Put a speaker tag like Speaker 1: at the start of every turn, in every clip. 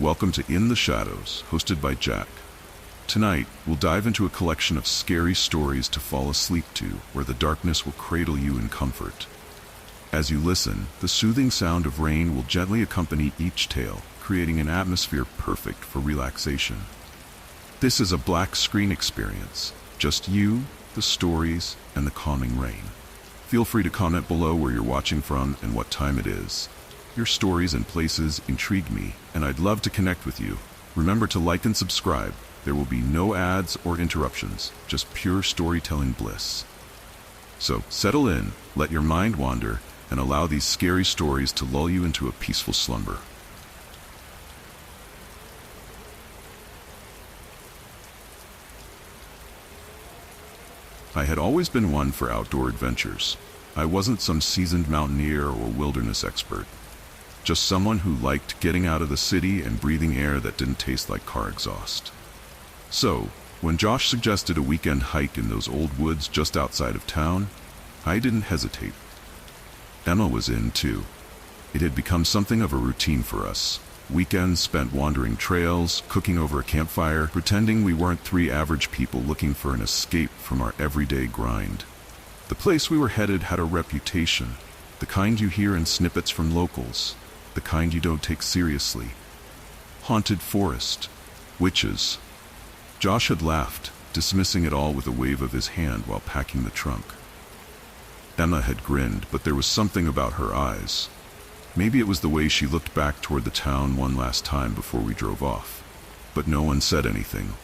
Speaker 1: Welcome to In the Shadows, hosted by Jack. Tonight, we'll dive into a collection of scary stories to fall asleep to, where the darkness will cradle you in comfort. As you listen, the soothing sound of rain will gently accompany each tale, creating an atmosphere perfect for relaxation. This is a black screen experience. Just you, the stories, and the calming rain. Feel free to comment below where you're watching from and what time it is. Your stories and places intrigue me, and I'd love to connect with you. Remember to like and subscribe. There will be no ads or interruptions, just pure storytelling bliss. So, settle in, let your mind wander, and allow these scary stories to lull you into a peaceful slumber. I had always been one for outdoor adventures. I wasn't some seasoned mountaineer or wilderness expert. Just someone who liked getting out of the city and breathing air that didn't taste like car exhaust. So, when Josh suggested a weekend hike in those old woods just outside of town, I didn't hesitate. Emma was in too. It had become something of a routine for us. Weekends spent wandering trails, cooking over a campfire, pretending we weren't three average people looking for an escape from our everyday grind. The place we were headed had a reputation, the kind you hear in snippets from locals. The kind you don't take seriously. Haunted forest. Witches. Josh had laughed, dismissing it all with a wave of his hand while packing the trunk. Emma had grinned, but there was something about her eyes. Maybe it was the way she looked back toward the town one last time before we drove off. But no one said anything.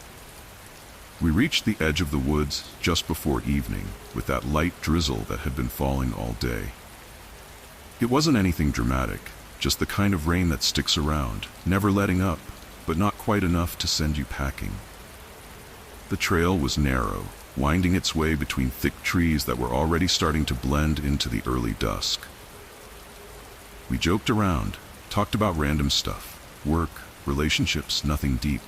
Speaker 1: We reached the edge of the woods just before evening, with that light drizzle that had been falling all day. It wasn't anything dramatic. Just the kind of rain that sticks around, never letting up, but not quite enough to send you packing. The trail was narrow, winding its way between thick trees that were already starting to blend into the early dusk. We joked around, talked about random stuff, work, relationships, nothing deep,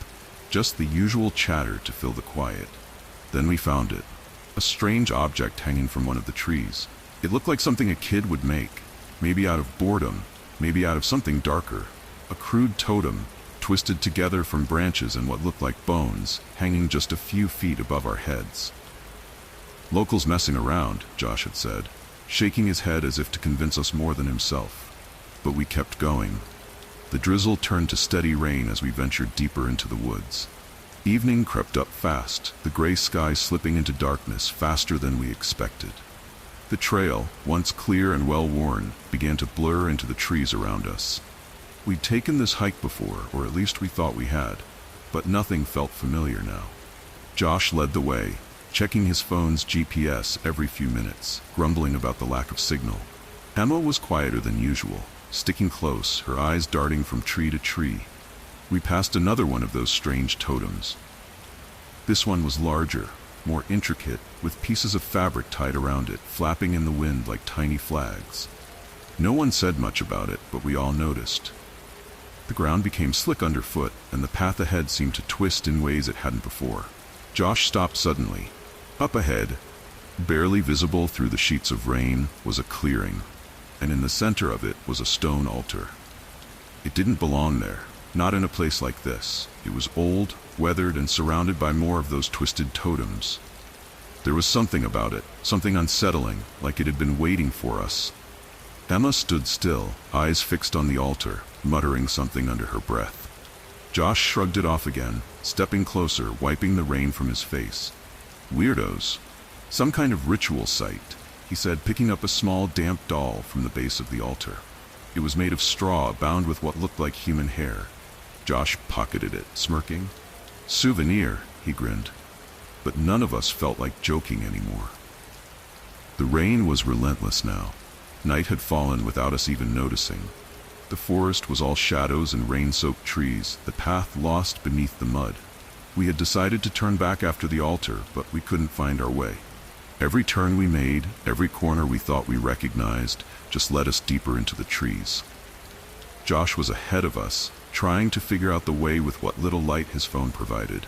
Speaker 1: just the usual chatter to fill the quiet. Then we found it, a strange object hanging from one of the trees. It looked like something a kid would make, maybe out of boredom, maybe out of something darker. A crude totem, twisted together from branches and what looked like bones, hanging just a few feet above our heads. Locals messing around, Josh had said, shaking his head as if to convince us more than himself. But we kept going. The drizzle turned to steady rain as we ventured deeper into the woods. Evening crept up fast, the gray sky slipping into darkness faster than we expected. The trail, once clear and well-worn, began to blur into the trees around us. We'd taken this hike before, or at least we thought we had, but nothing felt familiar now. Josh led the way, checking his phone's GPS every few minutes, grumbling about the lack of signal. Emma was quieter than usual, sticking close, her eyes darting from tree to tree. We passed another one of those strange totems. This one was larger, more intricate, with pieces of fabric tied around it, flapping in the wind like tiny flags. No one said much about it, but we all noticed. The ground became slick underfoot, and the path ahead seemed to twist in ways it hadn't before. Josh stopped suddenly. Up ahead, barely visible through the sheets of rain, was a clearing, and in the center of it was a stone altar. It didn't belong there, not in a place like this. It was old, weathered, and surrounded by more of those twisted totems. There was something about it, something unsettling, like it had been waiting for us. Emma stood still, eyes fixed on the altar, muttering something under her breath. Josh shrugged it off again, stepping closer, wiping the rain from his face. Weirdos. Some kind of ritual site, he said, picking up a small, damp doll from the base of the altar. It was made of straw, bound with what looked like human hair. Josh pocketed it, smirking. Souvenir, he grinned. But none of us felt like joking anymore. The rain was relentless now. Night had fallen without us even noticing. The forest was all shadows and rain-soaked trees, the path lost beneath the mud. We had decided to turn back after the altar, but we couldn't find our way. Every turn we made, every corner we thought we recognized, just led us deeper into the trees. Josh was ahead of us, trying to figure out the way with what little light his phone provided.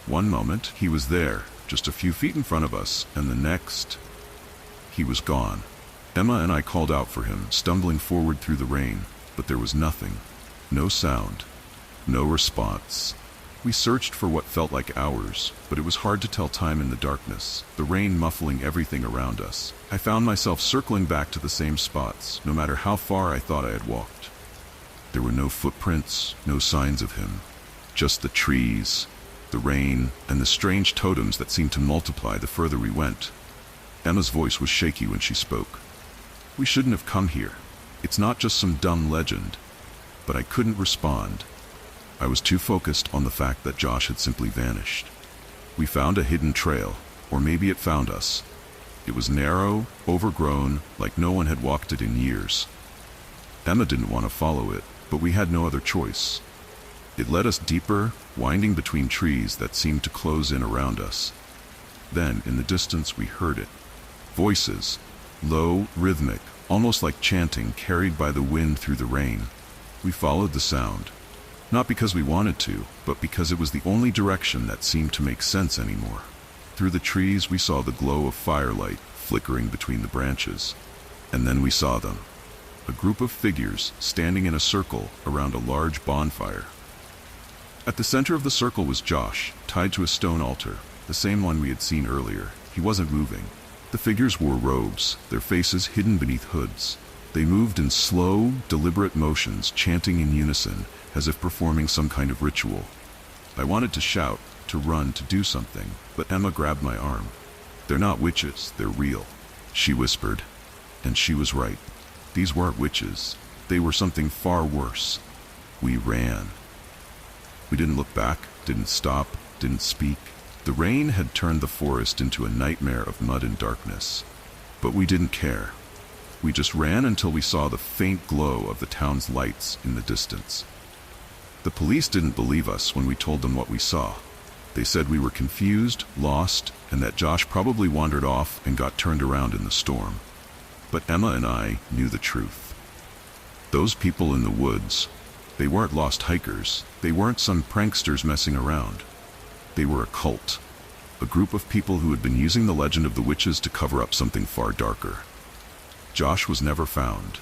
Speaker 1: One moment, he was there, just a few feet in front of us, and the next, he was gone. Emma and I called out for him, stumbling forward through the rain, but there was nothing. No sound. No response. We searched for what felt like hours, but it was hard to tell time in the darkness, the rain muffling everything around us. I found myself circling back to the same spots, no matter how far I thought I had walked. There were no footprints, no signs of him. Just the trees, the rain, and the strange totems that seemed to multiply the further we went. Emma's voice was shaky when she spoke. We shouldn't have come here. It's not just some dumb legend. But I couldn't respond. I was too focused on the fact that Josh had simply vanished. We found a hidden trail, or maybe it found us. It was narrow, overgrown, like no one had walked it in years. Emma didn't want to follow it, but we had no other choice. It led us deeper, winding between trees that seemed to close in around us. Then, in the distance, we heard it. Voices, low, rhythmic, almost like chanting, carried by the wind through the rain. We followed the sound. Not because we wanted to, but because it was the only direction that seemed to make sense anymore. Through the trees we saw the glow of firelight flickering between the branches. And then we saw them. A group of figures standing in a circle around a large bonfire. At the center of the circle was Josh, tied to a stone altar, the same one we had seen earlier. He wasn't moving. The figures wore robes, their faces hidden beneath hoods. They moved in slow, deliberate motions, chanting in unison, as if performing some kind of ritual. I wanted to shout, to run, to do something, but Emma grabbed my arm. "They're not witches, they're real," she whispered. And she was right. These weren't witches. They were something far worse. We ran. We didn't look back, didn't stop, didn't speak. The rain had turned the forest into a nightmare of mud and darkness. But we didn't care. We just ran until we saw the faint glow of the town's lights in the distance. The police didn't believe us when we told them what we saw. They said we were confused, lost, and that Josh probably wandered off and got turned around in the storm. But Emma and I knew the truth. Those people in the woods, they weren't lost hikers. They weren't some pranksters messing around. They were a cult. A group of people who had been using the legend of the witches to cover up something far darker. Josh was never found,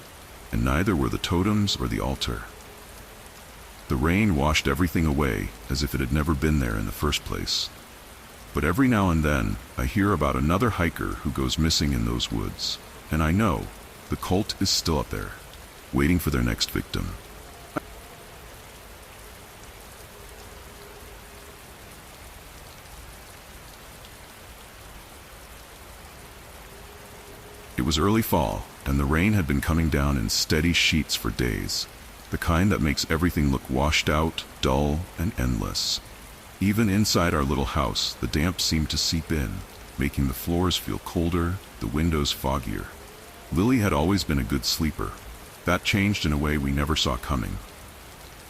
Speaker 1: and neither were the totems or the altar. The rain washed everything away as if it had never been there in the first place. But every now and then, I hear about another hiker who goes missing in those woods. And I know, the cult is still up there, waiting for their next victim. It was early fall, and the rain had been coming down in steady sheets for days. The kind that makes everything look washed out, dull, and endless. Even inside our little house, the damp seemed to seep in, making the floors feel colder, the windows foggier. Lily had always been a good sleeper. That changed in a way we never saw coming.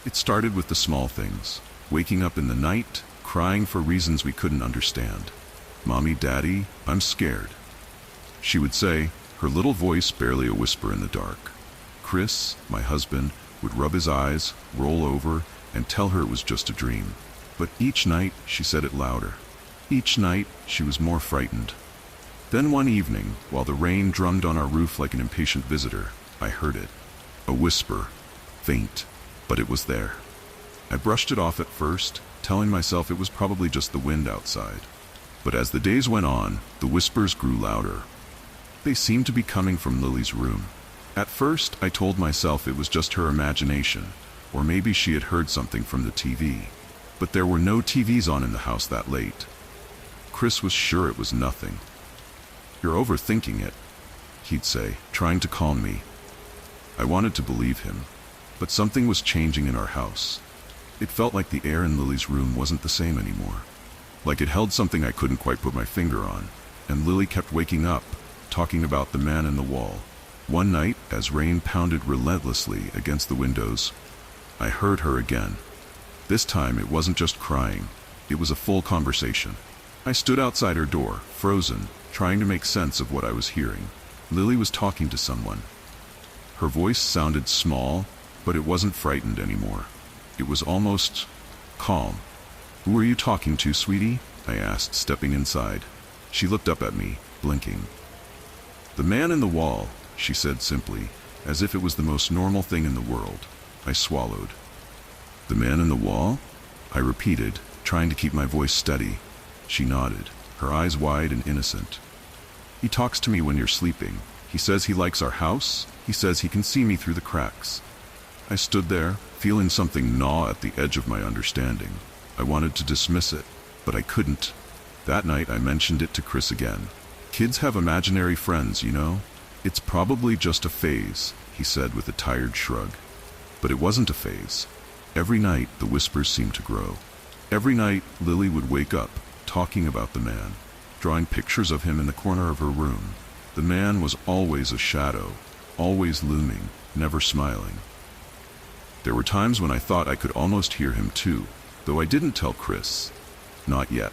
Speaker 1: It started with the small things, waking up in the night, crying for reasons we couldn't understand. "Mommy, Daddy, I'm scared," she would say, her little voice barely a whisper in the dark. Chris, my husband, would rub his eyes, roll over, and tell her it was just a dream. But each night she said it louder. Each night she was more frightened. Then one evening, while the rain drummed on our roof like an impatient visitor, I heard it. A whisper, faint, but it was there. I brushed it off at first, telling myself it was probably just the wind outside. But as the days went on, the whispers grew louder. They seemed to be coming from Lily's room. At first, I told myself it was just her imagination, or maybe she had heard something from the TV. But there were no TVs on in the house that late. Chris was sure it was nothing. "You're overthinking it," he'd say, trying to calm me. I wanted to believe him, but something was changing in our house. It felt like the air in Lily's room wasn't the same anymore. Like it held something I couldn't quite put my finger on, and Lily kept waking up, talking about the man in the wall. One night, as rain pounded relentlessly against the windows, I heard her again. This time it wasn't just crying, it was a full conversation. I stood outside her door, frozen, trying to make sense of what I was hearing. Lily was talking to someone. Her voice sounded small, but it wasn't frightened anymore. It was almost calm. "Who are you talking to, sweetie?" I asked, stepping inside. She looked up at me, blinking. "The man in the wall," she said simply, as if it was the most normal thing in the world. I swallowed. The man in the wall? I repeated, trying to keep my voice steady. She nodded, her eyes wide and innocent. He talks to me when you're sleeping. He says he likes our house. He says he can see me through the cracks. I stood there, feeling something gnaw at the edge of my understanding. I wanted to dismiss it, but I couldn't. That night I mentioned it to Chris again. Kids have imaginary friends, you know? It's probably just a phase, he said with a tired shrug. But it wasn't a phase. Every night the whispers seemed to grow. Every night Lily would wake up, talking about the man, drawing pictures of him in the corner of her room. The man was always a shadow, always looming, never smiling. There were times when I thought I could almost hear him too, though I didn't tell Chris. Not yet.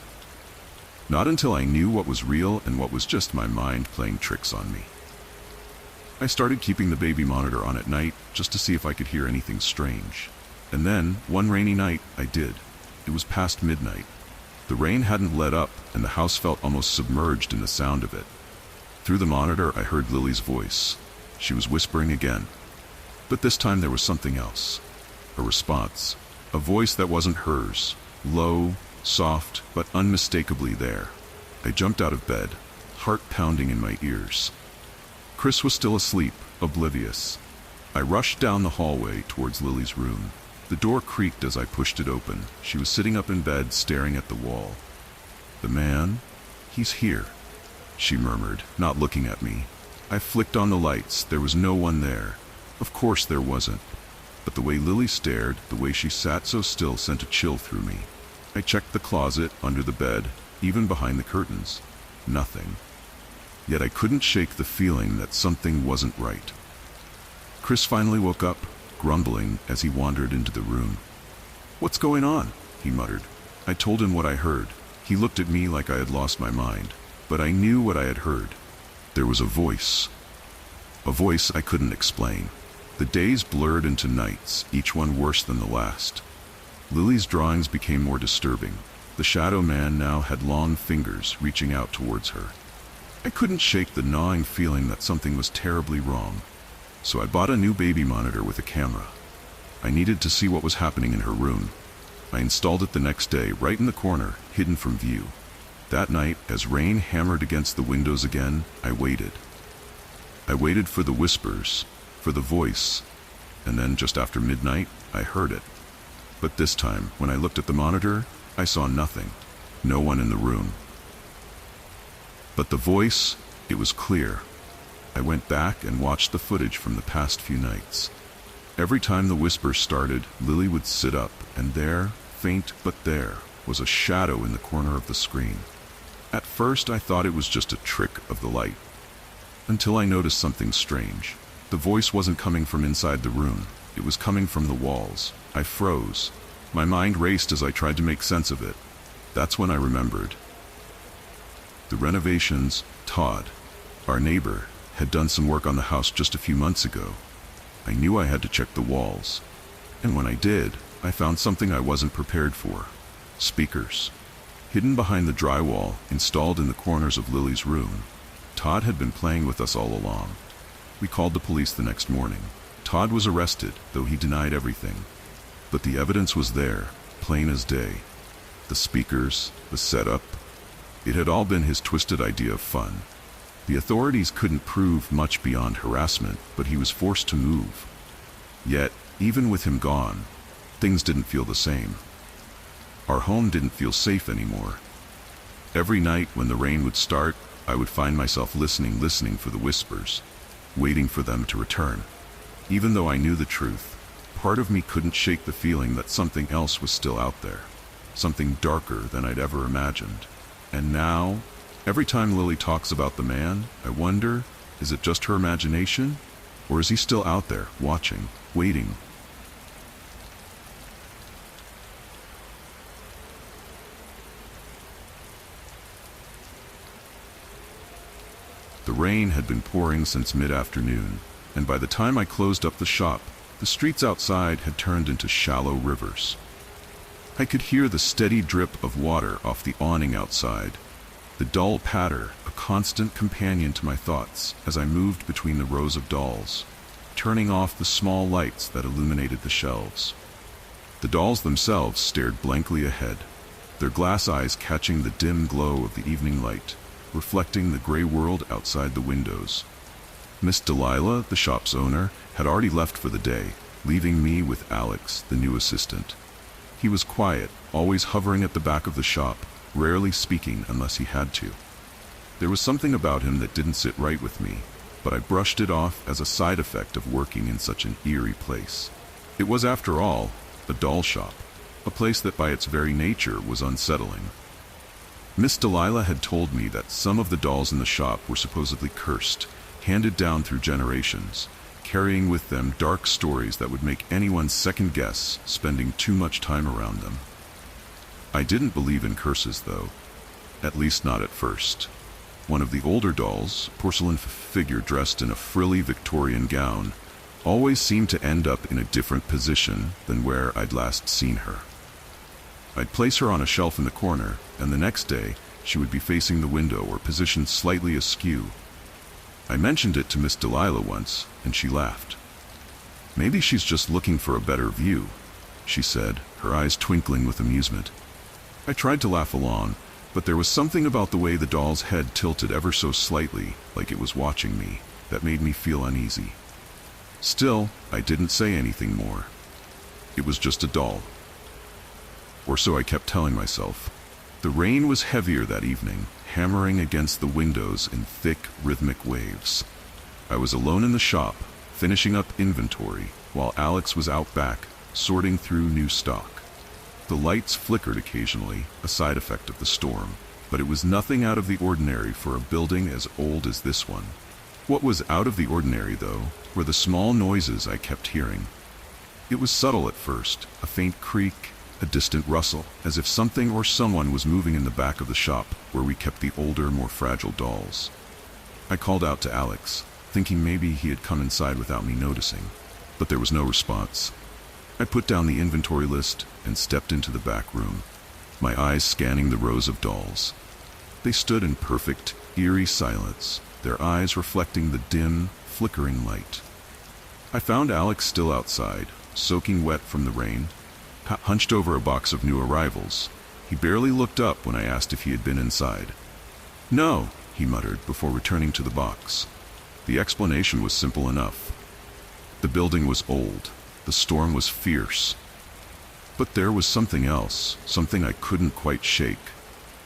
Speaker 1: Not until I knew what was real and what was just my mind playing tricks on me. I started keeping the baby monitor on at night just to see if I could hear anything strange. And then, one rainy night, I did. It was past midnight. The rain hadn't let up, and the house felt almost submerged in the sound of it. Through the monitor, I heard Lily's voice. She was whispering again. But this time there was something else. A response. A voice that wasn't hers. Low, soft, but unmistakably there. I jumped out of bed, heart pounding in my ears. Chris was still asleep, oblivious. I rushed down the hallway towards Lily's room. The door creaked as I pushed it open. She was sitting up in bed, staring at the wall. The man? He's here, she murmured, not looking at me. I flicked on the lights. There was no one there. Of course there wasn't. But the way Lily stared, the way she sat so still, sent a chill through me. I checked the closet, under the bed, even behind the curtains. Nothing. Yet I couldn't shake the feeling that something wasn't right. Chris finally woke up, grumbling as he wandered into the room. "What's going on?" he muttered. I told him what I heard. He looked at me like I had lost my mind, but I knew what I had heard. There was a voice. A voice I couldn't explain. The days blurred into nights, each one worse than the last. Lily's drawings became more disturbing. The shadow man now had long fingers reaching out towards her. I couldn't shake the gnawing feeling that something was terribly wrong. So I bought a new baby monitor with a camera. I needed to see what was happening in her room. I installed it the next day, right in the corner, hidden from view. That night, as rain hammered against the windows again, I waited. I waited for the whispers, for the voice, and then just after midnight, I heard it. But this time, when I looked at the monitor, I saw nothing. No one in the room. But the voice, it was clear. I went back and watched the footage from the past few nights. Every time the whispers started, Lily would sit up, and there, faint but there, was a shadow in the corner of the screen. At first I thought it was just a trick of the light, until I noticed something strange. The voice wasn't coming from inside the room. It was coming from the walls. I froze. My mind raced as I tried to make sense of it. That's when I remembered. The renovations, Todd, our neighbor, had done some work on the house just a few months ago. I knew I had to check the walls. And when I did, I found something I wasn't prepared for. Speakers. Hidden behind the drywall, installed in the corners of Lily's room. Todd had been playing with us all along. We called the police the next morning. Todd was arrested, though he denied everything. But the evidence was there, plain as day. The speakers, the setup. It had all been his twisted idea of fun. The authorities couldn't prove much beyond harassment, but he was forced to move. Yet, even with him gone, things didn't feel the same. Our home didn't feel safe anymore. Every night when the rain would start, I would find myself listening for the whispers, waiting for them to return. Even though I knew the truth, part of me couldn't shake the feeling that something else was still out there, something darker than I'd ever imagined. And now, every time Lily talks about the man, I wonder, is it just her imagination? Or is he still out there, watching, waiting? The rain had been pouring since mid-afternoon, and by the time I closed up the shop, the streets outside had turned into shallow rivers. I could hear the steady drip of water off the awning outside, the dull patter, a constant companion to my thoughts as I moved between the rows of dolls, turning off the small lights that illuminated the shelves. The dolls themselves stared blankly ahead, their glass eyes catching the dim glow of the evening light, reflecting the gray world outside the windows. Miss Delilah, the shop's owner, had already left for the day, leaving me with Alex, the new assistant. He was quiet, always hovering at the back of the shop, rarely speaking unless he had to. There was something about him that didn't sit right with me, but I brushed it off as a side effect of working in such an eerie place. It was, after all, a doll shop, a place that by its very nature was unsettling. Miss Delilah had told me that some of the dolls in the shop were supposedly cursed, handed down through generations, carrying with them dark stories that would make anyone second-guess spending too much time around them. I didn't believe in curses, though, at least not at first. One of the older dolls, porcelain figure dressed in a frilly Victorian gown, always seemed to end up in a different position than where I'd last seen her. I'd place her on a shelf in the corner, and the next day she would be facing the window or positioned slightly askew. I mentioned it to Miss Delilah once, and she laughed. "Maybe she's just looking for a better view," she said, her eyes twinkling with amusement. I tried to laugh along, but there was something about the way the doll's head tilted ever so slightly, like it was watching me, that made me feel uneasy. Still, I didn't say anything more. It was just a doll. Or so I kept telling myself. The rain was heavier that evening, hammering against the windows in thick, rhythmic waves. I was alone in the shop, finishing up inventory, while Alex was out back, sorting through new stock. The lights flickered occasionally, a side effect of the storm, but it was nothing out of the ordinary for a building as old as this one. What was out of the ordinary, though, were the small noises I kept hearing. It was subtle at first, a faint creak, a distant rustle, as if something or someone was moving in the back of the shop where we kept the older, more fragile dolls. I called out to Alex, thinking maybe he had come inside without me noticing, but there was no response. I put down the inventory list and stepped into the back room, my eyes scanning the rows of dolls. They stood in perfect, eerie silence, their eyes reflecting the dim, flickering light. I found Alex still outside, soaking wet from the rain, hunched over a box of new arrivals. He barely looked up when I asked if he had been inside. "No," he muttered before returning to the box. The explanation was simple enough. The building was old. The storm was fierce. But there was something else, something I couldn't quite shake.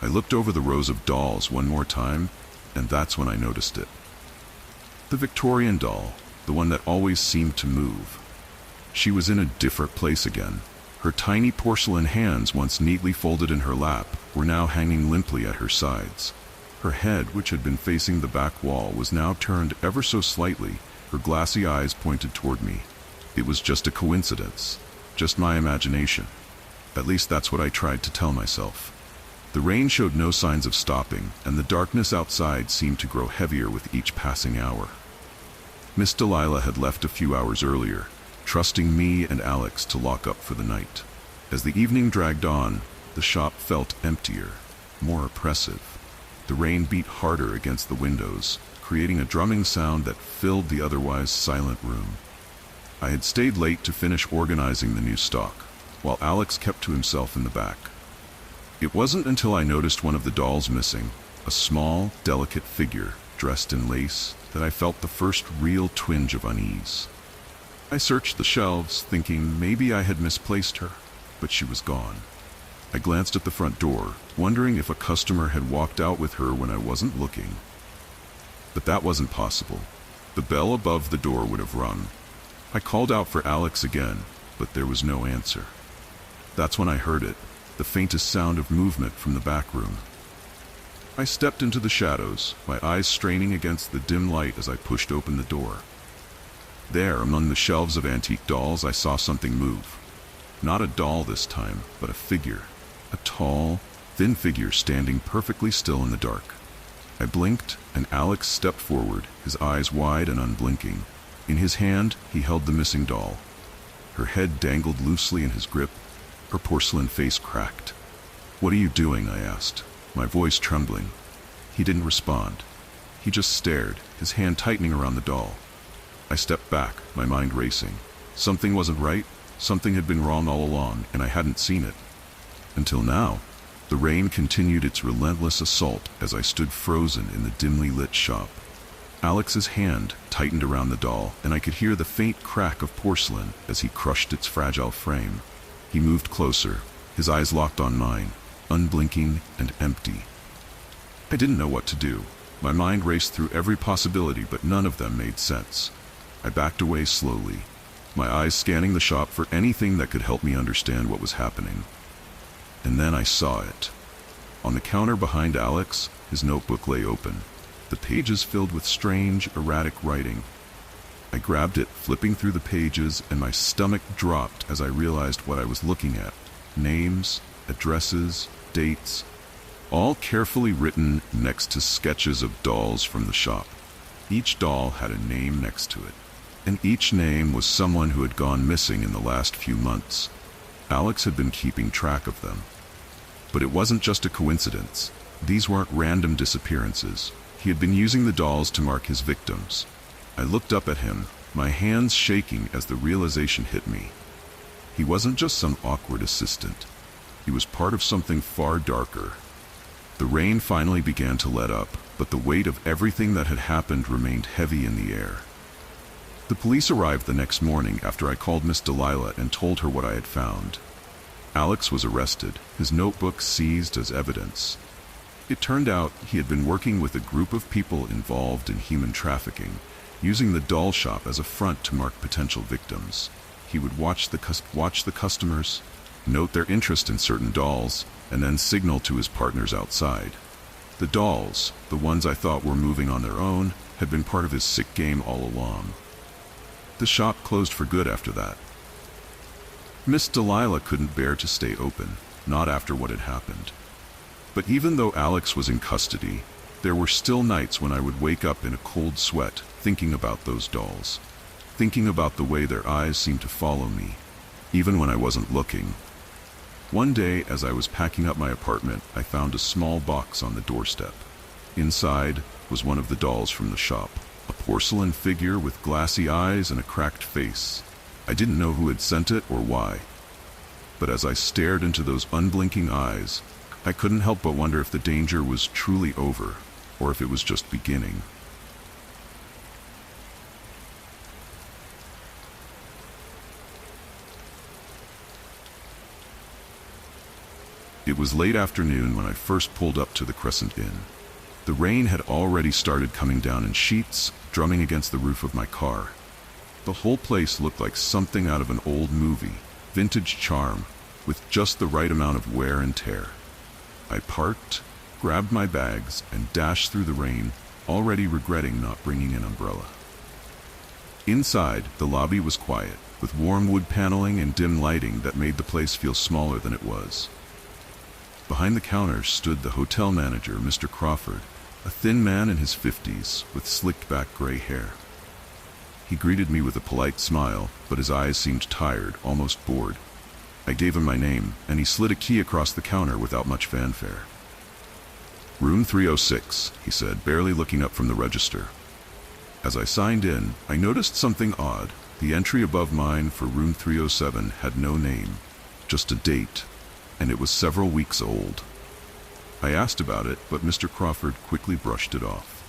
Speaker 1: I looked over the rows of dolls one more time, and that's when I noticed it. The Victorian doll, the one that always seemed to move. She was in a different place again. Her tiny porcelain hands, once neatly folded in her lap, were now hanging limply at her sides. Her head, which had been facing the back wall, was now turned ever so slightly, her glassy eyes pointed toward me. It was just a coincidence, just my imagination. At least that's what I tried to tell myself. The rain showed no signs of stopping, and the darkness outside seemed to grow heavier with each passing hour. Miss Delilah had left a few hours earlier, trusting me and Alex to lock up for the night. As the evening dragged on, the shop felt emptier, more oppressive. The rain beat harder against the windows, creating a drumming sound that filled the otherwise silent room. I had stayed late to finish organizing the new stock, while Alex kept to himself in the back. It wasn't until I noticed one of the dolls missing, a small, delicate figure dressed in lace, that I felt the first real twinge of unease. I searched the shelves, thinking maybe I had misplaced her, but she was gone. I glanced at the front door, wondering if a customer had walked out with her when I wasn't looking. But that wasn't possible. The bell above the door would have rung. I called out for Alex again, but there was no answer. That's when I heard it, the faintest sound of movement from the back room. I stepped into the shadows, my eyes straining against the dim light as I pushed open the door. There, among the shelves of antique dolls, I saw something move. Not a doll this time, but a figure. A tall, thin figure standing perfectly still in the dark. I blinked, and Alex stepped forward, his eyes wide and unblinking. In his hand, he held the missing doll. Her head dangled loosely in his grip, her porcelain face cracked. "What are you doing?" I asked, my voice trembling. He didn't respond. He just stared, his hand tightening around the doll. I stepped back, my mind racing. Something wasn't right, Something had been wrong all along, and I hadn't seen it. Until now. The rain continued its relentless assault as I stood frozen in the dimly lit shop. Alex's hand tightened around the doll, and I could hear the faint crack of porcelain as he crushed its fragile frame. He moved closer, his eyes locked on mine, unblinking and empty. I didn't know what to do. My mind raced through every possibility, but none of them made sense. I backed away slowly, my eyes scanning the shop for anything that could help me understand what was happening. And then I saw it. On the counter behind Alex, his notebook lay open, the pages filled with strange, erratic writing. I grabbed it, flipping through the pages, and my stomach dropped as I realized what I was looking at. Names, addresses, dates, all carefully written next to sketches of dolls from the shop. Each doll had a name next to it, and each name was someone who had gone missing in the last few months. Alex had been keeping track of them. But it wasn't just a coincidence. These weren't random disappearances. He had been using the dolls to mark his victims. I looked up at him, my hands shaking as the realization hit me. He wasn't just some awkward assistant. He was part of something far darker. The rain finally began to let up, but the weight of everything that had happened remained heavy in the air. The police arrived the next morning after I called Miss Delilah and told her what I had found. Alex was arrested, his notebook seized as evidence. It turned out he had been working with a group of people involved in human trafficking, using the doll shop as a front to mark potential victims. He would watch the customers, note their interest in certain dolls, and then signal to his partners outside. The dolls, the ones I thought were moving on their own, had been part of his sick game all along. The shop closed for good after that. Miss Delilah couldn't bear to stay open, not after what had happened. But even though Alex was in custody, there were still nights when I would wake up in a cold sweat, thinking about those dolls, thinking about the way their eyes seemed to follow me, even when I wasn't looking. One day, as I was packing up my apartment, I found a small box on the doorstep. Inside was one of the dolls from the shop, a porcelain figure with glassy eyes and a cracked face. I didn't know who had sent it or why. But as I stared into those unblinking eyes, I couldn't help but wonder if the danger was truly over, or if it was just beginning. It was late afternoon when I first pulled up to the Crescent Inn. The rain had already started coming down in sheets, drumming against the roof of my car. The whole place looked like something out of an old movie, vintage charm, with just the right amount of wear and tear. I parked, grabbed my bags, and dashed through the rain, already regretting not bringing an umbrella. Inside, the lobby was quiet, with warm wood paneling and dim lighting that made the place feel smaller than it was. Behind the counter stood the hotel manager, Mr. Crawford, a thin man in his 50s with slicked-back gray hair. He greeted me with a polite smile, but his eyes seemed tired, almost bored. I gave him my name, and he slid a key across the counter without much fanfare. "Room 306, he said, barely looking up from the register. As I signed in, I noticed something odd. The entry above mine for room 307 had no name, just a date, and it was several weeks old. I asked about it, but Mr. Crawford quickly brushed it off.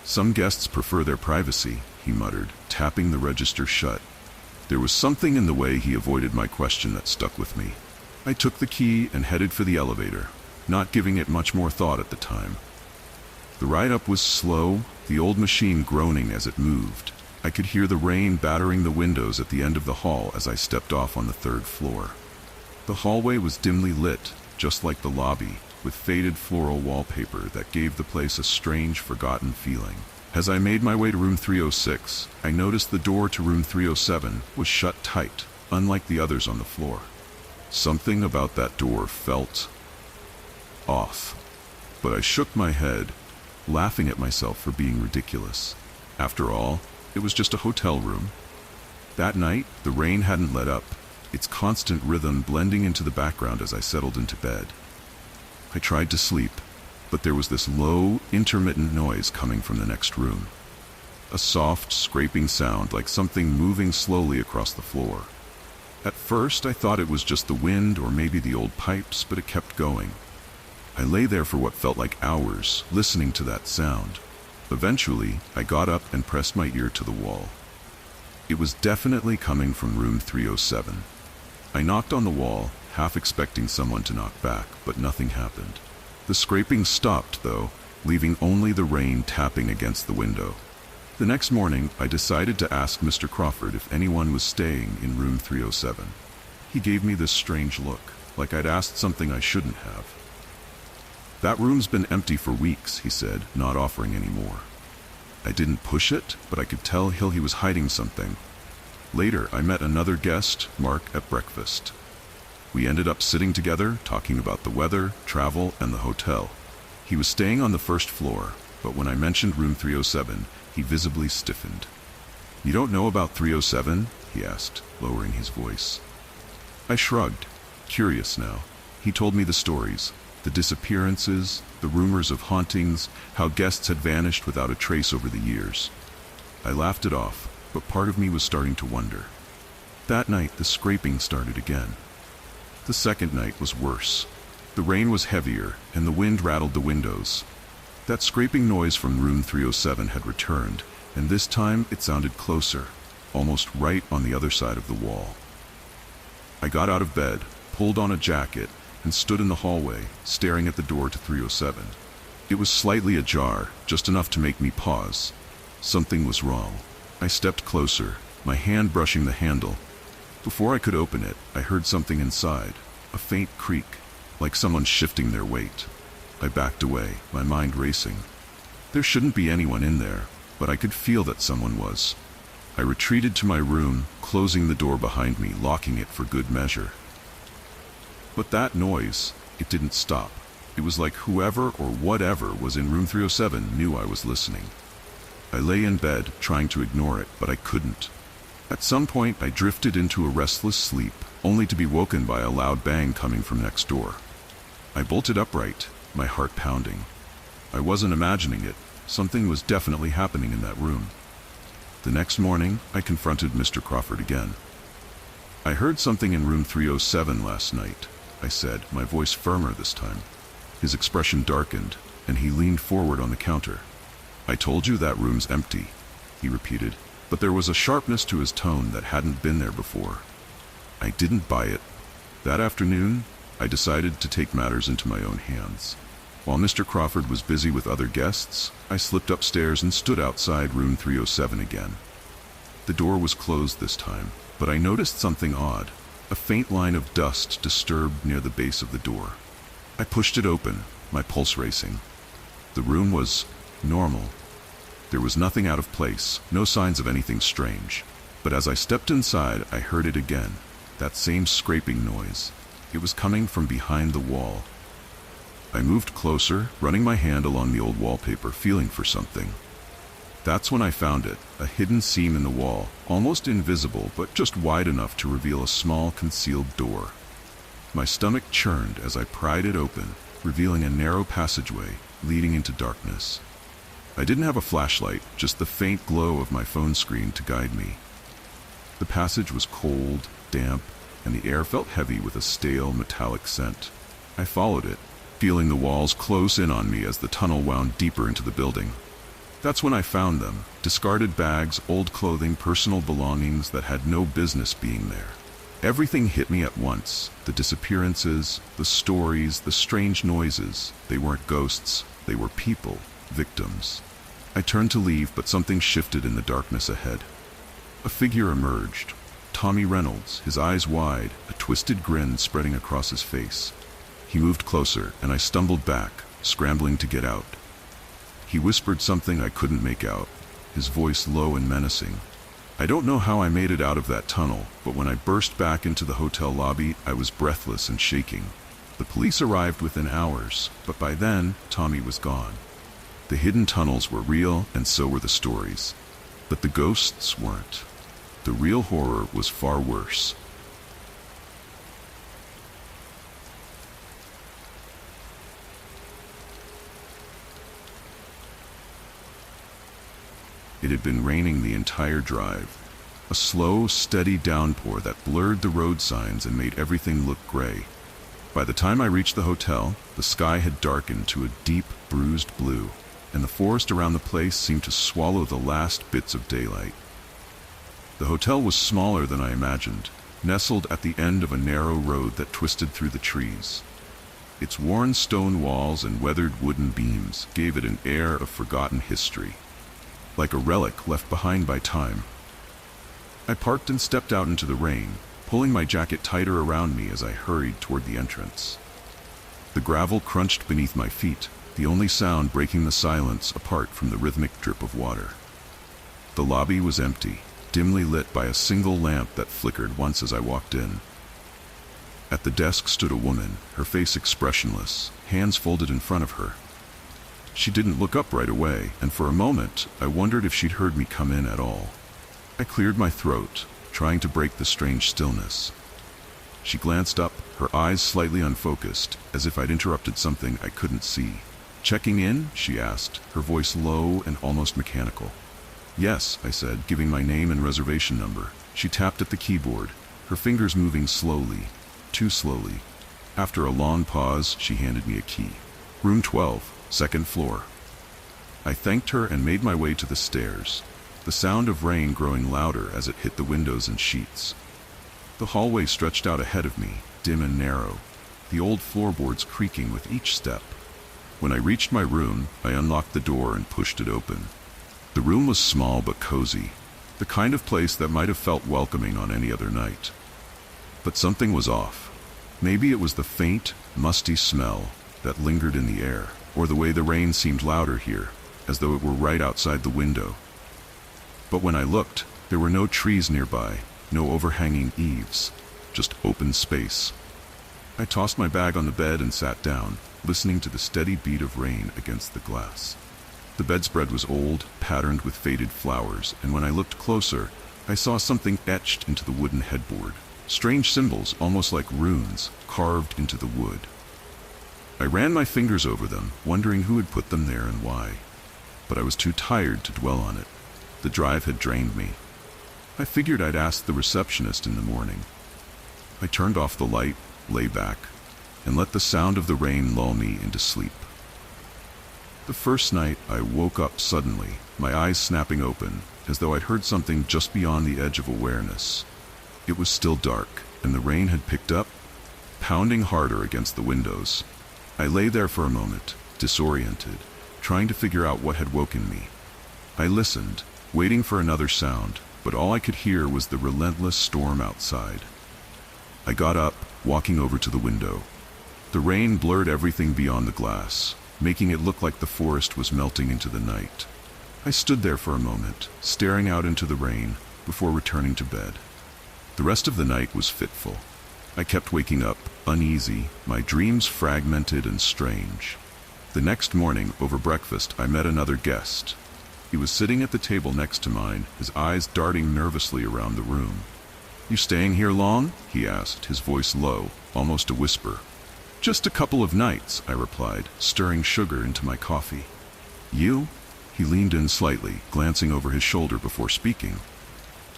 Speaker 1: "Some guests prefer their privacy," he muttered, tapping the register shut. There was something in the way he avoided my question that stuck with me. I took the key and headed for the elevator, not giving it much more thought at the time. The ride up was slow, the old machine groaning as it moved. I could hear the rain battering the windows at the end of the hall as I stepped off on the 3rd floor. The hallway was dimly lit, just like the lobby, with faded floral wallpaper that gave the place a strange, forgotten feeling. As I made my way to room 306, I noticed the door to room 307 was shut tight, unlike the others on the floor. Something about that door felt off, but I shook my head, laughing at myself for being ridiculous. After all, it was just a hotel room. That night, the rain hadn't let up, its constant rhythm blending into the background as I settled into bed. I tried to sleep, but there was this low, intermittent noise coming from the next room. A soft, scraping sound like something moving slowly across the floor. At first, I thought it was just the wind or maybe the old pipes, but it kept going. I lay there for what felt like hours, listening to that sound. Eventually, I got up and pressed my ear to the wall. It was definitely coming from room 307. I knocked on the wall, half expecting someone to knock back, but nothing happened. The scraping stopped, though, leaving only the rain tapping against the window. The next morning, I decided to ask Mr. Crawford if anyone was staying in room 307. He gave me this strange look, like I'd asked something I shouldn't have. "That room's been empty for weeks," he said, not offering any more. I didn't push it, but I could tell he was hiding something. Later, I met another guest, Mark, at breakfast. We ended up sitting together, talking about the weather, travel, and the hotel. He was staying on the first floor, but when I mentioned room 307, he visibly stiffened. "You don't know about 307? He asked, lowering his voice. I shrugged, curious now. He told me the stories, the disappearances, the rumors of hauntings, how guests had vanished without a trace over the years. I laughed it off, but part of me was starting to wonder. That night, the scraping started again. The second night was worse. The rain was heavier, and the wind rattled the windows. That scraping noise from room 307 had returned, and this time it sounded closer, almost right on the other side of the wall. I got out of bed, pulled on a jacket, and stood in the hallway, staring at the door to 307. It was slightly ajar, just enough to make me pause. Something was wrong. I stepped closer, my hand brushing the handle. Before I could open it, I heard something inside, a faint creak, like someone shifting their weight. I backed away, my mind racing. There shouldn't be anyone in there, but I could feel that someone was. I retreated to my room, closing the door behind me, locking it for good measure. But that noise, it didn't stop. It was like whoever or whatever was in room 307 knew I was listening. I lay in bed, trying to ignore it, but I couldn't. At some point, I drifted into a restless sleep, only to be woken by a loud bang coming from next door. I bolted upright, my heart pounding. I wasn't imagining it. Something was definitely happening in that room. The next morning, I confronted Mr. Crawford again. "I heard something in room 307 last night," I said, my voice firmer this time. His expression darkened, and he leaned forward on the counter. "I told you that room's empty," he repeated, but there was a sharpness to his tone that hadn't been there before. I didn't buy it. That afternoon, I decided to take matters into my own hands. While Mr. Crawford was busy with other guests, I slipped upstairs and stood outside room 307 again. The door was closed this time, but I noticed something odd. A faint line of dust disturbed near the base of the door. I pushed it open, my pulse racing. The room was normal. There was nothing out of place, no signs of anything strange. But as I stepped inside, I heard it again, that same scraping noise. It was coming from behind the wall. I moved closer, running my hand along the old wallpaper, feeling for something. That's when I found it, a hidden seam in the wall, almost invisible, but just wide enough to reveal a small, concealed door. My stomach churned as I pried it open, revealing a narrow passageway leading into darkness. I didn't have a flashlight, just the faint glow of my phone screen to guide me. The passage was cold, damp, and the air felt heavy with a stale, metallic scent. I followed it, feeling the walls close in on me as the tunnel wound deeper into the building. That's when I found them, discarded bags, old clothing, personal belongings that had no business being there. Everything hit me at once, the disappearances, the stories, the strange noises. They weren't ghosts, they were people, victims. I turned to leave, but something shifted in the darkness ahead. A figure emerged. Tommy Reynolds, his eyes wide, a twisted grin spreading across his face. He moved closer, and I stumbled back, scrambling to get out. He whispered something I couldn't make out, his voice low and menacing. I don't know how I made it out of that tunnel, but when I burst back into the hotel lobby, I was breathless and shaking. The police arrived within hours, but by then, Tommy was gone. The hidden tunnels were real, and so were the stories. But the ghosts weren't. The real horror was far worse. It had been raining the entire drive, A slow, steady downpour that blurred the road signs and made everything look gray. By the time I reached the hotel, the sky had darkened to a deep, bruised blue, and the forest around the place seemed to swallow the last bits of daylight. The hotel was smaller than I imagined, nestled at the end of a narrow road that twisted through the trees. Its worn stone walls and weathered wooden beams gave it an air of forgotten history, like a relic left behind by time. I parked and stepped out into the rain, pulling my jacket tighter around me as I hurried toward the entrance. The gravel crunched beneath my feet, the only sound breaking the silence apart from the rhythmic drip of water. The lobby was empty, dimly lit by a single lamp that flickered once as I walked in. At the desk stood a woman, her face expressionless, hands folded in front of her. She didn't look up right away, and for a moment I wondered if she'd heard me come in at all. I cleared my throat, trying to break the strange stillness. She glanced up, her eyes slightly unfocused, as if I'd interrupted something I couldn't see. "Checking in?" she asked, her voice low and almost mechanical. "Yes," I said, giving my name and reservation number. She tapped at the keyboard, her fingers moving slowly, too slowly. After a long pause, she handed me a key. "Room 12, second floor." I thanked her and made my way to the stairs, the sound of rain growing louder as it hit the windows and sheets. The hallway stretched out ahead of me, dim and narrow, the old floorboards creaking with each step. When I reached my room, I unlocked the door and pushed it open. The room was small but cozy, the kind of place that might have felt welcoming on any other night. But something was off. Maybe it was the faint, musty smell that lingered in the air, or the way the rain seemed louder here, as though it were right outside the window. But when I looked, there were no trees nearby, no overhanging eaves, just open space. I tossed my bag on the bed and sat down, listening to the steady beat of rain against the glass. The bedspread was old, patterned with faded flowers, and when I looked closer, I saw something etched into the wooden headboard. Strange symbols, almost like runes, carved into the wood. I ran my fingers over them, wondering who had put them there and why. But I was too tired to dwell on it. The drive had drained me. I figured I'd ask the receptionist in the morning. I turned off the light, lay back, and let the sound of the rain lull me into sleep. The first night, I woke up suddenly, my eyes snapping open, as though I'd heard something just beyond the edge of awareness. It was still dark, and the rain had picked up, pounding harder against the windows. I lay there for a moment, disoriented, trying to figure out what had woken me. I listened, waiting for another sound, but all I could hear was the relentless storm outside. I got up, walking over to the window. The rain blurred everything beyond the glass, making it look like the forest was melting into the night. I stood there for a moment, staring out into the rain, before returning to bed. The rest of the night was fitful. I kept waking up, uneasy, my dreams fragmented and strange. The next morning, over breakfast, I met another guest. He was sitting at the table next to mine, his eyes darting nervously around the room. "You staying here long?" he asked, his voice low, almost a whisper. "Just a couple of nights," I replied, stirring sugar into my coffee. "You?" He leaned in slightly, glancing over his shoulder before speaking.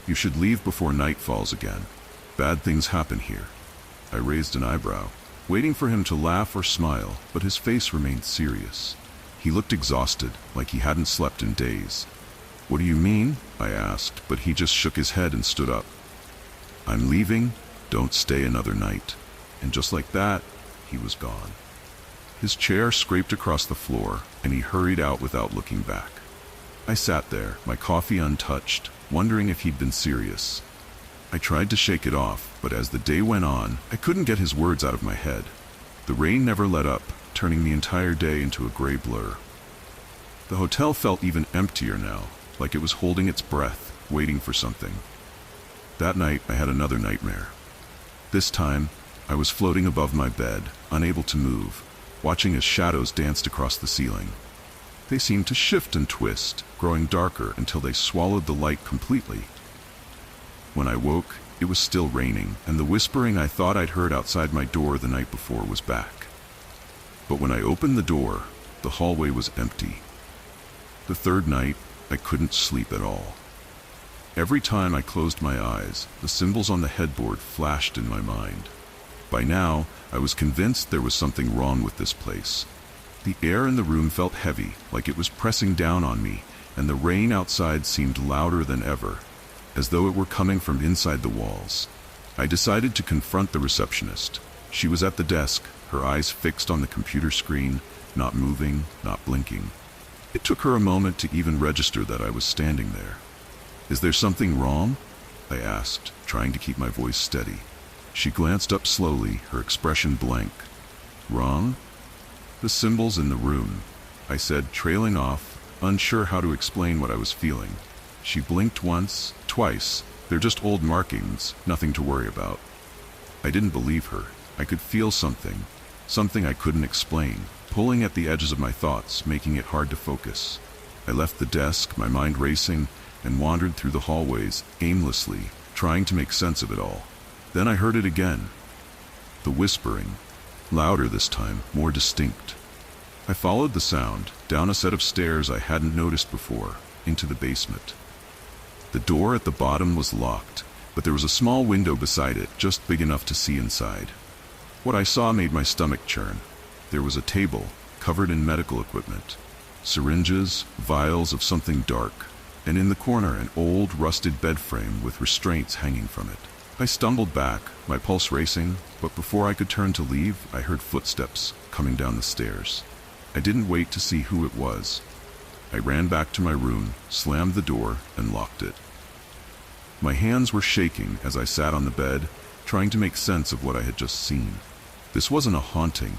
Speaker 1: "You should leave before night falls again. Bad things happen here." I raised an eyebrow, waiting for him to laugh or smile, but his face remained serious. He looked exhausted, like he hadn't slept in days. "What do you mean?" I asked, but he just shook his head and stood up. "I'm leaving. Don't stay another night." And just like that, he was gone. His chair scraped across the floor, and he hurried out without looking back. I sat there, my coffee untouched, wondering if he'd been serious. I tried to shake it off, but as the day went on, I couldn't get his words out of my head. The rain never let up, turning the entire day into a gray blur. The hotel felt even emptier now, like it was holding its breath, waiting for something. That night, I had another nightmare. This time, I was floating above my bed, unable to move, watching as shadows danced across the ceiling. They seemed to shift and twist, growing darker until they swallowed the light completely. When I woke, it was still raining, and the whispering I thought I'd heard outside my door the night before was back. But when I opened the door, the hallway was empty. The third night, I couldn't sleep at all. Every time I closed my eyes, the symbols on the headboard flashed in my mind. By now, I was convinced there was something wrong with this place. The air in the room felt heavy, like it was pressing down on me, and the rain outside seemed louder than ever, as though it were coming from inside the walls. I decided to confront the receptionist. She was at the desk, her eyes fixed on the computer screen, not moving, not blinking. It took her a moment to even register that I was standing there. "Is there something wrong?" I asked, trying to keep my voice steady. She glanced up slowly, her expression blank. "Wrong?" "The symbols in the room," I said, trailing off, unsure how to explain what I was feeling. She blinked once, twice. "They're just old markings, nothing to worry about." I didn't believe her. I could feel something I couldn't explain, pulling at the edges of my thoughts, making it hard to focus. I left the desk, my mind racing, and wandered through the hallways, aimlessly, trying to make sense of it all. Then I heard it again. The whispering. Louder this time, more distinct. I followed the sound, down a set of stairs I hadn't noticed before, into the basement. The door at the bottom was locked, but there was a small window beside it, just big enough to see inside. What I saw made my stomach churn. There was a table, covered in medical equipment. Syringes, vials of something dark, and in the corner an old, rusted bed frame with restraints hanging from it. I stumbled back, my pulse racing, but before I could turn to leave, I heard footsteps coming down the stairs. I didn't wait to see who it was. I ran back to my room, slammed the door, and locked it. My hands were shaking as I sat on the bed, trying to make sense of what I had just seen. This wasn't a haunting.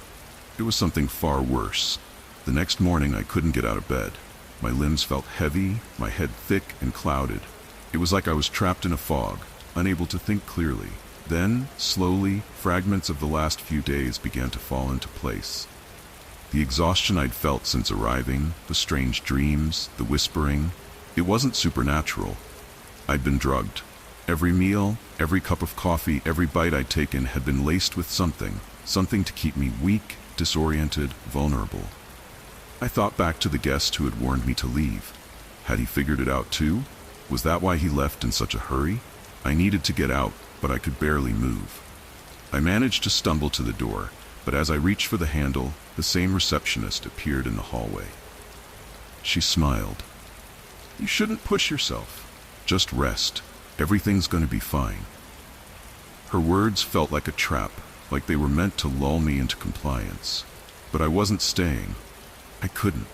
Speaker 1: It was something far worse. The next morning I couldn't get out of bed. My limbs felt heavy, my head thick and clouded. It was like I was trapped in a fog, unable to think clearly. Then, slowly, fragments of the last few days began to fall into place. The exhaustion I'd felt since arriving, the strange dreams, the whispering. It wasn't supernatural. I'd been drugged. Every meal, every cup of coffee, every bite I'd taken had been laced with something to keep me weak, disoriented, vulnerable. I thought back to the guest who had warned me to leave. Had he figured it out too? Was that why he left in such a hurry? I needed to get out, but I could barely move. I managed to stumble to the door, but as I reached for the handle, the same receptionist appeared in the hallway. She smiled. "You shouldn't push yourself. Just rest. Everything's going to be fine." Her words felt like a trap, like they were meant to lull me into compliance. But I wasn't staying. I couldn't.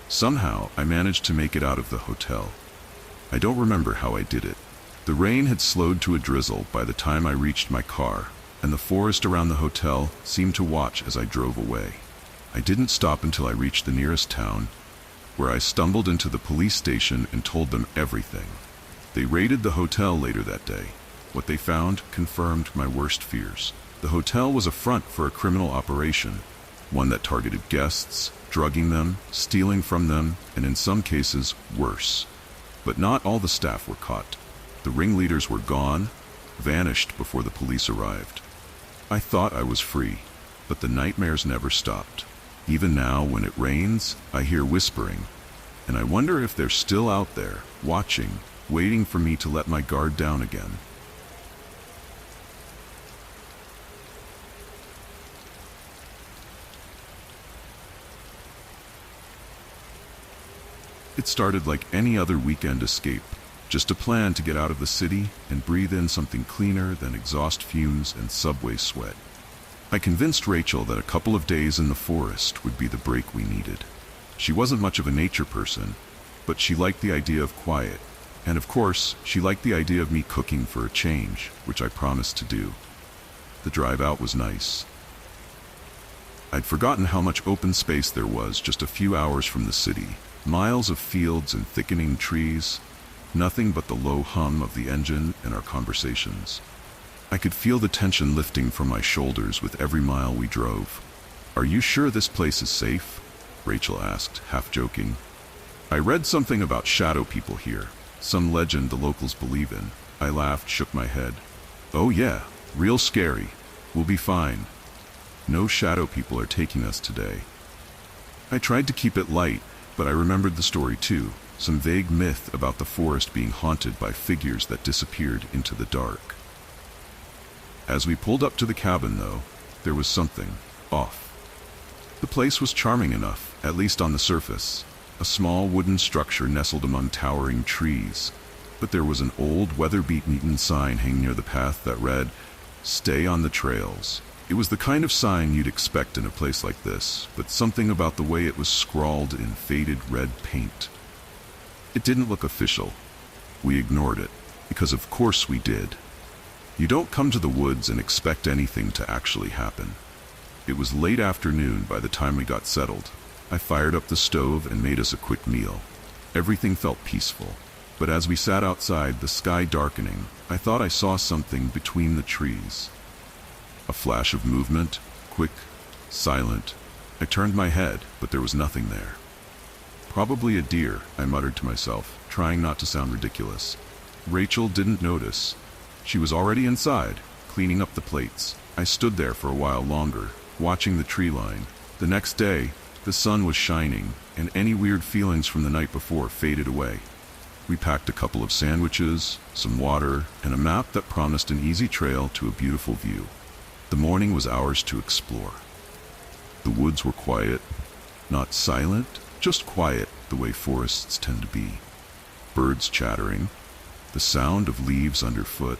Speaker 1: Somehow, I managed to make it out of the hotel. I don't remember how I did it. The rain had slowed to a drizzle by the time I reached my car, and the forest around the hotel seemed to watch as I drove away. I didn't stop until I reached the nearest town, where I stumbled into the police station and told them everything. They raided the hotel later that day. What they found confirmed my worst fears. The hotel was a front for a criminal operation, one that targeted guests, drugging them, stealing from them, and in some cases, worse. But not all the staff were caught. The ringleaders were gone, vanished before the police arrived. I thought I was free, but the nightmares never stopped. Even now, when it rains, I hear whispering, and I wonder if they're still out there, watching, waiting for me to let my guard down again. It started like any other weekend escape, just a plan to get out of the city and breathe in something cleaner than exhaust fumes and subway sweat. I convinced Rachel that a couple of days in the forest would be the break we needed. She wasn't much of a nature person, but she liked the idea of quiet, and of course, she liked the idea of me cooking for a change, which I promised to do. The drive out was nice. I'd forgotten how much open space there was just a few hours from the city. Miles of fields and thickening trees, nothing but the low hum of the engine and our conversations. I could feel the tension lifting from my shoulders with every mile we drove. "Are you sure this place is safe?" Rachel asked, half joking. "I read something about shadow people here, some legend the locals believe in." I laughed, shook my head. "Oh yeah, real scary. We'll be fine. No shadow people are taking us today." I tried to keep it light, but I remembered the story too. some vague myth about the forest being haunted by figures that disappeared into the dark. As we pulled up to the cabin, though, there was something off. The place was charming enough, at least on the surface. A small wooden structure nestled among towering trees, but there was an old, weather-beaten sign hanging near the path that read, "Stay on the trails." It was the kind of sign you'd expect in a place like this, but something about the way it was scrawled in faded red paint. It didn't look official. We ignored it, because of course we did. You don't come to the woods and expect anything to actually happen. It was late afternoon by the time we got settled. I fired up the stove and made us a quick meal. Everything felt peaceful, but as we sat outside, the sky darkening, I thought I saw something between the trees. A flash of movement, quick, silent. I turned my head, but there was nothing there. Probably a deer, I muttered to myself, trying not to sound ridiculous. Rachel didn't notice. She was already inside, cleaning up the plates. I stood there for a while longer, watching the tree line. The next day, the sun was shining, and any weird feelings from the night before faded away. We packed a couple of sandwiches, some water, and a map that promised an easy trail to a beautiful view. The morning was ours to explore. The woods were quiet, not silent, just quiet the way forests tend to be. Birds chattering, the sound of leaves underfoot.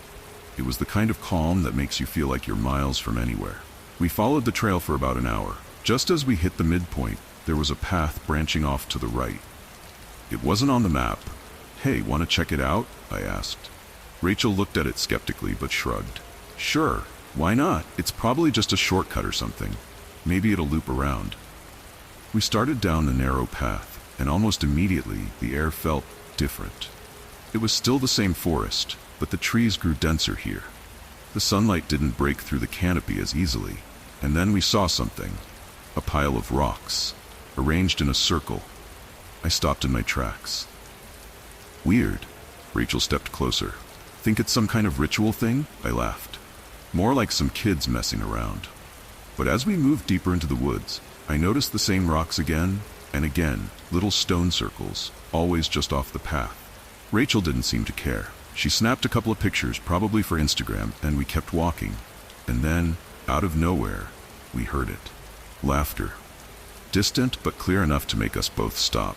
Speaker 1: It was the kind of calm that makes you feel like you're miles from anywhere. We followed the trail for about an hour. Just as we hit the midpoint, there was a path branching off to the right. It wasn't on the map. "Hey, want to check it out?" I asked. Rachel looked at it skeptically but shrugged. "Sure, why not? It's probably just a shortcut or something. Maybe it'll loop around." We started down the narrow path, and almost immediately the air felt different. It was still the same forest, but the trees grew denser here. The sunlight didn't break through the canopy as easily, and then we saw something. A pile of rocks, arranged in a circle. I stopped in my tracks. "Weird." Rachel stepped closer. "Think it's some kind of ritual thing?" I laughed. "More like some kids messing around." But as we moved deeper into the woods, I noticed the same rocks again and again, little stone circles, always just off the path. Rachel didn't seem to care. She snapped a couple of pictures, probably for Instagram, and we kept walking. And then, out of nowhere, we heard it. Laughter. Distant but clear enough to make us both stop.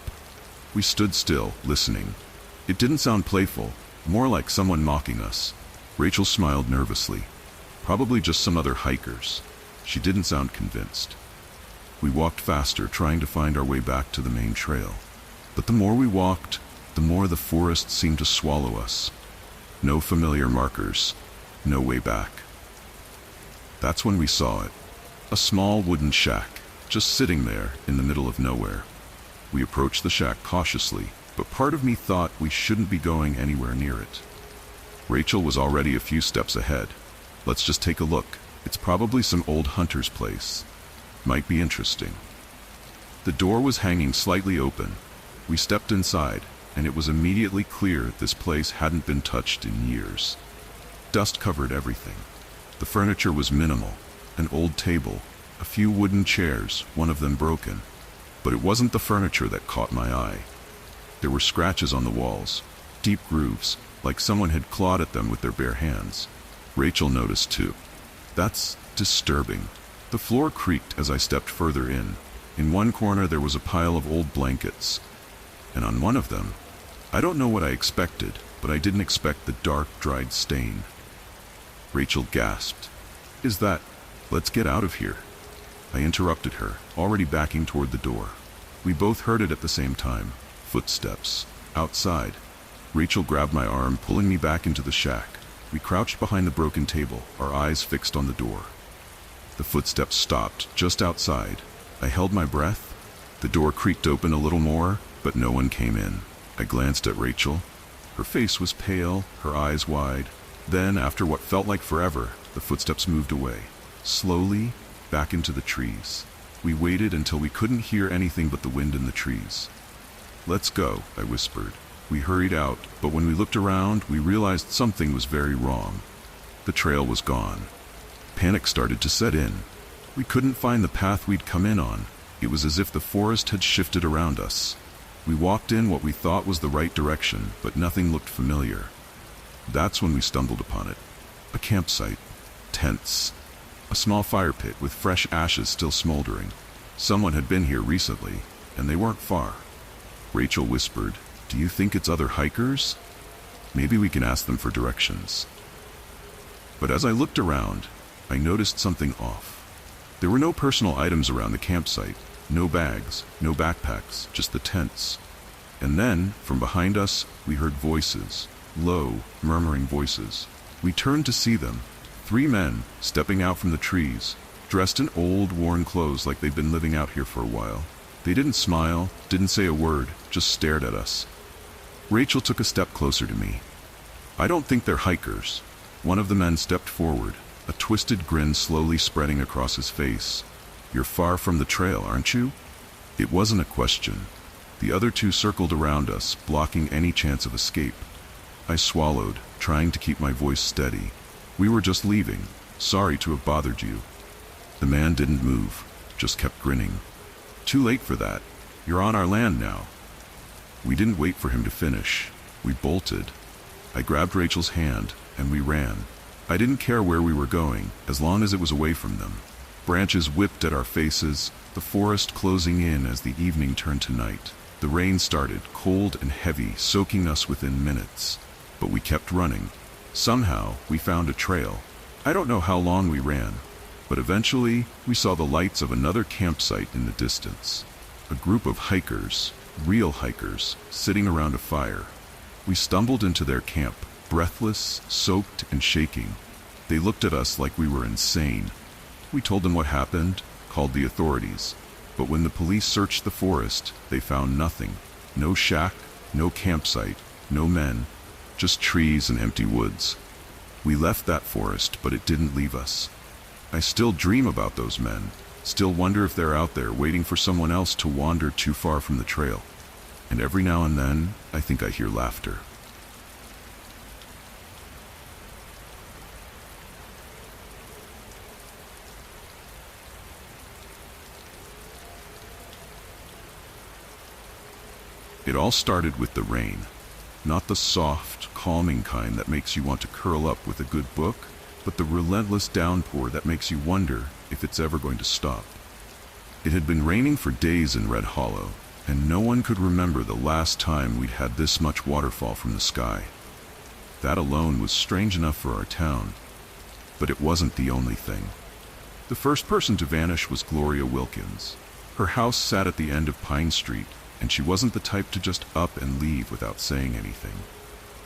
Speaker 1: We stood still, listening. It didn't sound playful, more like someone mocking us. Rachel smiled nervously. Probably just some other hikers. She didn't sound convinced. We walked faster, trying to find our way back to the main trail. But the more we walked, the more the forest seemed to swallow us. No familiar markers, no way back. That's when we saw it. A small wooden shack, just sitting there in the middle of nowhere. We approached the shack cautiously, but part of me thought we shouldn't be going anywhere near it. Rachel was already a few steps ahead. "Let's just take a look. It's probably some old hunter's place. Might be interesting." The door was hanging slightly open. We stepped inside, and it was immediately clear this place hadn't been touched in years. Dust covered everything. The furniture was minimal. An old table, a few wooden chairs, one of them broken. But it wasn't the furniture that caught my eye. There were scratches on the walls, deep grooves, like someone had clawed at them with their bare hands. Rachel noticed too. "That's disturbing." The floor creaked as I stepped further in. In one corner there was a pile of old blankets, and on one of them, I don't know what I expected, but I didn't expect the dark, dried stain. Rachel gasped. "Is that... Let's get out of here." I interrupted her, already backing toward the door. We both heard it at the same time. Footsteps. Outside. Rachel grabbed my arm, pulling me back into the shack. We crouched behind the broken table, our eyes fixed on the door. The footsteps stopped, just outside. I held my breath. The door creaked open a little more, but no one came in. I glanced at Rachel. Her face was pale, her eyes wide. Then, after what felt like forever, the footsteps moved away. Slowly, back into the trees. We waited until we couldn't hear anything but the wind in the trees. "Let's go," I whispered. We hurried out, but when we looked around, we realized something was very wrong. The trail was gone. Panic started to set in. We couldn't find the path we'd come in on. It was as if the forest had shifted around us. We walked in what we thought was the right direction, but nothing looked familiar. That's when we stumbled upon it. A campsite. Tents. A small fire pit with fresh ashes still smoldering. Someone had been here recently, and they weren't far. Rachel whispered, "Do you think it's other hikers? Maybe we can ask them for directions." But as I looked around, I noticed something off. There were no personal items around the campsite. No bags, no backpacks, just the tents. And then, from behind us, we heard voices. Low, murmuring voices. We turned to see them. 3 men, stepping out from the trees, dressed in old, worn clothes like they'd been living out here for a while. They didn't smile, didn't say a word, just stared at us. Rachel took a step closer to me. "I don't think they're hikers." One of the men stepped forward, a twisted grin slowly spreading across his face. "You're far from the trail, aren't you?" It wasn't a question. The other 2 circled around us, blocking any chance of escape. I swallowed, trying to keep my voice steady. "We were just leaving. Sorry to have bothered you." The man didn't move, just kept grinning. "Too late for that. You're on our land now." We didn't wait for him to finish. We bolted. I grabbed Rachel's hand, and we ran. I didn't care where we were going, as long as it was away from them. Branches whipped at our faces, the forest closing in as the evening turned to night. The rain started, cold and heavy, soaking us within minutes. But we kept running. Somehow, we found a trail. I don't know how long we ran, but eventually, we saw the lights of another campsite in the distance. A group of hikers, real hikers, sitting around a fire. We stumbled into their camp, breathless, soaked, and shaking. They looked at us like we were insane. We told them what happened, called the authorities. But when the police searched the forest, they found nothing. No shack, no campsite, no men, just trees and empty woods. We left that forest, but it didn't leave us. I still dream about those men, still wonder if they're out there waiting for someone else to wander too far from the trail. And every now and then, I think I hear laughter. It all started with the rain. Not the soft, calming kind that makes you want to curl up with a good book, but the relentless downpour that makes you wonder if it's ever going to stop. It had been raining for days in Red Hollow, and no one could remember the last time we'd had this much waterfall from the sky. That alone was strange enough for our town, but it wasn't the only thing. The first person to vanish was Gloria Wilkins. Her house sat at the end of Pine Street, and she wasn't the type to just up and leave without saying anything.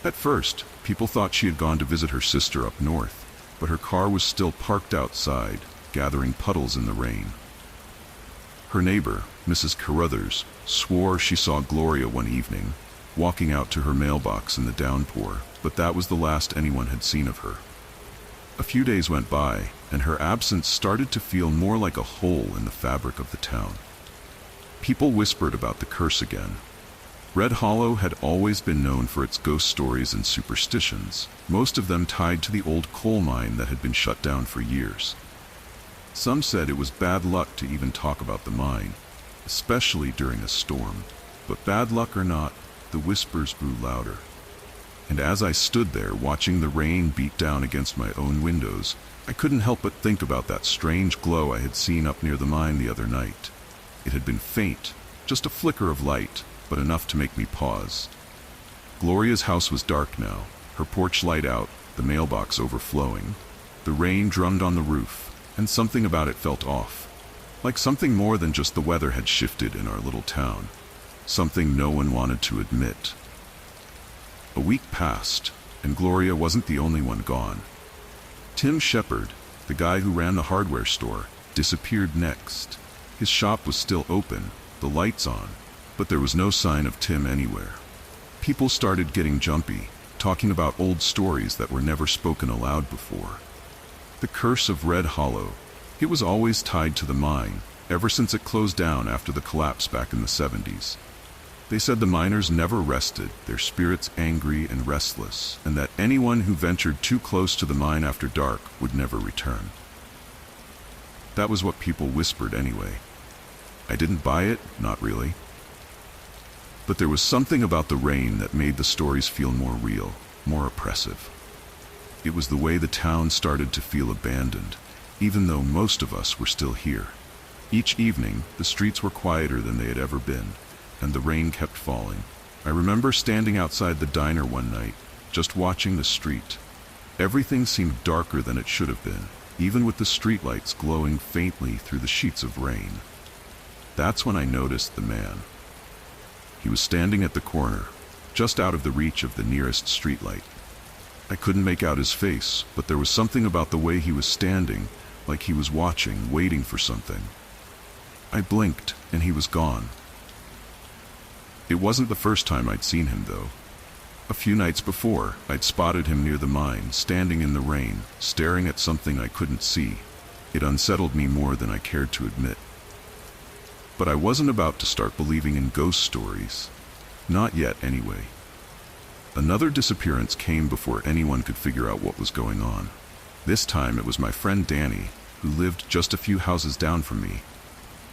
Speaker 1: At first, people thought she had gone to visit her sister up north, but her car was still parked outside, gathering puddles in the rain. Her neighbor, Mrs. Carruthers, swore she saw Gloria one evening, walking out to her mailbox in the downpour, but that was the last anyone had seen of her. A few days went by, and her absence started to feel more like a hole in the fabric of the town. People whispered about the curse again. Red Hollow had always been known for its ghost stories and superstitions, most of them tied to the old coal mine that had been shut down for years. Some said it was bad luck to even talk about the mine, especially during a storm. But bad luck or not, the whispers grew louder. And as I stood there watching the rain beat down against my own windows, I couldn't help but think about that strange glow I had seen up near the mine the other night. It had been faint, just a flicker of light, but enough to make me pause. Gloria's house was dark now, her porch light out, the mailbox overflowing. The rain drummed on the roof, and something about it felt off. Like something more than just the weather had shifted in our little town. Something no one wanted to admit. A week passed, and Gloria wasn't the only one gone. Tim Shepard, the guy who ran the hardware store, disappeared next. His shop was still open, the lights on, but there was no sign of Tim anywhere. People started getting jumpy, talking about old stories that were never spoken aloud before. The curse of Red Hollow. It was always tied to the mine, ever since it closed down after the collapse back in the 70s. They said the miners never rested, their spirits angry and restless, and that anyone who ventured too close to the mine after dark would never return. That was what people whispered anyway. I didn't buy it, not really. But there was something about the rain that made the stories feel more real, more oppressive. It was the way the town started to feel abandoned, even though most of us were still here. Each evening, the streets were quieter than they had ever been, and the rain kept falling. I remember standing outside the diner one night, just watching the street. Everything seemed darker than it should have been, even with the streetlights glowing faintly through the sheets of rain. That's when I noticed the man. He was standing at the corner, just out of the reach of the nearest streetlight. I couldn't make out his face, but there was something about the way he was standing, like he was watching, waiting for something. I blinked, and he was gone. It wasn't the first time I'd seen him, though. A few nights before, I'd spotted him near the mine, standing in the rain, staring at something I couldn't see. It unsettled me more than I cared to admit. But I wasn't about to start believing in ghost stories. Not yet, anyway. Another disappearance came before anyone could figure out what was going on. This time it was my friend Danny, who lived just a few houses down from me.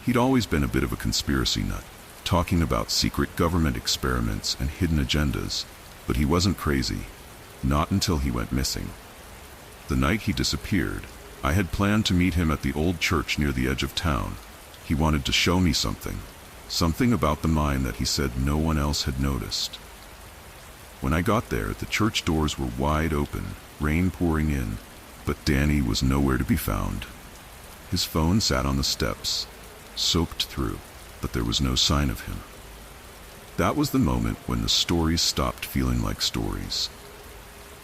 Speaker 1: He'd always been a bit of a conspiracy nut, talking about secret government experiments and hidden agendas, but he wasn't crazy. Not until he went missing. The night he disappeared, I had planned to meet him at the old church near the edge of town. He wanted to show me something. Something about the mine that he said no one else had noticed. When I got there, the church doors were wide open, rain pouring in, but Danny was nowhere to be found. His phone sat on the steps, soaked through, but there was no sign of him. That was the moment when the stories stopped feeling like stories.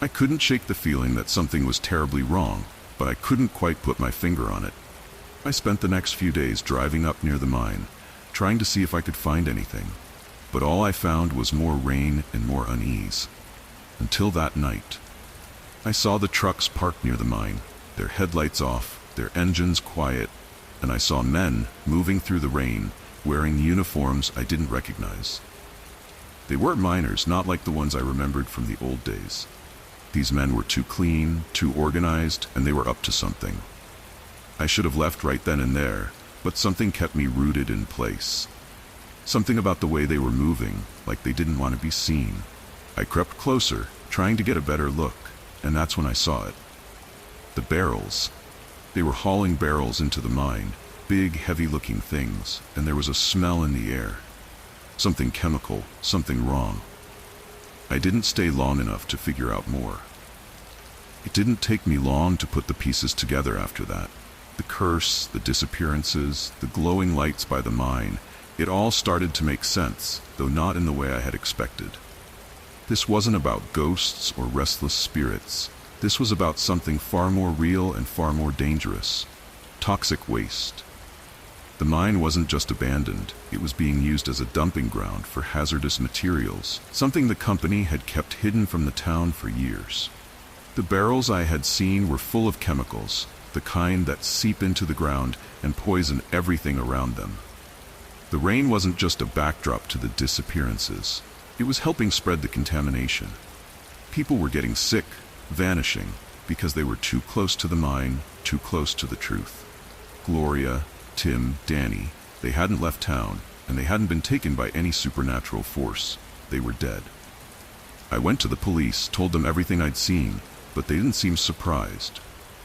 Speaker 1: I couldn't shake the feeling that something was terribly wrong, but I couldn't quite put my finger on it. I spent the next few days driving up near the mine, trying to see if I could find anything, but all I found was more rain and more unease. Until that night. I saw the trucks parked near the mine, their headlights off, their engines quiet, and I saw men moving through the rain, wearing uniforms I didn't recognize. They weren't miners, not like the ones I remembered from the old days. These men were too clean, too organized, and they were up to something. I should have left right then and there, but something kept me rooted in place. Something about the way they were moving, like they didn't want to be seen. I crept closer, trying to get a better look, and that's when I saw it. The barrels. They were hauling barrels into the mine, big, heavy-looking things, and there was a smell in the air. Something chemical, something wrong. I didn't stay long enough to figure out more. It didn't take me long to put the pieces together after that. The curse, the disappearances, the glowing lights by the mine, it all started to make sense, though not in the way I had expected. This wasn't about ghosts or restless spirits. This was about something far more real and far more dangerous. Toxic waste. The mine wasn't just abandoned, it was being used as a dumping ground for hazardous materials, something the company had kept hidden from the town for years. The barrels I had seen were full of chemicals, the kind that seep into the ground and poison everything around them. The rain wasn't just a backdrop to the disappearances. It was helping spread the contamination. People were getting sick, vanishing, because they were too close to the mine, too close to the truth. Gloria, Tim, Danny, they hadn't left town, and they hadn't been taken by any supernatural force. They were dead. I went to the police, told them everything I'd seen, but they didn't seem surprised.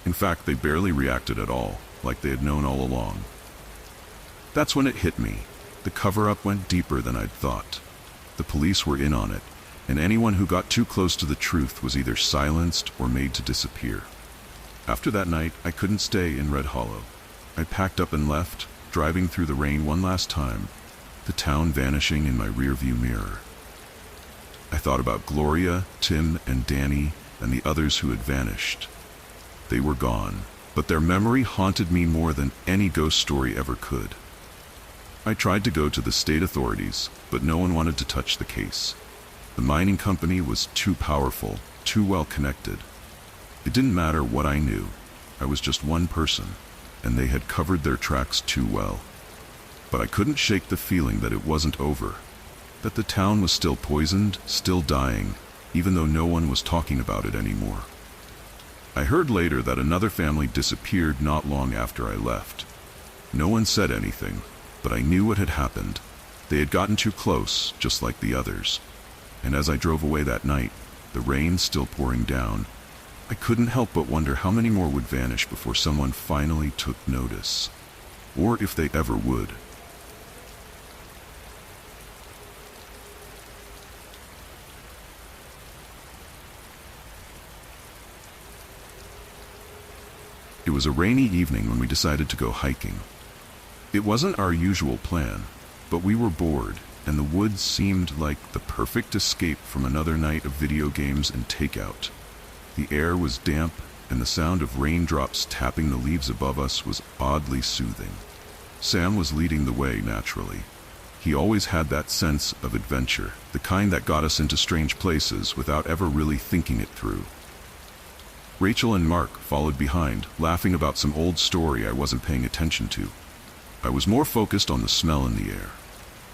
Speaker 1: In fact, they barely reacted at all, like they had known all along. That's when it hit me. The cover-up went deeper than I'd thought. The police were in on it, and anyone who got too close to the truth was either silenced or made to disappear. After that night, I couldn't stay in Red Hollow. I packed up and left, driving through the rain one last time, the town vanishing in my rearview mirror. I thought about Gloria, Tim, and Danny, and the others who had vanished. They were gone, but their memory haunted me more than any ghost story ever could. I tried to go to the state authorities, but no one wanted to touch the case. The mining company was too powerful, too well connected. It didn't matter what I knew. I was just one person, and they had covered their tracks too well. But I couldn't shake the feeling that it wasn't over, that the town was still poisoned, still dying, even though no one was talking about it anymore. I heard later that another family disappeared not long after I left. No one said anything, but I knew what had happened. They had gotten too close, just like the others. And as I drove away that night, the rain still pouring down, I couldn't help but wonder how many more would vanish before someone finally took notice. Or if they ever would. It was a rainy evening when we decided to go hiking. It wasn't our usual plan, but we were bored, and the woods seemed like the perfect escape from another night of video games and takeout. The air was damp, and the sound of raindrops tapping the leaves above us was oddly soothing. Sam was leading the way naturally. He always had that sense of adventure, the kind that got us into strange places without ever really thinking it through. Rachel and Mark followed behind, laughing about some old story I wasn't paying attention to. I was more focused on the smell in the air.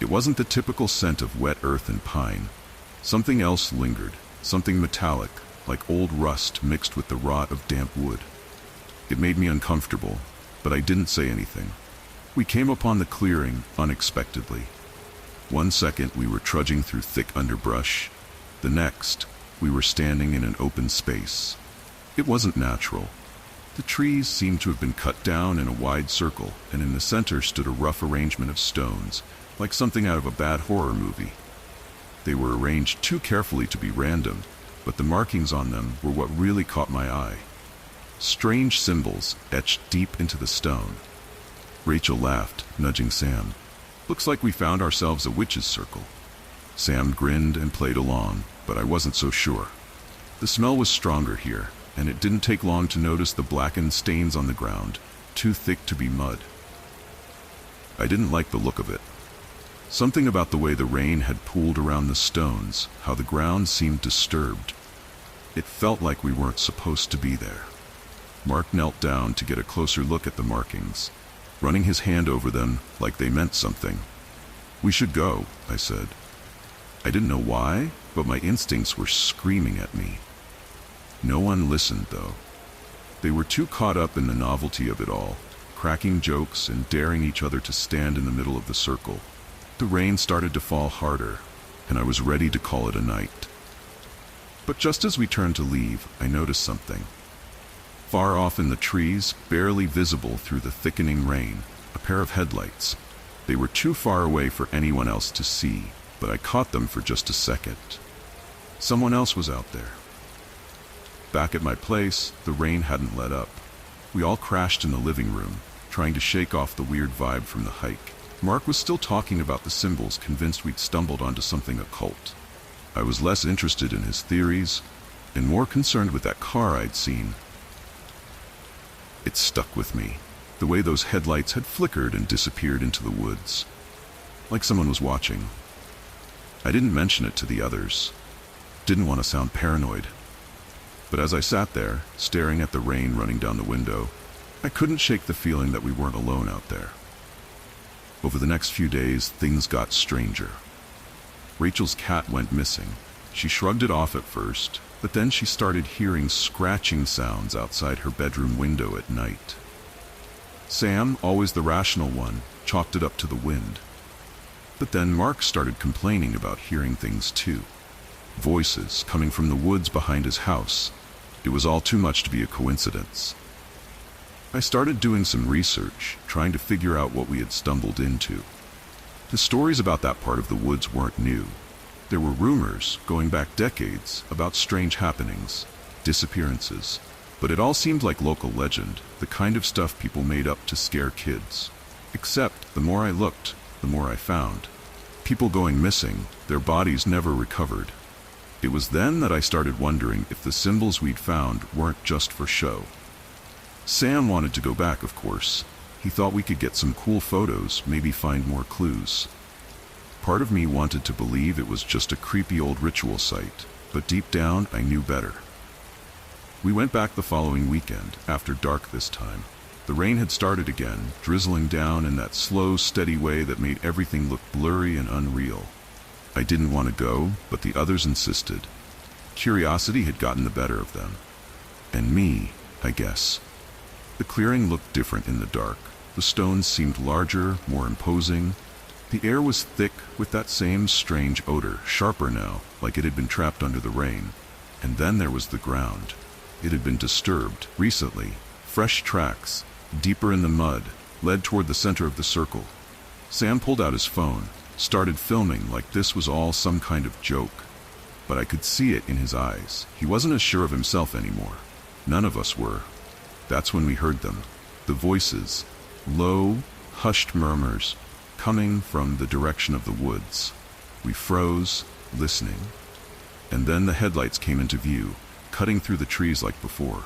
Speaker 1: It wasn't the typical scent of wet earth and pine. Something else lingered, something metallic, like old rust mixed with the rot of damp wood. It made me uncomfortable, but I didn't say anything. We came upon the clearing unexpectedly. One second we were trudging through thick underbrush. The next, we were standing in an open space. It wasn't natural. The trees seemed to have been cut down in a wide circle, and in the center stood a rough arrangement of stones, like something out of a bad horror movie. They were arranged too carefully to be random, but the markings on them were what really caught my eye. Strange symbols etched deep into the stone. Rachel laughed, nudging Sam. "Looks like we found ourselves a witch's circle." Sam grinned and played along, but I wasn't so sure. The smell was stronger here, and it didn't take long to notice the blackened stains on the ground, too thick to be mud. I didn't like the look of it. Something about the way the rain had pooled around the stones, how the ground seemed disturbed. It felt like we weren't supposed to be there. Mark knelt down to get a closer look at the markings, running his hand over them like they meant something. "We should go," I said. I didn't know why, but my instincts were screaming at me. No one listened, though. They were too caught up in the novelty of it all, cracking jokes and daring each other to stand in the middle of the circle. The rain started to fall harder, and I was ready to call it a night. But just as we turned to leave, I noticed something. Far off in the trees, barely visible through the thickening rain, a pair of headlights. They were too far away for anyone else to see, but I caught them for just a second. Someone else was out there. Back at my place, the rain hadn't let up. We all crashed in the living room, trying to shake off the weird vibe from the hike. Mark was still talking about the symbols, convinced we'd stumbled onto something occult. I was less interested in his theories, and more concerned with that car I'd seen. It stuck with me, the way those headlights had flickered and disappeared into the woods, like someone was watching. I didn't mention it to the others. Didn't want to sound paranoid. But as I sat there, staring at the rain running down the window, I couldn't shake the feeling that we weren't alone out there. Over the next few days, things got stranger. Rachel's cat went missing. She shrugged it off at first, but then she started hearing scratching sounds outside her bedroom window at night. Sam, always the rational one, chalked it up to the wind. But then Mark started complaining about hearing things too. Voices coming from the woods behind his house. It was all too much to be a coincidence. I started doing some research, trying to figure out what we had stumbled into. The stories about that part of the woods weren't new. There were rumors, going back decades, about strange happenings, disappearances. But it all seemed like local legend, the kind of stuff people made up to scare kids. Except, the more I looked, the more I found. People going missing, their bodies never recovered. It was then that I started wondering if the symbols we'd found weren't just for show. Sam wanted to go back, of course. He thought we could get some cool photos, maybe find more clues. Part of me wanted to believe it was just a creepy old ritual site, but deep down I knew better. We went back the following weekend, after dark this time. The rain had started again, drizzling down in that slow, steady way that made everything look blurry and unreal. I didn't want to go, but the others insisted. Curiosity had gotten the better of them. And me, I guess. The clearing looked different in the dark. The stones seemed larger, more imposing. The air was thick with that same strange odor, sharper now, like it had been trapped under the rain. And then there was the ground. It had been disturbed recently. Fresh tracks, deeper in the mud, led toward the center of the circle. Sam pulled out his phone, started filming like this was all some kind of joke. But I could see it in his eyes. He wasn't as sure of himself anymore. None of us were. That's when we heard them. The voices, low, hushed murmurs, coming from the direction of the woods. We froze, listening. And then the headlights came into view, cutting through the trees like before.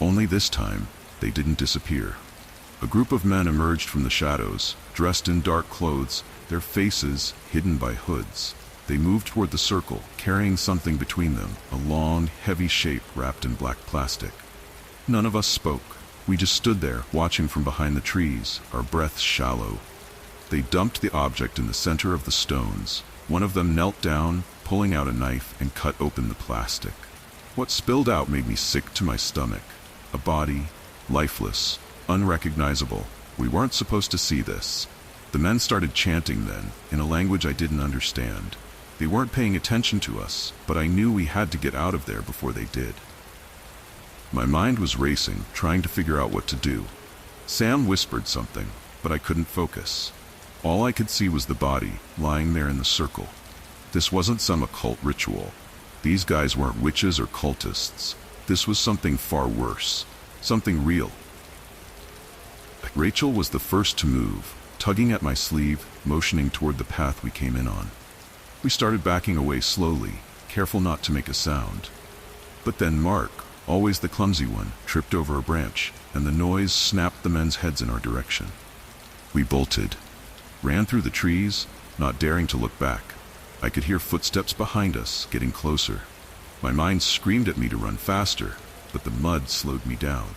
Speaker 1: Only this time, they didn't disappear. A group of men emerged from the shadows, dressed in dark clothes, their faces hidden by hoods. They moved toward the circle, carrying something between them, a long, heavy shape wrapped in black plastic. None of us spoke. We just stood there, watching from behind the trees, our breaths shallow. They dumped the object in the center of the stones. One of them knelt down, pulling out a knife, and cut open the plastic. What spilled out made me sick to my stomach. A body, lifeless, unrecognizable. We weren't supposed to see this. The men started chanting then, in a language I didn't understand. They weren't paying attention to us, but I knew we had to get out of there before they did. My mind was racing, trying to figure out what to do. Sam whispered something, but I couldn't focus. All I could see was the body, lying there in the circle. This wasn't some occult ritual. These guys weren't witches or cultists. This was something far worse. Something real. Rachel was the first to move, tugging at my sleeve, motioning toward the path we came in on. We started backing away slowly, careful not to make a sound. But then Mark, always the clumsy one, tripped over a branch, and the noise snapped the men's heads in our direction. We bolted, ran through the trees, not daring to look back. I could hear footsteps behind us, getting closer. My mind screamed at me to run faster, but the mud slowed me down.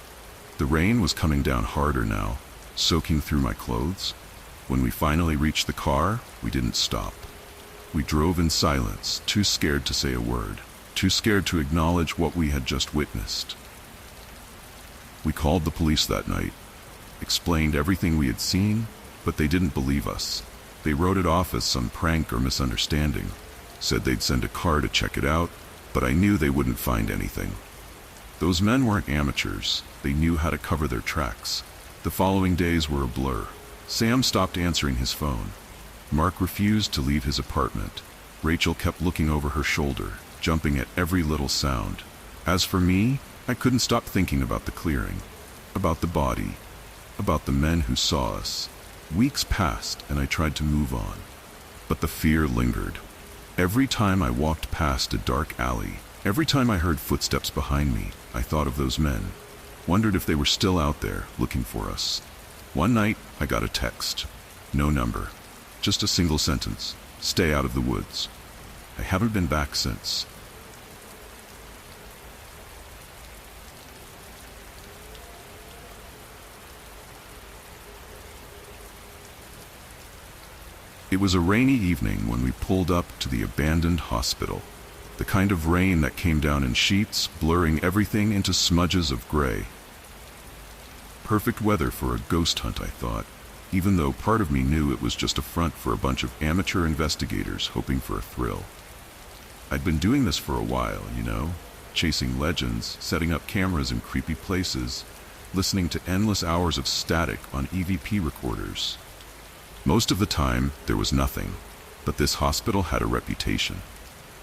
Speaker 1: The rain was coming down harder now, soaking through my clothes. When we finally reached the car, we didn't stop. We drove in silence, too scared to say a word, too scared to acknowledge what we had just witnessed. We called the police that night, explained everything we had seen, but they didn't believe us. They wrote it off as some prank or misunderstanding, said they'd send a car to check it out, but I knew they wouldn't find anything. Those men weren't amateurs. They knew how to cover their tracks. The following days were a blur. Sam stopped answering his phone. Mark refused to leave his apartment. Rachel kept looking over her shoulder, jumping at every little sound. As for me, I couldn't stop thinking about the clearing, about the body, about the men who saw us. Weeks passed and I tried to move on, but the fear lingered. Every time I walked past a dark alley, every time I heard footsteps behind me, I thought of those men, wondered if they were still out there looking for us. One night, I got a text. No number. Just a single sentence. Stay out of the woods. I haven't been back since. It was a rainy evening when we pulled up to the abandoned hospital. The kind of rain that came down in sheets, blurring everything into smudges of gray. Perfect weather for a ghost hunt, I thought, even though part of me knew it was just a front for a bunch of amateur investigators hoping for a thrill. I'd been doing this for a while, chasing legends, setting up cameras in creepy places, listening to endless hours of static on EVP recorders. Most of the time, there was nothing, but this hospital had a reputation.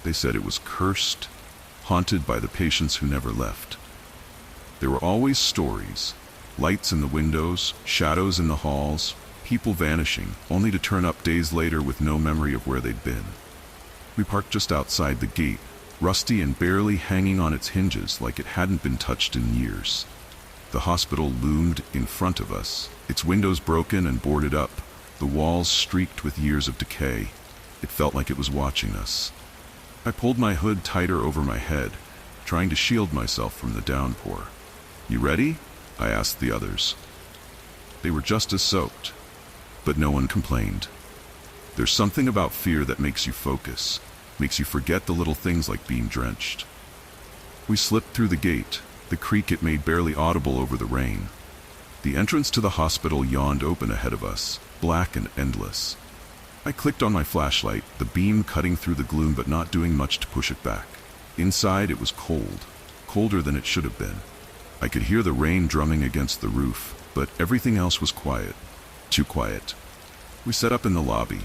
Speaker 1: They said it was cursed, haunted by the patients who never left. There were always stories, lights in the windows, shadows in the halls, people vanishing, only to turn up days later with no memory of where they'd been. We parked just outside the gate, rusty and barely hanging on its hinges like it hadn't been touched in years. The hospital loomed in front of us, its windows broken and boarded up, the walls streaked with years of decay. It felt like it was watching us. I pulled my hood tighter over my head, trying to shield myself from the downpour. "You ready?" I asked the others. They were just as soaked, but no one complained. There's something about fear that makes you focus, makes you forget the little things like being drenched. We slipped through the gate, the creak it made barely audible over the rain. The entrance to the hospital yawned open ahead of us, black and endless. I clicked on my flashlight, the beam cutting through the gloom but not doing much to push it back. Inside it was cold, colder than it should have been. I could hear the rain drumming against the roof, but everything else was quiet. Too quiet. We set up in the lobby.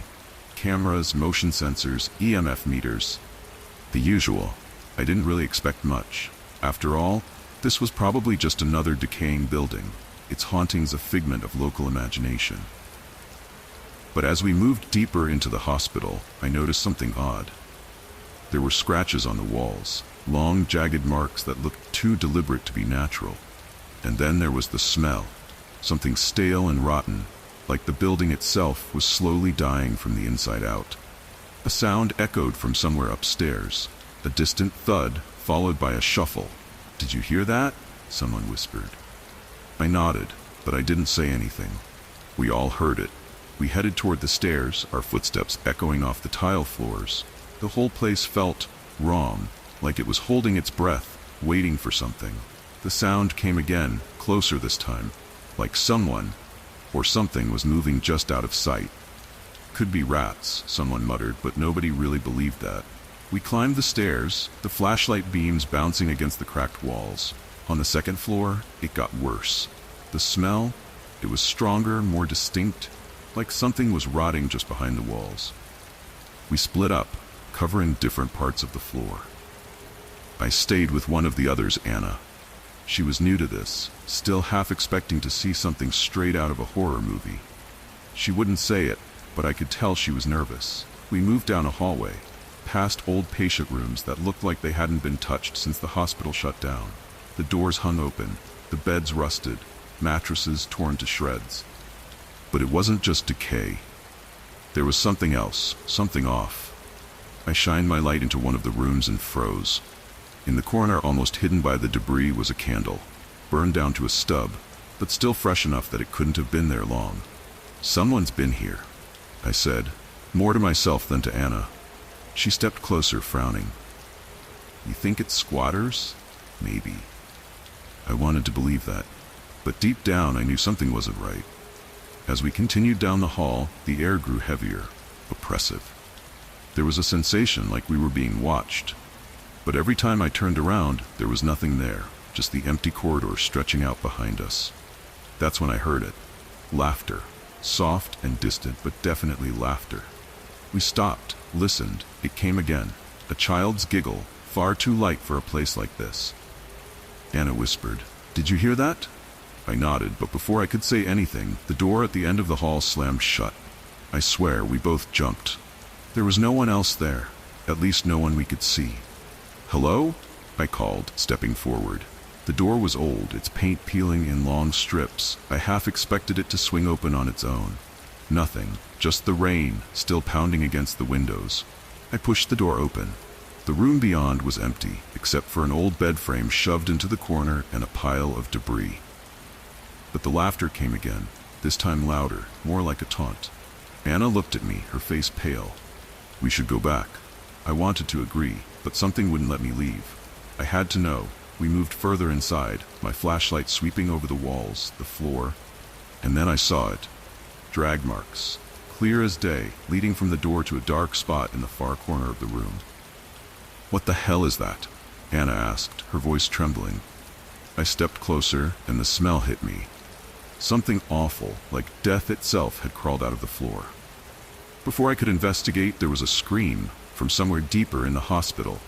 Speaker 1: Cameras, motion sensors, EMF meters. The usual. I didn't really expect much. After all, this was probably just another decaying building, its hauntings a figment of local imagination. But as we moved deeper into the hospital, I noticed something odd. There were scratches on the walls, long, jagged marks that looked too deliberate to be natural. And then there was the smell, something stale and rotten, like the building itself was slowly dying from the inside out. A sound echoed from somewhere upstairs, a distant thud followed by a shuffle. "Did you hear that?" someone whispered. I nodded, but I didn't say anything. We all heard it. We headed toward the stairs, our footsteps echoing off the tile floors. The whole place felt wrong, like it was holding its breath, waiting for something. The sound came again, closer this time, like someone or something was moving just out of sight. "Could be rats," someone muttered, but nobody really believed that. We climbed the stairs, the flashlight beams bouncing against the cracked walls. On the second floor, it got worse. The smell, it was stronger, more distinct, like something was rotting just behind the walls. We split up, covering different parts of the floor. I stayed with one of the others, Anna. She was new to this, still half expecting to see something straight out of a horror movie. She wouldn't say it, but I could tell she was nervous. We moved down a hallway, past old patient rooms that looked like they hadn't been touched since the hospital shut down. The doors hung open, the beds rusted, mattresses torn to shreds. But it wasn't just decay. There was something else, something off. I shined my light into one of the rooms and froze. In the corner, almost hidden by the debris, was a candle, burned down to a stub, but still fresh enough that it couldn't have been there long. "Someone's been here," I said, more to myself than to Anna. She stepped closer, frowning. "You think it's squatters? Maybe." I wanted to believe that, but deep down I knew something wasn't right. As we continued down the hall, the air grew heavier, oppressive. There was a sensation like we were being watched. But every time I turned around, there was nothing there, just the empty corridor stretching out behind us. That's when I heard it. Laughter. Soft and distant, but definitely laughter. We stopped, listened. It came again. A child's giggle, far too light for a place like this. Anna whispered, "Did you hear that?" I nodded, but before I could say anything, the door at the end of the hall slammed shut. I swear we both jumped. There was no one else there, at least no one we could see. "Hello?" I called, stepping forward. The door was old, its paint peeling in long strips. I half expected it to swing open on its own. Nothing, just the rain, still pounding against the windows. I pushed the door open. The room beyond was empty, except for an old bed frame shoved into the corner and a pile of debris. But the laughter came again, this time louder, more like a taunt. Anna looked at me, her face pale. "We should go back." I wanted to agree, but something wouldn't let me leave. I had to know. We moved further inside, my flashlight sweeping over the walls, the floor, and then I saw it. Drag marks, clear as day, leading from the door to a dark spot in the far corner of the room. "What the hell is that?" Anna asked, her voice trembling. I stepped closer, and the smell hit me. Something awful, like death itself, had crawled out of the floor. Before I could investigate, there was a scream from somewhere deeper in the hospital.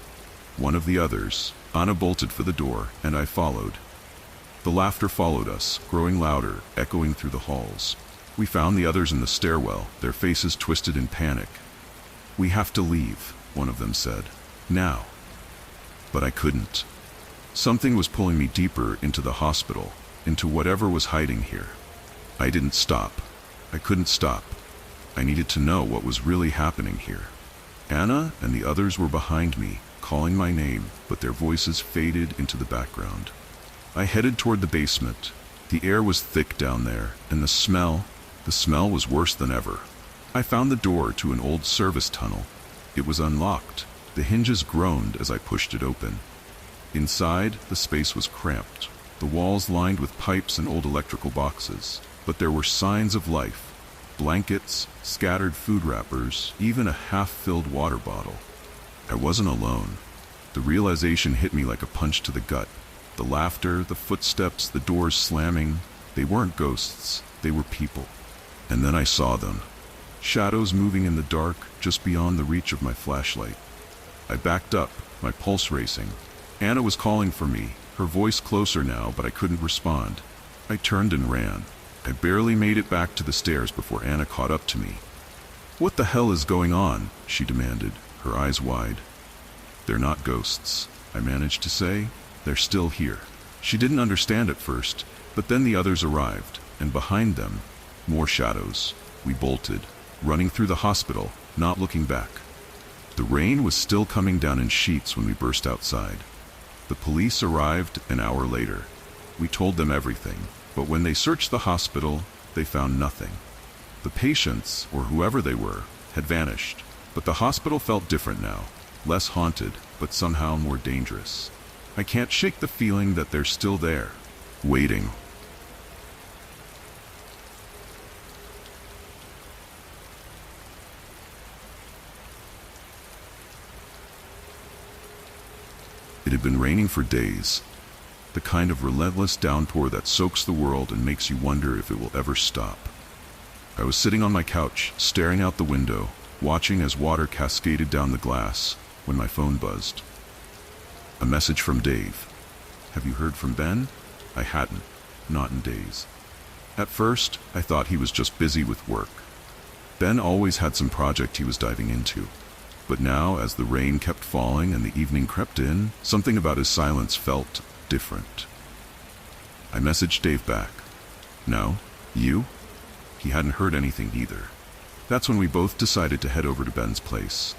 Speaker 1: One of the others, Anna, bolted for the door, and I followed. The laughter followed us, growing louder, echoing through the halls. We found the others in the stairwell, their faces twisted in panic. "We have to leave," one of them said. "Now." But I couldn't. Something was pulling me deeper into the hospital, into whatever was hiding here. I didn't stop. I couldn't stop. I needed to know what was really happening here. Anna and the others were behind me, calling my name, but their voices faded into the background. I headed toward the basement. The air was thick down there, and the smell was worse than ever. I found the door to an old service tunnel. It was unlocked. The hinges groaned as I pushed it open. Inside, the space was cramped, the walls lined with pipes and old electrical boxes, but there were signs of life. blankets, scattered food wrappers, even a half-filled water bottle. I wasn't alone. The realization hit me like a punch to the gut. The laughter, the footsteps, the doors slamming, they weren't ghosts, they were people. And then I saw them. Shadows moving in the dark, just beyond the reach of my flashlight. I backed up, my pulse racing. Anna was calling for me, her voice closer now, but I couldn't respond. I turned and ran. I barely made it back to the stairs before Anna caught up to me. "What the hell is going on?" she demanded, her eyes wide. "They're not ghosts," I managed to say. "They're still here." She didn't understand at first, but then the others arrived, and behind them, more shadows. We bolted, running through the hospital, not looking back. The rain was still coming down in sheets when we burst outside. The police arrived an hour later. We told them everything, but when they searched the hospital, they found nothing. The patients, or whoever they were, had vanished, but the hospital felt different now, less haunted, but somehow more dangerous. I can't shake the feeling that they're still there, waiting. It had been raining for days, the kind of relentless downpour that soaks the world and makes you wonder if it will ever stop. I was sitting on my couch, staring out the window, watching as water cascaded down the glass, when my phone buzzed. A message from Dave. "Have you heard from Ben?" I hadn't, not in days. At first, I thought he was just busy with work. Ben always had some project he was diving into. But now, as the rain kept falling and the evening crept in, something about his silence felt different. I messaged Dave back. "No? You?" He hadn't heard anything either. That's when we both decided to head over to Ben's place.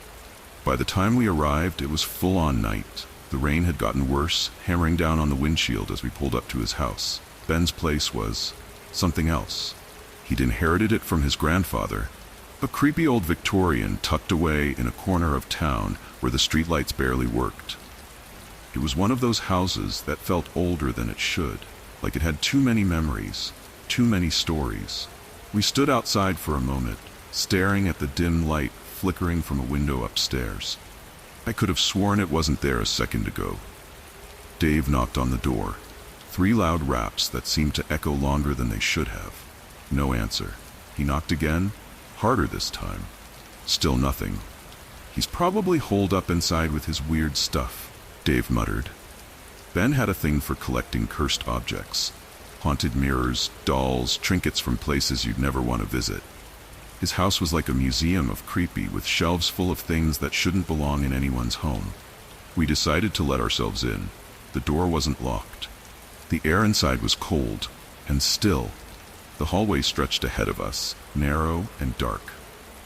Speaker 1: By the time we arrived, it was full-on night. The rain had gotten worse, hammering down on the windshield as we pulled up to his house. Ben's place was something else. He'd inherited it from his grandfather, a creepy old Victorian tucked away in a corner of town where the streetlights barely worked. It was one of those houses that felt older than it should, like it had too many memories, too many stories. We stood outside for a moment, staring at the dim light flickering from a window upstairs. I could have sworn it wasn't there a second ago. Dave knocked on the door. 3 loud raps that seemed to echo longer than they should have. No answer. He knocked again, harder this time. Still nothing. "He's probably holed up inside with his weird stuff," Dave muttered. Ben had a thing for collecting cursed objects. Haunted mirrors, dolls, trinkets from places you'd never want to visit. His house was like a museum of creepy, with shelves full of things that shouldn't belong in anyone's home. We decided to let ourselves in. The door wasn't locked. The air inside was cold and still. The hallway stretched ahead of us, narrow and dark.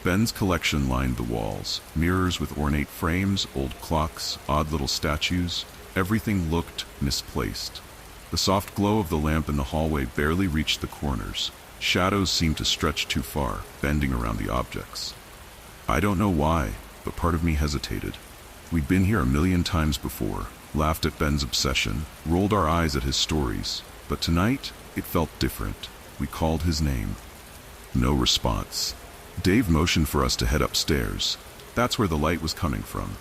Speaker 1: Ben's collection lined the walls, mirrors with ornate frames, old clocks, odd little statues. Everything looked misplaced. The soft glow of the lamp in the hallway barely reached the corners. Shadows seemed to stretch too far, bending around the objects. I don't know why, but part of me hesitated. We'd been here a million times before, laughed at Ben's obsession, rolled our eyes at his stories, but tonight it felt different. We called his name. No response. Dave motioned for us to head upstairs. That's where the light was coming from.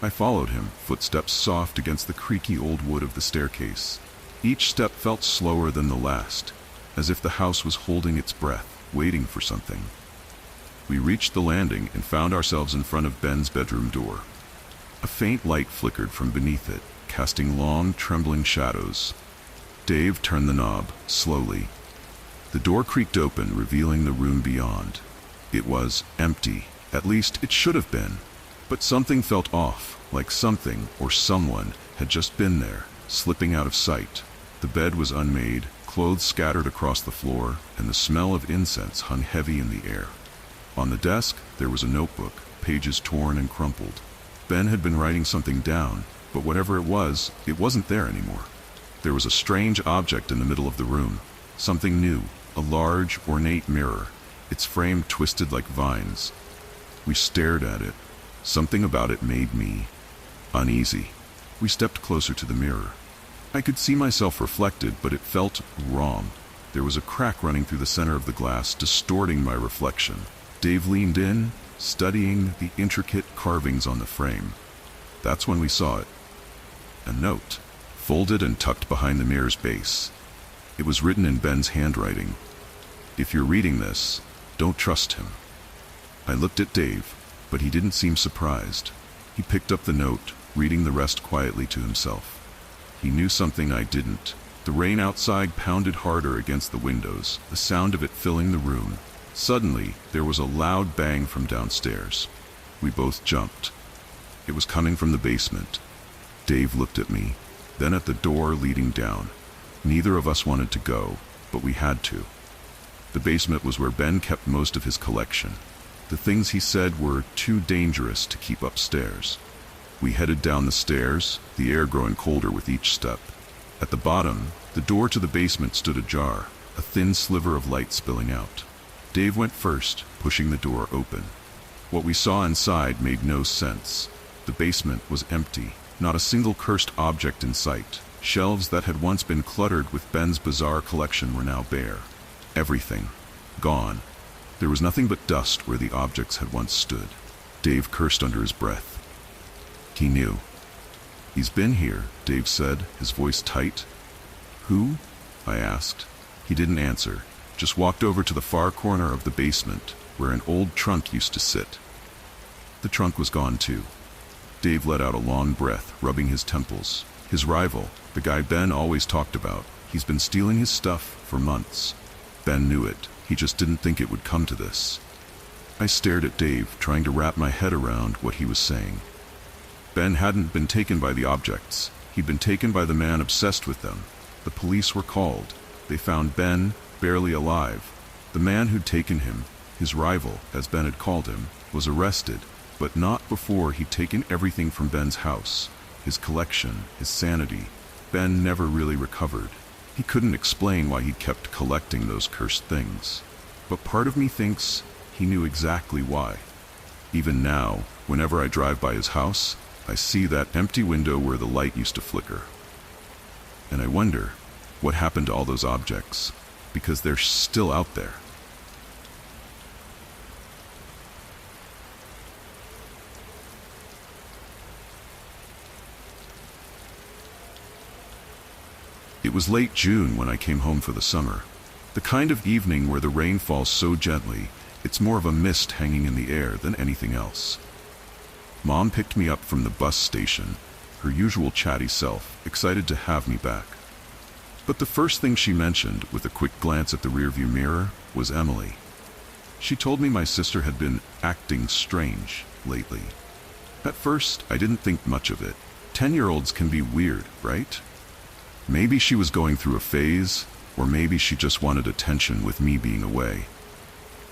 Speaker 1: I followed him, footsteps soft against the creaky old wood of the staircase. Each step felt slower than the last, as if the house was holding its breath, waiting for something. We reached the landing and found ourselves in front of Ben's bedroom door. A faint light flickered from beneath it, casting long, trembling shadows. Dave turned the knob, slowly. The door creaked open, revealing the room beyond. It was empty. At least it should have been. But something felt off, like something or someone had just been there, slipping out of sight. The bed was unmade, clothes scattered across the floor, and the smell of incense hung heavy in the air. On the desk, there was a notebook, pages torn and crumpled. Ben had been writing something down, but whatever it wasn't there anymore. There was a strange object in the middle of the room, something new, a large, ornate mirror, its frame twisted like vines. We stared at it. Something about it made me uneasy. We stepped closer to the mirror. I could see myself reflected, but it felt wrong. There was a crack running through the center of the glass, distorting my reflection. Dave leaned in, studying the intricate carvings on the frame. That's when we saw it. A note, folded and tucked behind the mirror's base. It was written in Ben's handwriting. "If you're reading this, don't trust him." I looked at Dave, but he didn't seem surprised. He picked up the note, reading the rest quietly to himself. He knew something I didn't. The rain outside pounded harder against the windows, the sound of it filling the room. Suddenly, there was a loud bang from downstairs. We both jumped. It was coming from the basement. Dave looked at me, then at the door leading down. Neither of us wanted to go, but we had to. The basement was where Ben kept most of his collection. The things he said were too dangerous to keep upstairs. We headed down the stairs, the air growing colder with each step. At the bottom, the door to the basement stood ajar, a thin sliver of light spilling out. Dave went first, pushing the door open. What we saw inside made no sense. The basement was empty, not a single cursed object in sight. Shelves that had once been cluttered with Ben's bizarre collection were now bare. Everything gone. There was nothing but dust where the objects had once stood. Dave cursed under his breath. He knew. "He's been here," Dave said, his voice tight. "Who?" I asked. He didn't answer, just walked over to the far corner of the basement, where an old trunk used to sit. The trunk was gone too. Dave let out a long breath, rubbing his temples. His rival, the guy Ben always talked about, he's been stealing his stuff for months. Ben knew it. He just didn't think it would come to this. I stared at Dave, trying to wrap my head around what he was saying. Ben hadn't been taken by the objects. He'd been taken by the man obsessed with them. The police were called. They found Ben, barely alive. The man who'd taken him, his rival, as Ben had called him, was arrested, but not before he'd taken everything from Ben's house. His collection, his sanity. Ben never really recovered. He couldn't explain why he'd kept collecting those cursed things. But part of me thinks he knew exactly why. Even now, whenever I drive by his house, I see that empty window where the light used to flicker. And I wonder, what happened to all those objects? Because they're still out there. It was late June when I came home for the summer. The kind of evening where the rain falls so gently, it's more of a mist hanging in the air than anything else. Mom picked me up from the bus station, her usual chatty self, excited to have me back. But the first thing she mentioned, with a quick glance at the rearview mirror, was Emily. She told me my sister had been acting strange lately. At first, I didn't think much of it. 10-year-olds can be weird, right? Maybe she was going through a phase, or maybe she just wanted attention with me being away.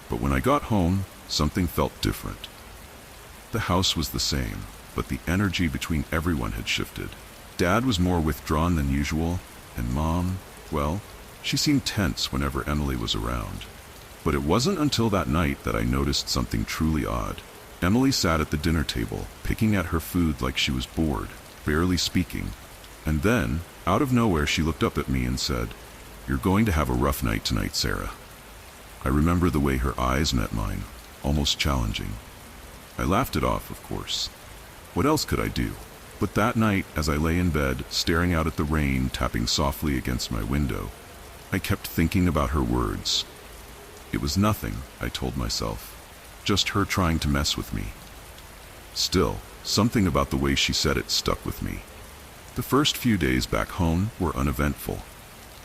Speaker 1: But when I got home, something felt different. The house was the same, but the energy between everyone had shifted. Dad was more withdrawn than usual, and Mom, well, she seemed tense whenever Emily was around. But it wasn't until that night that I noticed something truly odd. Emily sat at the dinner table, picking at her food like she was bored, barely speaking. And then, out of nowhere, she looked up at me and said, "You're going to have a rough night tonight, Sarah." I remember the way her eyes met mine, almost challenging. I laughed it off, of course. What else could I do? But that night, as I lay in bed, staring out at the rain tapping softly against my window, I kept thinking about her words. It was nothing, I told myself. Just her trying to mess with me. Still, something about the way she said it stuck with me. The first few days back home were uneventful.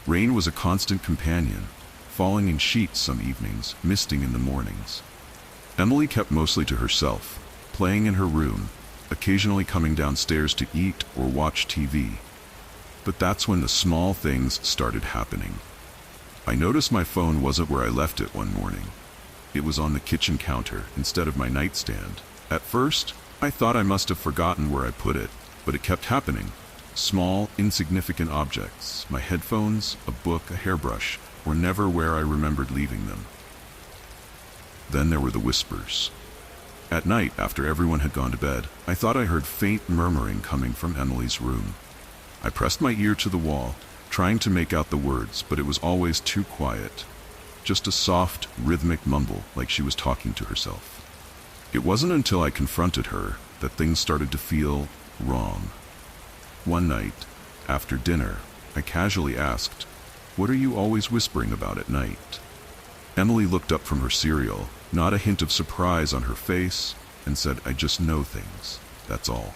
Speaker 1: Rain was a constant companion, falling in sheets some evenings, misting in the mornings. Emily kept mostly to herself, playing in her room, occasionally coming downstairs to eat or watch TV. But that's when the small things started happening. I noticed my phone wasn't where I left it one morning. It was on the kitchen counter instead of my nightstand. At first, I thought I must have forgotten where I put it, but it kept happening. Small, insignificant objects, my headphones, a book, a hairbrush, were never where I remembered leaving them. Then there were the whispers. At night, after everyone had gone to bed, I thought I heard faint murmuring coming from Emily's room. I pressed my ear to the wall, trying to make out the words, but it was always too quiet. Just a soft, rhythmic mumble like she was talking to herself. It wasn't until I confronted her that things started to feel wrong. One night, after dinner, I casually asked, "What are you always whispering about at night?" Emily looked up from her cereal, not a hint of surprise on her face, and said, "I just know things, that's all."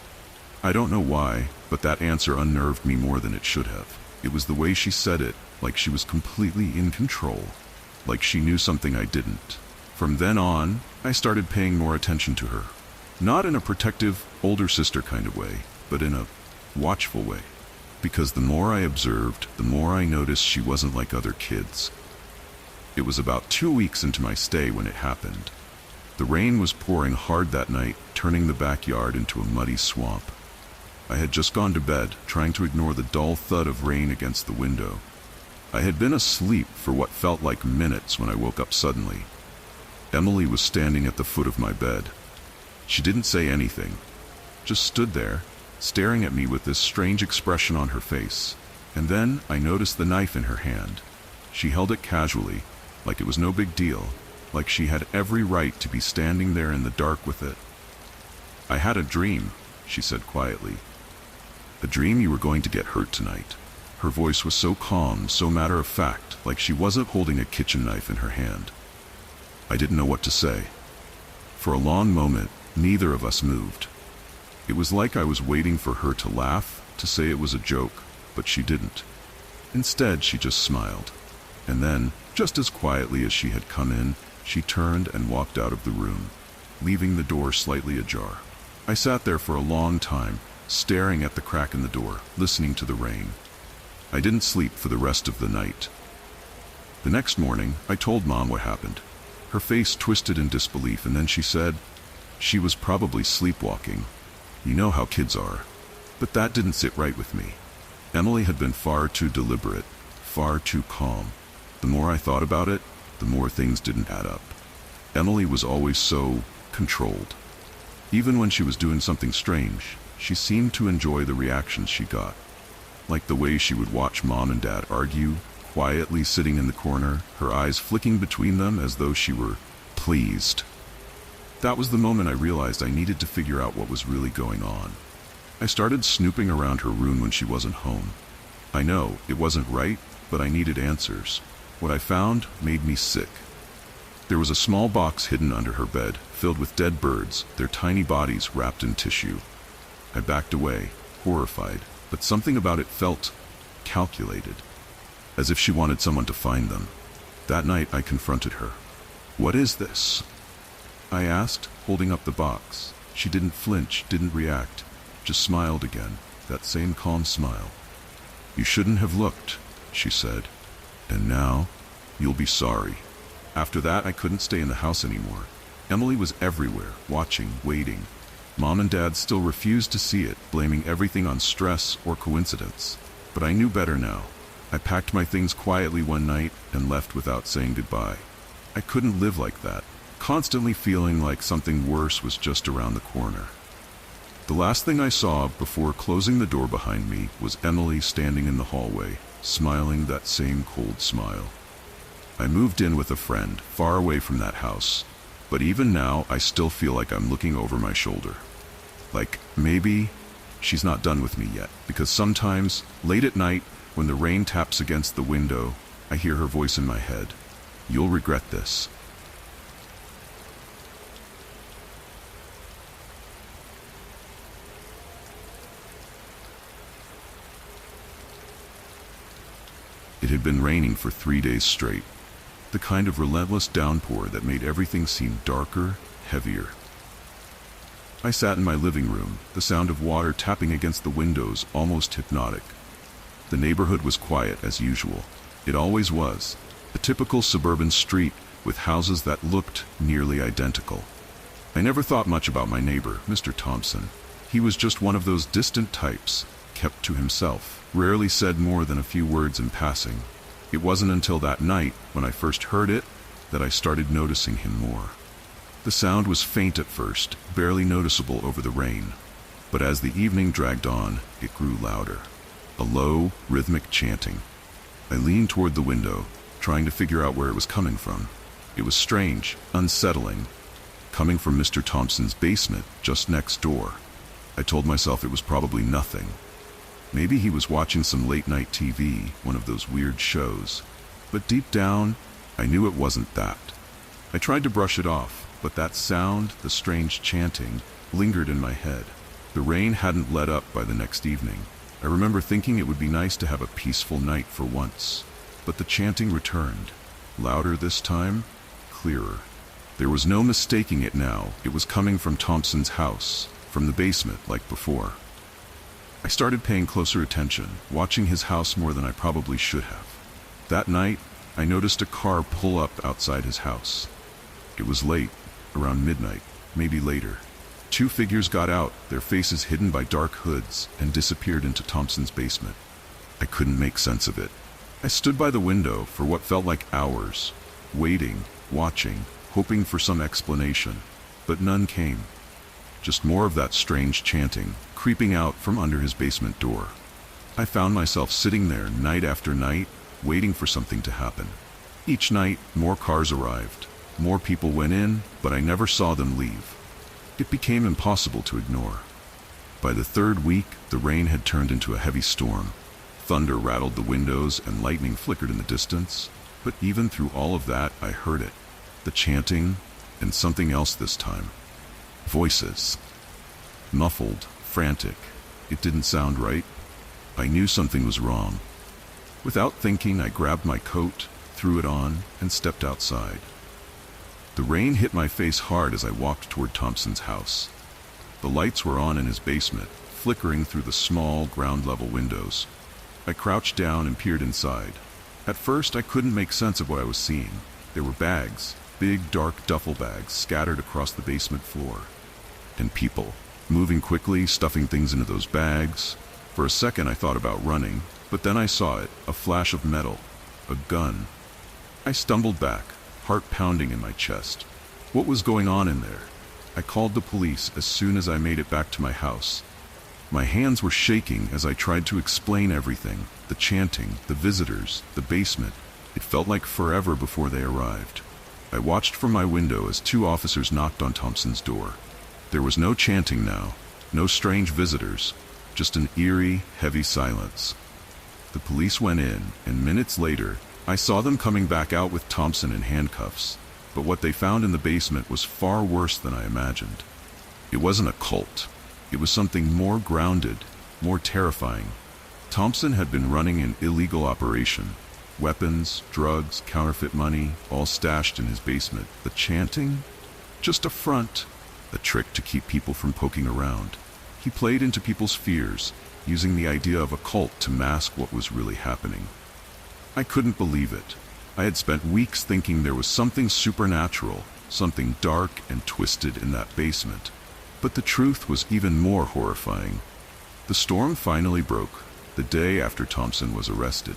Speaker 1: I don't know why, but that answer unnerved me more than it should have. It was the way she said it, like she was completely in control, like she knew something I didn't. From then on, I started paying more attention to her. Not in a protective, older sister kind of way, but in a watchful way. Because the more I observed, the more I noticed she wasn't like other kids. It was about 2 weeks into my stay when it happened. The rain was pouring hard that night, turning the backyard into a muddy swamp. I had just gone to bed, trying to ignore the dull thud of rain against the window. I had been asleep for what felt like minutes when I woke up suddenly. Emily was standing at the foot of my bed. She didn't say anything, just stood there, staring at me with this strange expression on her face. And then I noticed the knife in her hand. She held it casually, like it was no big deal, like she had every right to be standing there in the dark with it. "I had a dream," she said quietly. "A dream you were going to get hurt tonight." Her voice was so calm, so matter-of-fact, like she wasn't holding a kitchen knife in her hand. I didn't know what to say. For a long moment, neither of us moved. It was like I was waiting for her to laugh, to say it was a joke, but she didn't. Instead, she just smiled. And then, just as quietly as she had come in, she turned and walked out of the room, leaving the door slightly ajar. I sat there for a long time, staring at the crack in the door, listening to the rain. I didn't sleep for the rest of the night. The next morning, I told Mom what happened. Her face twisted in disbelief, and then she said, "She was probably sleepwalking. You know how kids are." But that didn't sit right with me. Emily had been far too deliberate, far too calm. The more I thought about it, the more things didn't add up. Emily was always so controlled. Even when she was doing something strange, she seemed to enjoy the reactions she got. Like the way she would watch Mom and Dad argue, quietly sitting in the corner, her eyes flicking between them as though she were pleased. That was the moment I realized I needed to figure out what was really going on. I started snooping around her room when she wasn't home. I know, it wasn't right, but I needed answers. What I found made me sick. There was a small box hidden under her bed, filled with dead birds, their tiny bodies wrapped in tissue. I backed away, horrified, but something about it felt calculated, as if she wanted someone to find them. That night I confronted her. "What is this?" I asked, holding up the box. She didn't flinch, didn't react, just smiled again, that same calm smile. "You shouldn't have looked," she said. "And now, you'll be sorry." After that, I couldn't stay in the house anymore. Emily was everywhere, watching, waiting. Mom and Dad still refused to see it, blaming everything on stress or coincidence. But I knew better now. I packed my things quietly one night and left without saying goodbye. I couldn't live like that, constantly feeling like something worse was just around the corner. The last thing I saw before closing the door behind me was Emily standing in the hallway, smiling that same cold smile. I moved in with a friend, far away from that house, but even now I still feel like I'm looking over my shoulder. Like, maybe she's not done with me yet, because sometimes, late at night, when the rain taps against the window, I hear her voice in my head. "You'll regret this." It had been raining for 3 days straight, the kind of relentless downpour that made everything seem darker, heavier. I sat in my living room, the sound of water tapping against the windows almost hypnotic. The neighborhood was quiet as usual. It always was. A typical suburban street with houses that looked nearly identical. I never thought much about my neighbor, Mr. Thompson. He was just one of those distant types, kept to himself, rarely said more than a few words in passing. It wasn't until that night, when I first heard it, that I started noticing him more. The sound was faint at first, barely noticeable over the rain. But as the evening dragged on, it grew louder. a low, rhythmic chanting. I leaned toward the window, trying to figure out where it was coming from. It was strange, unsettling, coming from Mr. Thompson's basement just next door. I told myself it was probably nothing. Maybe he was watching some late-night TV, one of those weird shows. But deep down, I knew it wasn't that. I tried to brush it off, but that sound, the strange chanting, lingered in my head. The rain hadn't let up by the next evening. I remember thinking it would be nice to have a peaceful night for once. But the chanting returned. Louder this time, clearer. There was no mistaking it now. It was coming from Thompson's house, from the basement like before. I started paying closer attention, watching his house more than I probably should have. That night, I noticed a car pull up outside his house. It was late, around midnight, maybe later. Two figures got out, their faces hidden by dark hoods, and disappeared into Thompson's basement. I couldn't make sense of it. I stood by the window for what felt like hours, waiting, watching, hoping for some explanation, but none came. Just more of that strange chanting, creeping out from under his basement door. I found myself sitting there night after night, waiting for something to happen. Each night, more cars arrived. More people went in, but I never saw them leave. It became impossible to ignore. By the third week, the rain had turned into a heavy storm. Thunder rattled the windows and lightning flickered in the distance. But even through all of that, I heard it. The chanting, and something else this time. Voices. Muffled, frantic. It didn't sound right. I knew something was wrong. Without thinking, I grabbed my coat, threw it on, and stepped outside. The rain hit my face hard as I walked toward Thompson's house. The lights were on in his basement, flickering through the small, ground-level windows. I crouched down and peered inside. At first, I couldn't make sense of what I was seeing. There were bags, big, dark duffel bags, scattered across the basement floor. And people, moving quickly, stuffing things into those bags. For a second, I thought about running, but then I saw it, a flash of metal, a gun. I stumbled back, heart pounding in my chest. What was going on in there? I called the police as soon as I made it back to my house. My hands were shaking as I tried to explain everything, the chanting, the visitors, the basement. It felt like forever before they arrived. I watched from my window as two officers knocked on Thompson's door. There was no chanting now, no strange visitors, just an eerie, heavy silence. The police went in, and minutes later, I saw them coming back out with Thompson in handcuffs. But what they found in the basement was far worse than I imagined. It wasn't a cult. It was something more grounded, more terrifying. Thompson had been running an illegal operation. Weapons, drugs, counterfeit money, all stashed in his basement. The chanting? Just a front. A trick to keep people from poking around. He played into people's fears, using the idea of a cult to mask what was really happening. I couldn't believe it. I had spent weeks thinking there was something supernatural, something dark and twisted in that basement. But the truth was even more horrifying. The storm finally broke, the day after Thompson was arrested.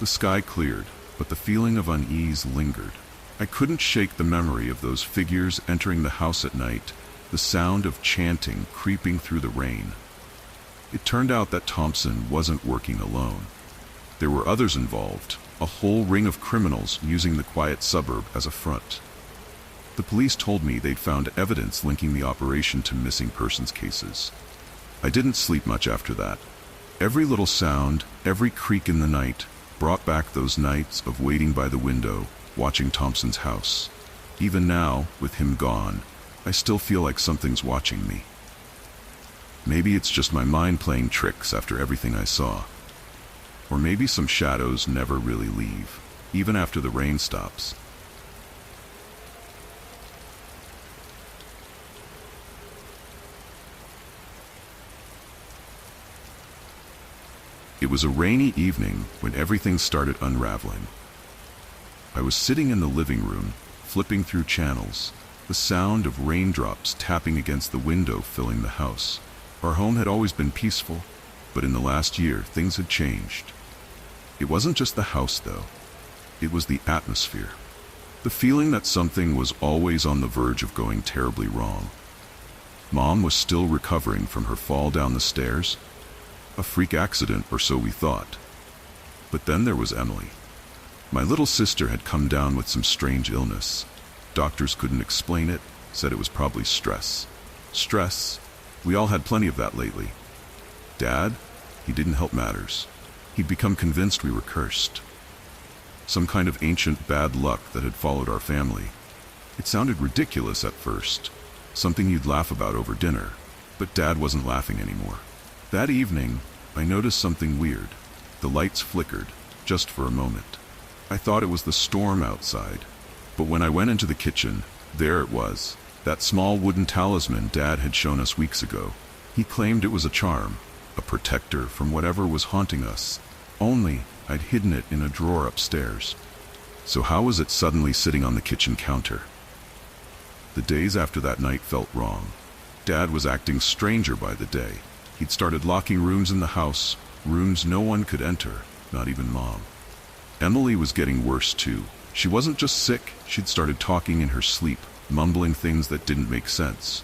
Speaker 1: The sky cleared, but the feeling of unease lingered. I couldn't shake the memory of those figures entering the house at night, the sound of chanting creeping through the rain. It turned out that Thompson wasn't working alone. There were others involved, a whole ring of criminals using the quiet suburb as a front. The police told me they'd found evidence linking the operation to missing persons cases. I didn't sleep much after that. Every little sound, every creak in the night, brought back those nights of waiting by the window, watching Thompson's house. Even now, with him gone, I still feel like something's watching me. Maybe it's just my mind playing tricks after everything I saw. Or maybe some shadows never really leave, even after the rain stops. It was a rainy evening when everything started unraveling. I was sitting in the living room, flipping through channels, the sound of raindrops tapping against the window filling the house. Our home had always been peaceful, but in the last year, things had changed. It wasn't just the house, though. It was the atmosphere. The feeling that something was always on the verge of going terribly wrong. Mom was still recovering from her fall down the stairs. A freak accident, or so we thought. But then there was Emily. My little sister had come down with some strange illness. Doctors couldn't explain it, said it was probably stress. Stress? We all had plenty of that lately. Dad? He didn't help matters. He'd become convinced we were cursed. Some kind of ancient bad luck that had followed our family. It sounded ridiculous at first, something you'd laugh about over dinner, but Dad wasn't laughing anymore. That evening, I noticed something weird. The lights flickered, just for a moment. I thought it was the storm outside, but when I went into the kitchen, there it was, that small wooden talisman Dad had shown us weeks ago. He claimed it was a charm, a protector from whatever was haunting us, only I'd hidden it in a drawer upstairs. So how was it suddenly sitting on the kitchen counter? The days after that night felt wrong. Dad was acting stranger by the day. He'd started locking rooms in the house, rooms no one could enter, not even Mom. Emily was getting worse too. She wasn't just sick, she'd started talking in her sleep, mumbling things that didn't make sense.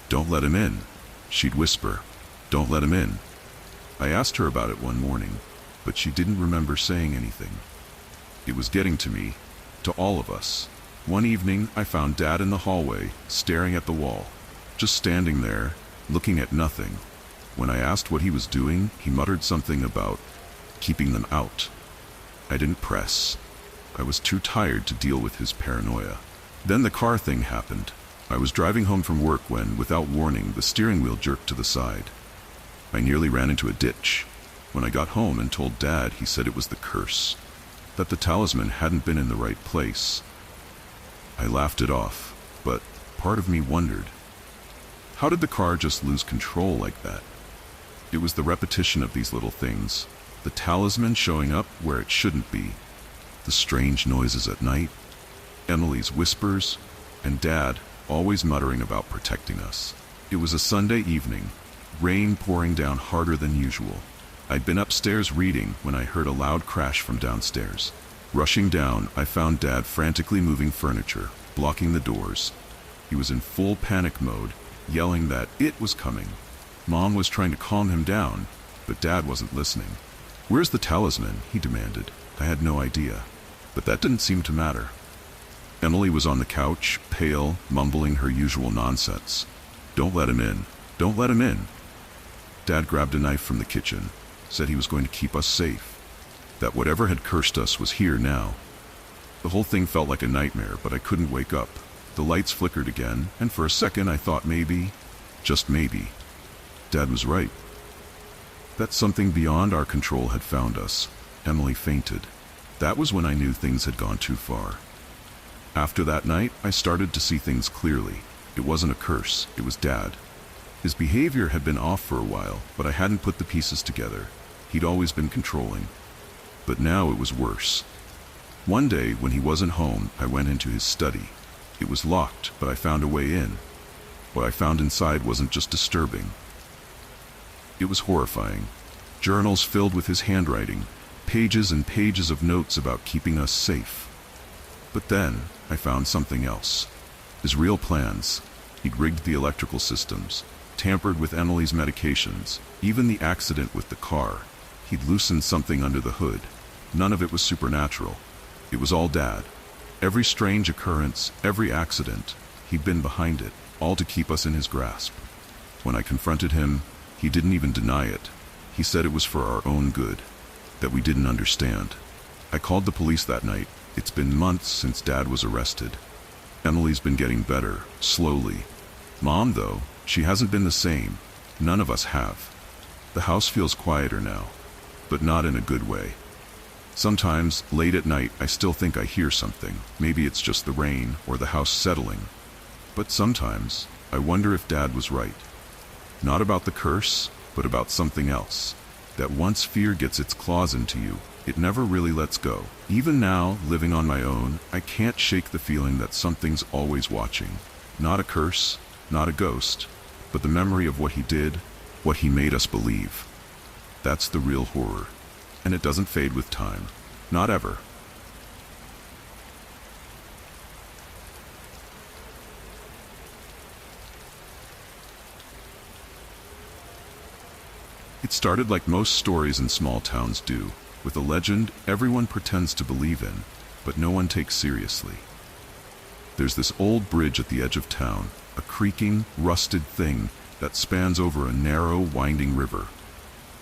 Speaker 1: "Don't let him in," she'd whisper. "Don't let him in." I asked her about it one morning, but she didn't remember saying anything. It was getting to me, to all of us. One evening, I found Dad in the hallway, staring at the wall, just standing there, looking at nothing. When I asked what he was doing, he muttered something about keeping them out. I didn't press. I was too tired to deal with his paranoia. Then the car thing happened. I was driving home from work when, without warning, the steering wheel jerked to the side. I nearly ran into a ditch. When I got home and told Dad, he said it was the curse, that the talisman hadn't been in the right place. I laughed it off, but part of me wondered, how did the car just lose control like that? It was the repetition of these little things, the talisman showing up where it shouldn't be, the strange noises at night, Emily's whispers, and Dad always muttering about protecting us. It was a Sunday evening, rain pouring down harder than usual. I'd been upstairs reading when I heard a loud crash from downstairs. Rushing down, I found Dad frantically moving furniture, blocking the doors. He was in full panic mode, yelling that it was coming. Mom was trying to calm him down, but Dad wasn't listening. "Where's the talisman?" he demanded. I had no idea, but that didn't seem to matter. Emily was on the couch, pale, mumbling her usual nonsense. "Don't let him in. Don't let him in." Dad grabbed a knife from the kitchen, said he was going to keep us safe, that whatever had cursed us was here now. The whole thing felt like a nightmare, but I couldn't wake up. The lights flickered again, and for a second I thought maybe, just maybe, Dad was right. That something beyond our control had found us. Emily fainted. That was when I knew things had gone too far. After that night, I started to see things clearly. It wasn't a curse, it was Dad. His behavior had been off for a while, but I hadn't put the pieces together. He'd always been controlling. But now it was worse. One day, when he wasn't home, I went into his study. It was locked, but I found a way in. What I found inside wasn't just disturbing. It was horrifying. Journals filled with his handwriting, pages and pages of notes about keeping us safe. But then, I found something else. His real plans. He'd rigged the electrical systems, tampered with Emily's medications, even the accident with the car. He'd loosened something under the hood. None of it was supernatural. It was all Dad. Every strange occurrence, every accident, he'd been behind it, all to keep us in his grasp. When I confronted him, he didn't even deny it. He said it was for our own good, that we didn't understand. I called the police that night. It's been months since Dad was arrested. Emily's been getting better, slowly. Mom, though, she hasn't been the same. None of us have. The house feels quieter now, but not in a good way. Sometimes, late at night, I still think I hear something. Maybe it's just the rain or the house settling. But sometimes, I wonder if Dad was right. Not about the curse, but about something else. That once fear gets its claws into you, it never really lets go. Even now, living on my own, I can't shake the feeling that something's always watching. Not a curse, not a ghost, but the memory of what he did, what he made us believe. That's the real horror. And it doesn't fade with time. Not ever. It started like most stories in small towns do, with a legend everyone pretends to believe in, but no one takes seriously. There's this old bridge at the edge of town, a creaking, rusted thing that spans over a narrow, winding river.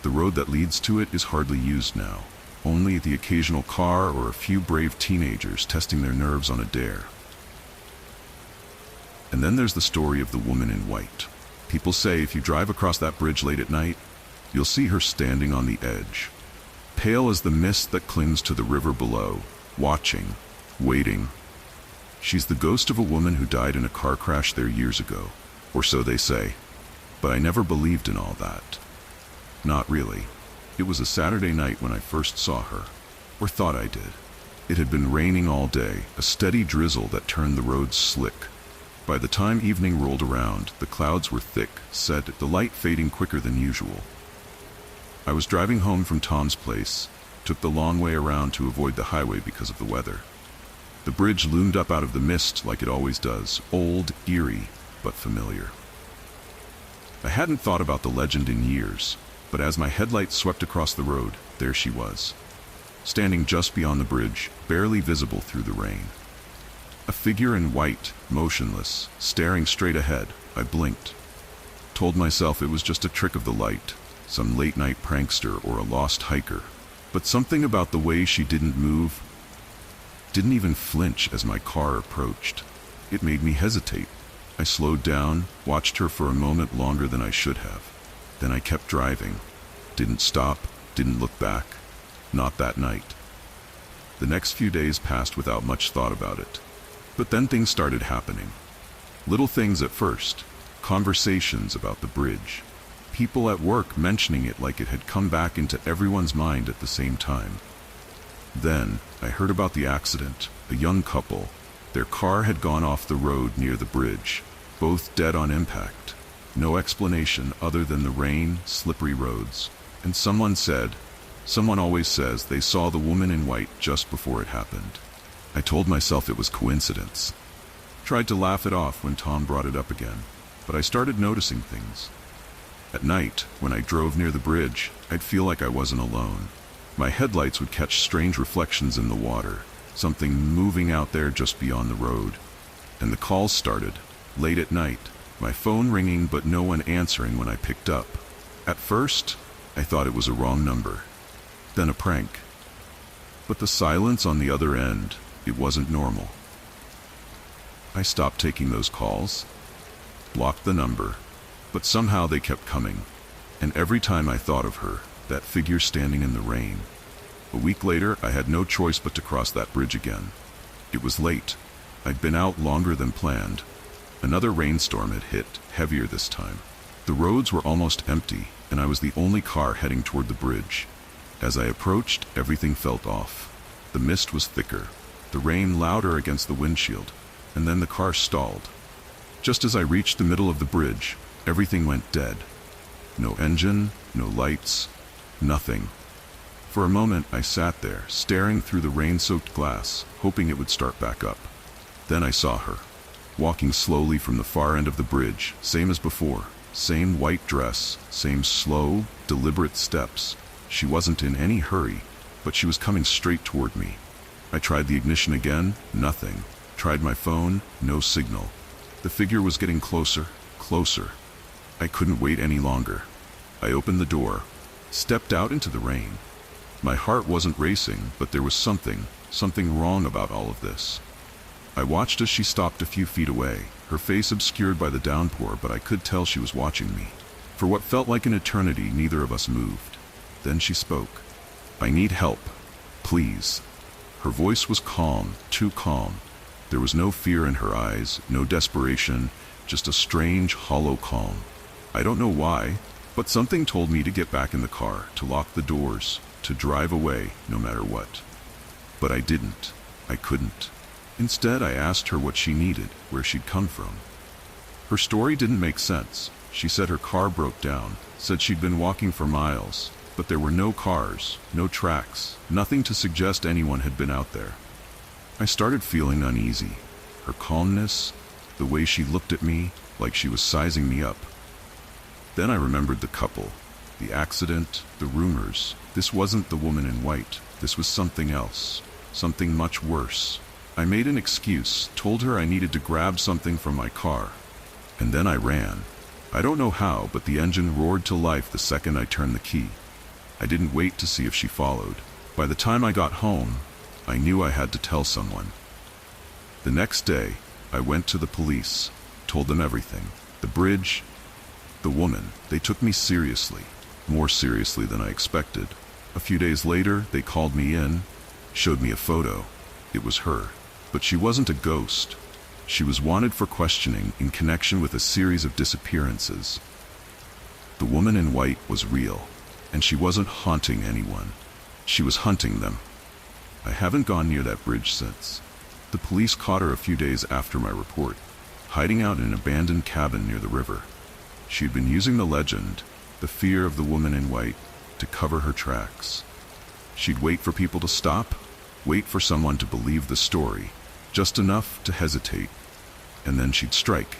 Speaker 1: The road that leads to it is hardly used now, only the occasional car or a few brave teenagers testing their nerves on a dare. And then there's the story of the woman in white. People say if you drive across that bridge late at night, you'll see her standing on the edge, pale as the mist that clings to the river below, watching, waiting. She's the ghost of a woman who died in a car crash there years ago, or so they say. But I never believed in all that. Not really. It was a Saturday night when I first saw her, or thought I did. It had been raining all day, a steady drizzle that turned the roads slick. By the time evening rolled around, the clouds were thick, set, the light fading quicker than usual. I was driving home from Tom's place, took the long way around to avoid the highway because of the weather. The bridge loomed up out of the mist like it always does, old, eerie, but familiar. I hadn't thought about the legend in years, but as my headlights swept across the road, there she was, standing just beyond the bridge, barely visible through the rain. A figure in white, motionless, staring straight ahead. I blinked. Told myself it was just a trick of the light, some late-night prankster or a lost hiker. But something about the way she didn't move, didn't even flinch as my car approached. It made me hesitate. I slowed down, watched her for a moment longer than I should have. Then I kept driving. Didn't stop, didn't look back. Not that night. The next few days passed without much thought about it. But then things started happening. Little things at first. Conversations about the bridge. People at work mentioning it like it had come back into everyone's mind at the same time. Then I heard about the accident. A young couple. Their car had gone off the road near the bridge, both dead on impact. No explanation other than the rain, slippery roads. And someone always says they saw the woman in white just before it happened. I told myself it was coincidence. Tried to laugh it off when Tom brought it up again, but I started noticing things. At night, when I drove near the bridge, I'd feel like I wasn't alone. My headlights would catch strange reflections in the water, something moving out there just beyond the road. And the calls started, late at night, my phone ringing but no one answering when I picked up. At first, I thought it was a wrong number, then a prank. But the silence on the other end, it wasn't normal. I stopped taking those calls, blocked the number, but somehow they kept coming. And every time I thought of her, that figure standing in the rain. A week later, I had no choice but to cross that bridge again. It was late. I'd been out longer than planned. Another rainstorm had hit, heavier this time. The roads were almost empty, and I was the only car heading toward the bridge. As I approached, everything felt off. The mist was thicker, the rain louder against the windshield, and then the car stalled. Just as I reached the middle of the bridge, everything went dead. No engine, no lights, nothing. For a moment, I sat there, staring through the rain-soaked glass, hoping it would start back up. Then I saw her, walking slowly from the far end of the bridge, same as before. Same white dress, same slow, deliberate steps. She wasn't in any hurry, but she was coming straight toward me. I tried the ignition again, nothing. Tried my phone, no signal. The figure was getting closer, closer. I couldn't wait any longer. I opened the door, stepped out into the rain. My heart wasn't racing, but there was something wrong about all of this. I watched as she stopped a few feet away, her face obscured by the downpour, but I could tell she was watching me. For what felt like an eternity, neither of us moved. Then she spoke. "I need help. Please." Her voice was calm, too calm. There was no fear in her eyes, no desperation, just a strange, hollow calm. I don't know why, but something told me to get back in the car, to lock the doors, to drive away, no matter what. But I didn't. I couldn't. Instead, I asked her what she needed, where she'd come from. Her story didn't make sense. She said her car broke down, said she'd been walking for miles, but there were no cars, no tracks, nothing to suggest anyone had been out there. I started feeling uneasy. Her calmness, the way she looked at me, like she was sizing me up. Then I remembered the couple. The accident, the rumors. This wasn't the woman in white. This was something else. Something much worse. I made an excuse, told her I needed to grab something from my car. And then I ran. I don't know how, but the engine roared to life the second I turned the key. I didn't wait to see if she followed. By the time I got home, I knew I had to tell someone. The next day, I went to the police, told them everything. The bridge, the woman, they took me seriously, more seriously than I expected. A few days later, they called me in, showed me a photo. It was her, but she wasn't a ghost. She was wanted for questioning in connection with a series of disappearances. The woman in white was real, and she wasn't haunting anyone. She was hunting them. I haven't gone near that bridge since. The police caught her a few days after my report, hiding out in an abandoned cabin near the river. She'd been using the legend, the fear of the woman in white, to cover her tracks. She'd wait for people to stop, wait for someone to believe the story, just enough to hesitate, and then she'd strike.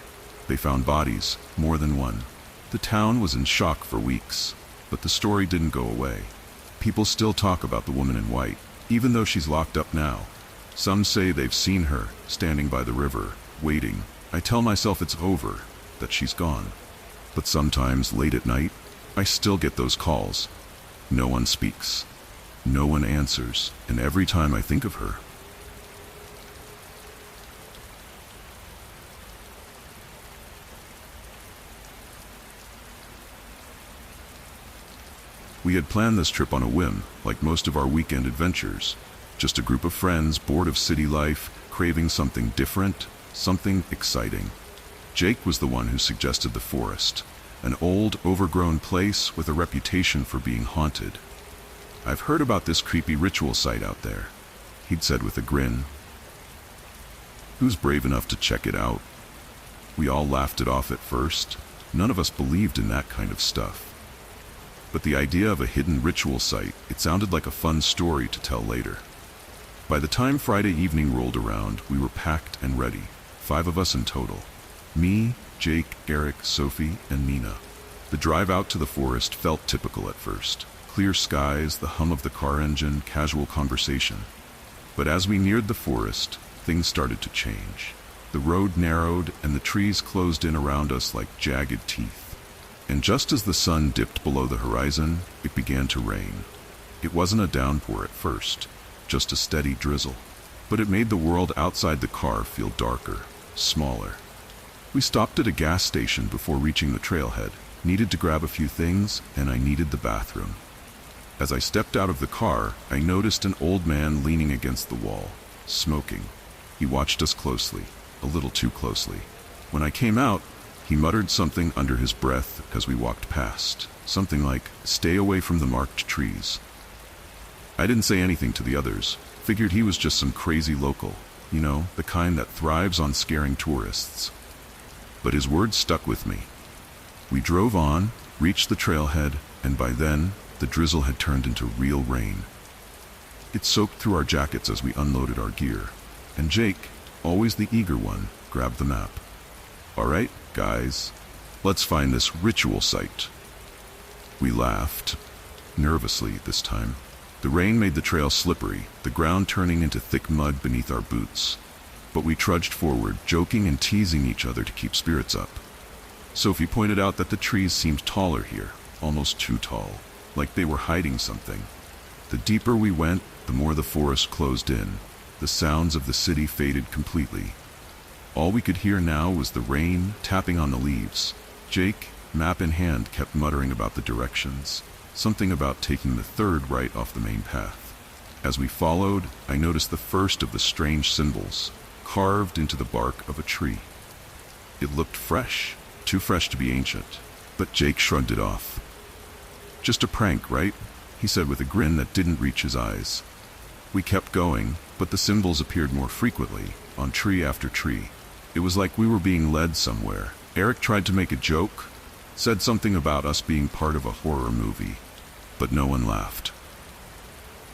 Speaker 1: They found bodies, more than one. The town was in shock for weeks, but the story didn't go away. People still talk about the woman in white, even though she's locked up now. Some say they've seen her, standing by the river, waiting. I tell myself it's over, that she's gone. But sometimes, late at night, I still get those calls. No one speaks. No one answers, and every time I think of her, we had planned this trip on a whim, like most of our weekend adventures. Just a group of friends, bored of city life, craving something different, something exciting. Jake was the one who suggested the forest, an old, overgrown place with a reputation for being haunted. "I've heard about this creepy ritual site out there," he'd said with a grin. "Who's brave enough to check it out?" We all laughed it off at first. None of us believed in that kind of stuff. But the idea of a hidden ritual site, it sounded like a fun story to tell later. By the time Friday evening rolled around, we were packed and ready. 5 of us in total. Me, Jake, Eric, Sophie, and Nina. The drive out to the forest felt typical at first. Clear skies, the hum of the car engine, casual conversation. But as we neared the forest, things started to change. The road narrowed and the trees closed in around us like jagged teeth. And just as the sun dipped below the horizon, it began to rain. It wasn't a downpour at first, just a steady drizzle. But it made the world outside the car feel darker, smaller. We stopped at a gas station before reaching the trailhead, needed to grab a few things, and I needed the bathroom. As I stepped out of the car, I noticed an old man leaning against the wall, smoking. He watched us closely, a little too closely. When I came out, he muttered something under his breath as we walked past, something like, "Stay away from the marked trees." I didn't say anything to the others, figured he was just some crazy local, you know, the kind that thrives on scaring tourists. But his words stuck with me. We drove on, reached the trailhead, and by then, the drizzle had turned into real rain. It soaked through our jackets as we unloaded our gear, and Jake, always the eager one, grabbed the map. "All right, guys, let's find this ritual site." We laughed, nervously this time. The rain made the trail slippery, the ground turning into thick mud beneath our boots. But we trudged forward, joking and teasing each other to keep spirits up. Sophie pointed out that the trees seemed taller here, almost too tall, like they were hiding something. The deeper we went, the more the forest closed in. The sounds of the city faded completely. All we could hear now was the rain tapping on the leaves. Jake, map in hand, kept muttering about the directions, something about taking the third right off the main path. As we followed, I noticed the first of the strange symbols, carved into the bark of a tree. It looked fresh, too fresh to be ancient, but Jake shrugged it off. "Just a prank, right?" he said with a grin that didn't reach his eyes. We kept going, but the symbols appeared more frequently, on tree after tree. It was like we were being led somewhere. Eric tried to make a joke, said something about us being part of a horror movie, but no one laughed.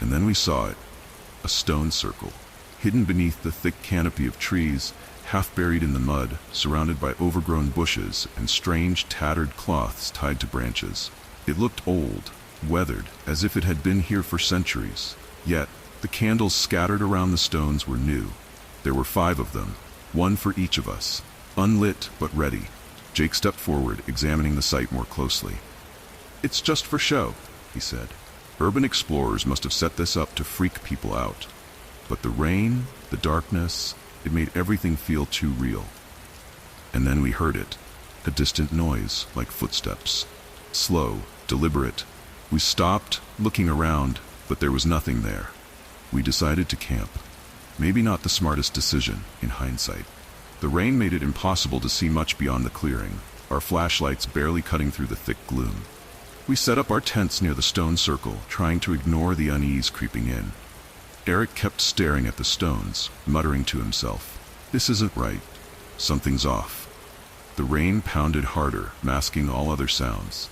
Speaker 1: And then we saw it, a stone circle, hidden beneath the thick canopy of trees, half buried in the mud, surrounded by overgrown bushes and strange tattered cloths tied to branches. It looked old, weathered, as if it had been here for centuries. Yet, the candles scattered around the stones were new. There were 5 of them, one for each of us, unlit but ready. Jake stepped forward, examining the site more closely. "It's just for show," he said. "Urban explorers must have set this up to freak people out." But the rain, the darkness, it made everything feel too real. And then we heard it, a distant noise, like footsteps. Slow, deliberate. We stopped, looking around, but there was nothing there. We decided to camp. Maybe not the smartest decision, in hindsight. The rain made it impossible to see much beyond the clearing, our flashlights barely cutting through the thick gloom. We set up our tents near the stone circle, trying to ignore the unease creeping in. Eric kept staring at the stones, muttering to himself, "This isn't right. Something's off." The rain pounded harder, masking all other sounds.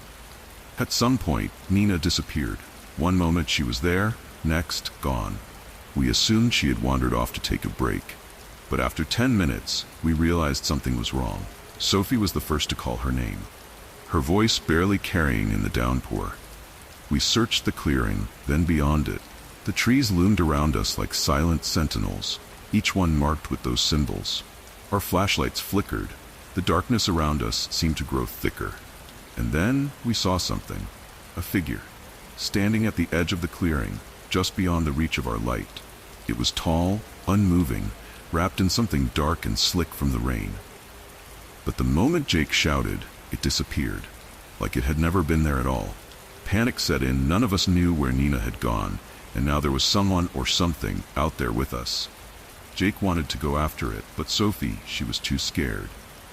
Speaker 1: At some point, Nina disappeared. One moment she was there, next, gone. We assumed she had wandered off to take a break. But after 10 minutes, we realized something was wrong. Sophie was the first to call her name, her voice barely carrying in the downpour. We searched the clearing, then beyond it. The trees loomed around us like silent sentinels, each one marked with those symbols. Our flashlights flickered. The darkness around us seemed to grow thicker. And then we saw something. A figure, standing at the edge of the clearing, just beyond the reach of our light. It was tall, unmoving, wrapped in something dark and slick from the rain. But the moment Jake shouted, it disappeared, like it had never been there at all. Panic set in. None of us knew where Nina had gone, and now there was someone or something out there with us. Jake wanted to go after it, but Sophie, she was too scared.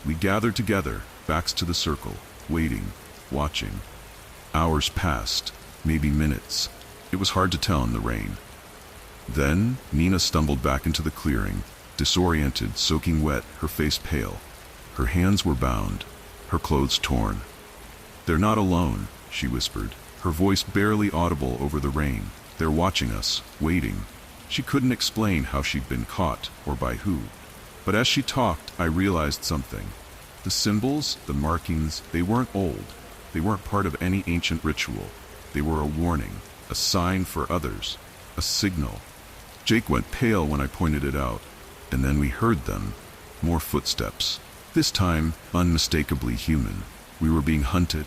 Speaker 1: We gathered together, backs to the circle, waiting, watching. Hours passed, maybe minutes. It was hard to tell in the rain. Then, Nina stumbled back into the clearing, disoriented, soaking wet, her face pale. Her hands were bound, her clothes torn. "They're not alone," she whispered, her voice barely audible over the rain. "They're watching us, waiting." She couldn't explain how she'd been caught, or by who. But as she talked, I realized something. The symbols, the markings, they weren't old. They weren't part of any ancient ritual. They were a warning, a sign for others, a signal. Jake went pale when I pointed it out, and then we heard them. More footsteps. This time, unmistakably human. We were being hunted.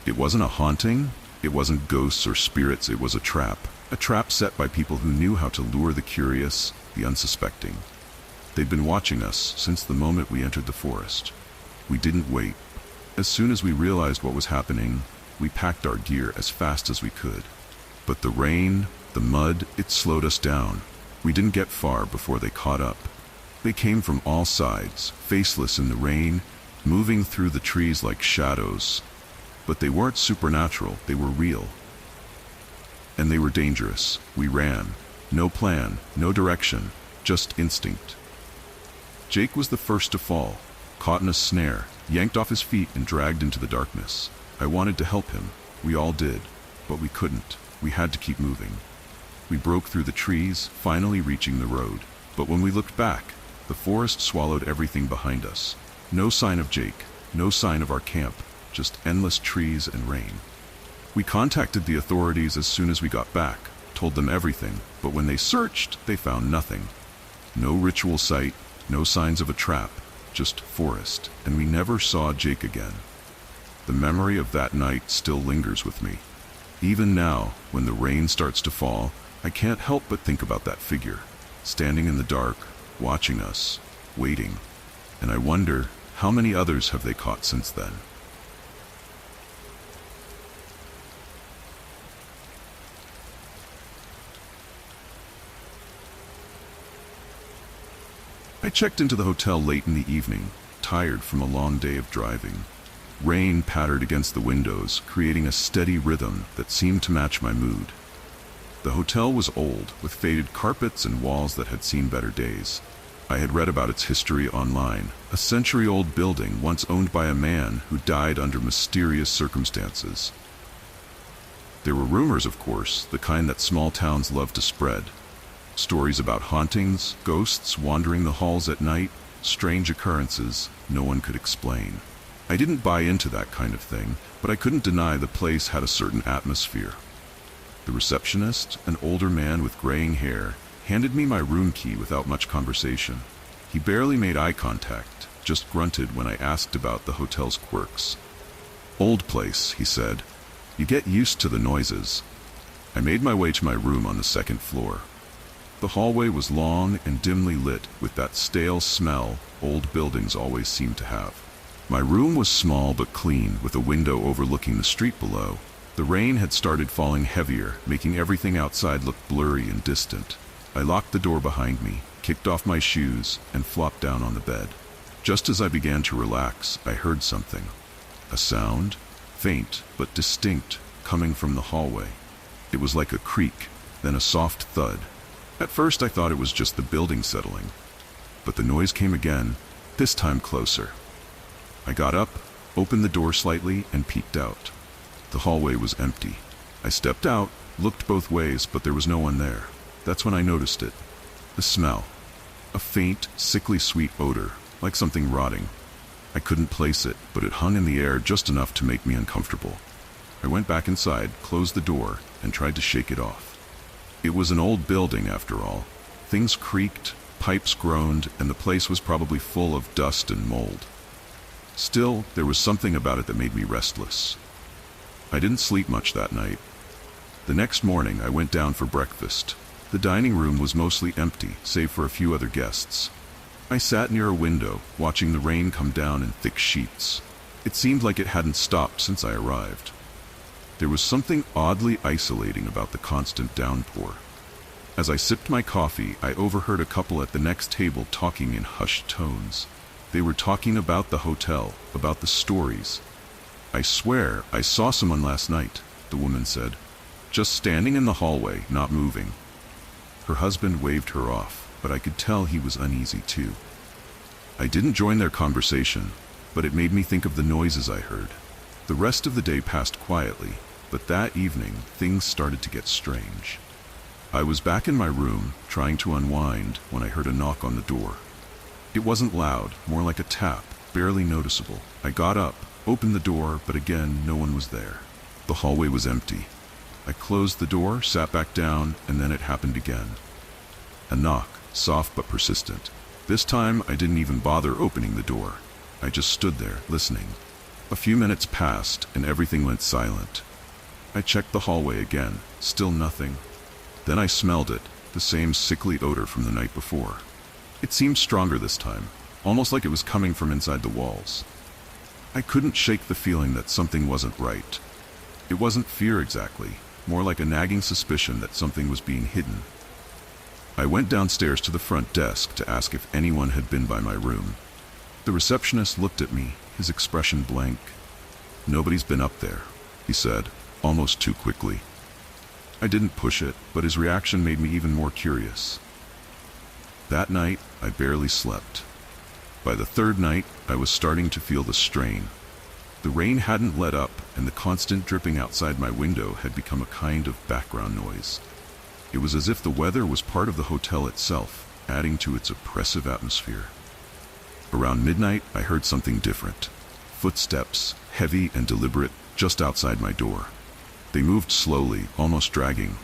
Speaker 1: It wasn't a haunting. It wasn't ghosts or spirits. It was a trap. A trap set by people who knew how to lure the curious, the unsuspecting. They'd been watching us since the moment we entered the forest. We didn't wait. As soon as we realized what was happening, we packed our gear as fast as we could. But the rain, the mud, it slowed us down. We didn't get far before they caught up. They came from all sides, faceless in the rain, moving through the trees like shadows. But they weren't supernatural, they were real. And they were dangerous. We ran. No plan, no direction, just instinct. Jake was the first to fall, caught in a snare, yanked off his feet and dragged into the darkness. I wanted to help him. We all did. But we couldn't. We had to keep moving. We broke through the trees, finally reaching the road. But when we looked back, the forest swallowed everything behind us. No sign of Jake, no sign of our camp, just endless trees and rain. We contacted the authorities as soon as we got back, told them everything, but when they searched, they found nothing. No ritual site, no signs of a trap, just forest, and we never saw Jake again. The memory of that night still lingers with me. Even now, when the rain starts to fall, I can't help but think about that figure, standing in the dark, watching us, waiting. And I wonder, how many others have they caught since then? I checked into the hotel late in the evening, tired from a long day of driving. Rain pattered against the windows, creating a steady rhythm that seemed to match my mood. The hotel was old, with faded carpets and walls that had seen better days. I had read about its history online, a century-old building once owned by a man who died under mysterious circumstances. There were rumors, of course, the kind that small towns love to spread. Stories about hauntings, ghosts wandering the halls at night, strange occurrences no one could explain. I didn't buy into that kind of thing, but I couldn't deny the place had a certain atmosphere. The receptionist, an older man with graying hair, handed me my room key without much conversation. He barely made eye contact, just grunted when I asked about the hotel's quirks. "Old place," he said. "You get used to the noises." I made my way to my room on the second floor. The hallway was long and dimly lit with that stale smell old buildings always seem to have. My room was small but clean, with a window overlooking the street below. The rain had started falling heavier, making everything outside look blurry and distant. I locked the door behind me, kicked off my shoes, and flopped down on the bed. Just as I began to relax, I heard something. A sound, faint but distinct, coming from the hallway. It was like a creak, then a soft thud. At first I thought it was just the building settling. But the noise came again, this time closer. I got up, opened the door slightly, and peeked out. The hallway was empty. I stepped out, looked both ways, but there was no one there. That's when I noticed it. The smell. A faint, sickly sweet odor, like something rotting. I couldn't place it, but it hung in the air just enough to make me uncomfortable. I went back inside, closed the door, and tried to shake it off. It was an old building, after all. Things creaked, pipes groaned, and the place was probably full of dust and mold. Still, there was something about it that made me restless. I didn't sleep much that night. The next morning, I went down for breakfast. The dining room was mostly empty, save for a few other guests. I sat near a window, watching the rain come down in thick sheets. It seemed like it hadn't stopped since I arrived. There was something oddly isolating about the constant downpour. As I sipped my coffee, I overheard a couple at the next table talking in hushed tones. They were talking about the hotel, about the stories. "I swear, I saw someone last night," the woman said. "Just standing in the hallway, not moving." Her husband waved her off, but I could tell he was uneasy too. I didn't join their conversation, but it made me think of the noises I heard. The rest of the day passed quietly, but that evening, things started to get strange. I was back in my room, trying to unwind, when I heard a knock on the door. It wasn't loud, more like a tap, barely noticeable. I got up, opened the door, but again, no one was there. The hallway was empty. I closed the door, sat back down, and then it happened again. A knock, soft but persistent. This time, I didn't even bother opening the door. I just stood there, listening. A few minutes passed, and everything went silent. I checked the hallway again, still nothing. Then I smelled it, the same sickly odor from the night before. It seemed stronger this time, almost like it was coming from inside the walls. I couldn't shake the feeling that something wasn't right. It wasn't fear exactly, more like a nagging suspicion that something was being hidden. I went downstairs to the front desk to ask if anyone had been by my room. The receptionist looked at me, his expression blank. "Nobody's been up there," he said, almost too quickly. I didn't push it, but his reaction made me even more curious. That night, I barely slept. By the third night, I was starting to feel the strain. The rain hadn't let up, and the constant dripping outside my window had become a kind of background noise. It was as if the weather was part of the hotel itself, adding to its oppressive atmosphere. Around midnight, I heard something different. Footsteps, heavy and deliberate, just outside my door. They moved slowly, almost dragging.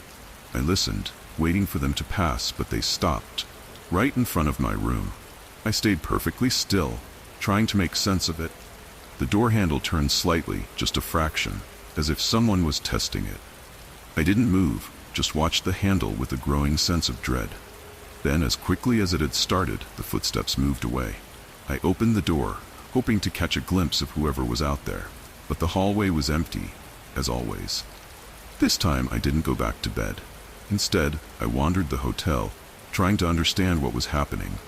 Speaker 1: I listened, waiting for them to pass, but they stopped, right in front of my room. I stayed perfectly still, trying to make sense of it. The door handle turned slightly, just a fraction, as if someone was testing it. I didn't move, just watched the handle with a growing sense of dread. Then, as quickly as it had started, the footsteps moved away. I opened the door, hoping to catch a glimpse of whoever was out there, but the hallway was empty, as always. This time, I didn't go back to bed. Instead, I wandered the hotel, trying to understand what was happening.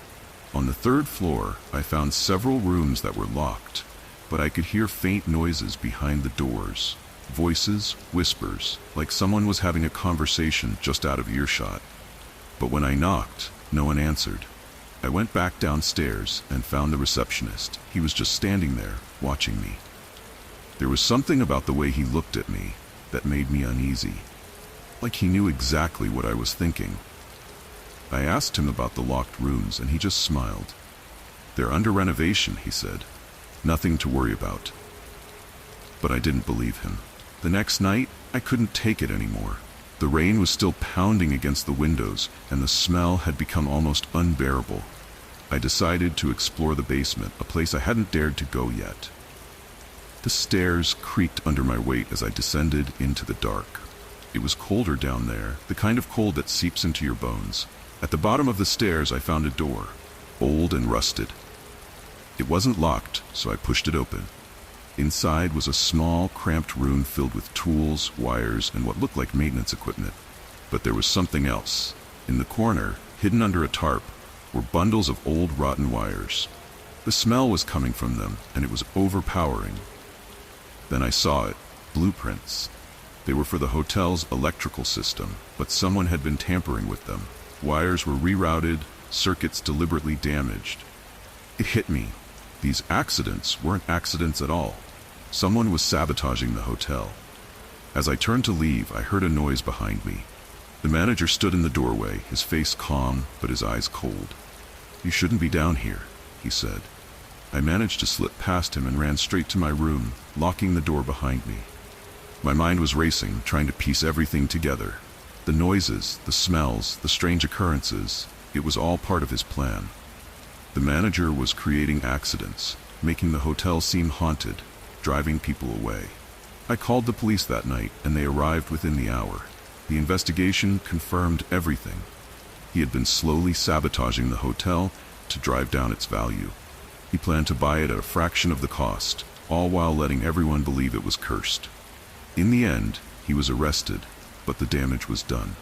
Speaker 1: On the third floor, I found several rooms that were locked, but I could hear faint noises behind the doors. Voices, whispers, like someone was having a conversation just out of earshot. But when I knocked, no one answered. I went back downstairs and found the receptionist. He was just standing there, watching me. There was something about the way he looked at me that made me uneasy, like he knew exactly what I was thinking. I asked him about the locked rooms, and he just smiled. "They're under renovation," he said. Nothing to worry about. But I didn't believe him. The next night, I couldn't take it anymore. The rain was still pounding against the windows, and the smell had become almost unbearable. I decided to explore the basement, a place I hadn't dared to go yet. The stairs creaked under my weight as I descended into the dark. It was colder down there, the kind of cold that seeps into your bones. At the bottom of the stairs, I found a door, old and rusted. It wasn't locked, so I pushed it open. Inside was a small, cramped room filled with tools, wires, and what looked like maintenance equipment. But there was something else. In the corner, hidden under a tarp, were bundles of old, rotten wires. The smell was coming from them, and it was overpowering. Then I saw it. Blueprints. They were for the hotel's electrical system, but someone had been tampering with them. Wires were rerouted, circuits deliberately damaged. It hit me. These accidents weren't accidents at all. Someone was sabotaging the hotel. As I turned to leave, I heard a noise behind me. The manager stood in the doorway, his face calm, but his eyes cold. "You shouldn't be down here," he said. I managed to slip past him and ran straight to my room, locking the door behind me. My mind was racing, trying to piece everything together. The noises, the smells, the strange occurrences, it was all part of his plan. The manager was creating accidents, making the hotel seem haunted, driving people away. I called the police that night, and they arrived within the hour. The investigation confirmed everything. He had been slowly sabotaging the hotel to drive down its value. He planned to buy it at a fraction of the cost, all while letting everyone believe it was cursed. In the end, he was arrested, but the damage was done.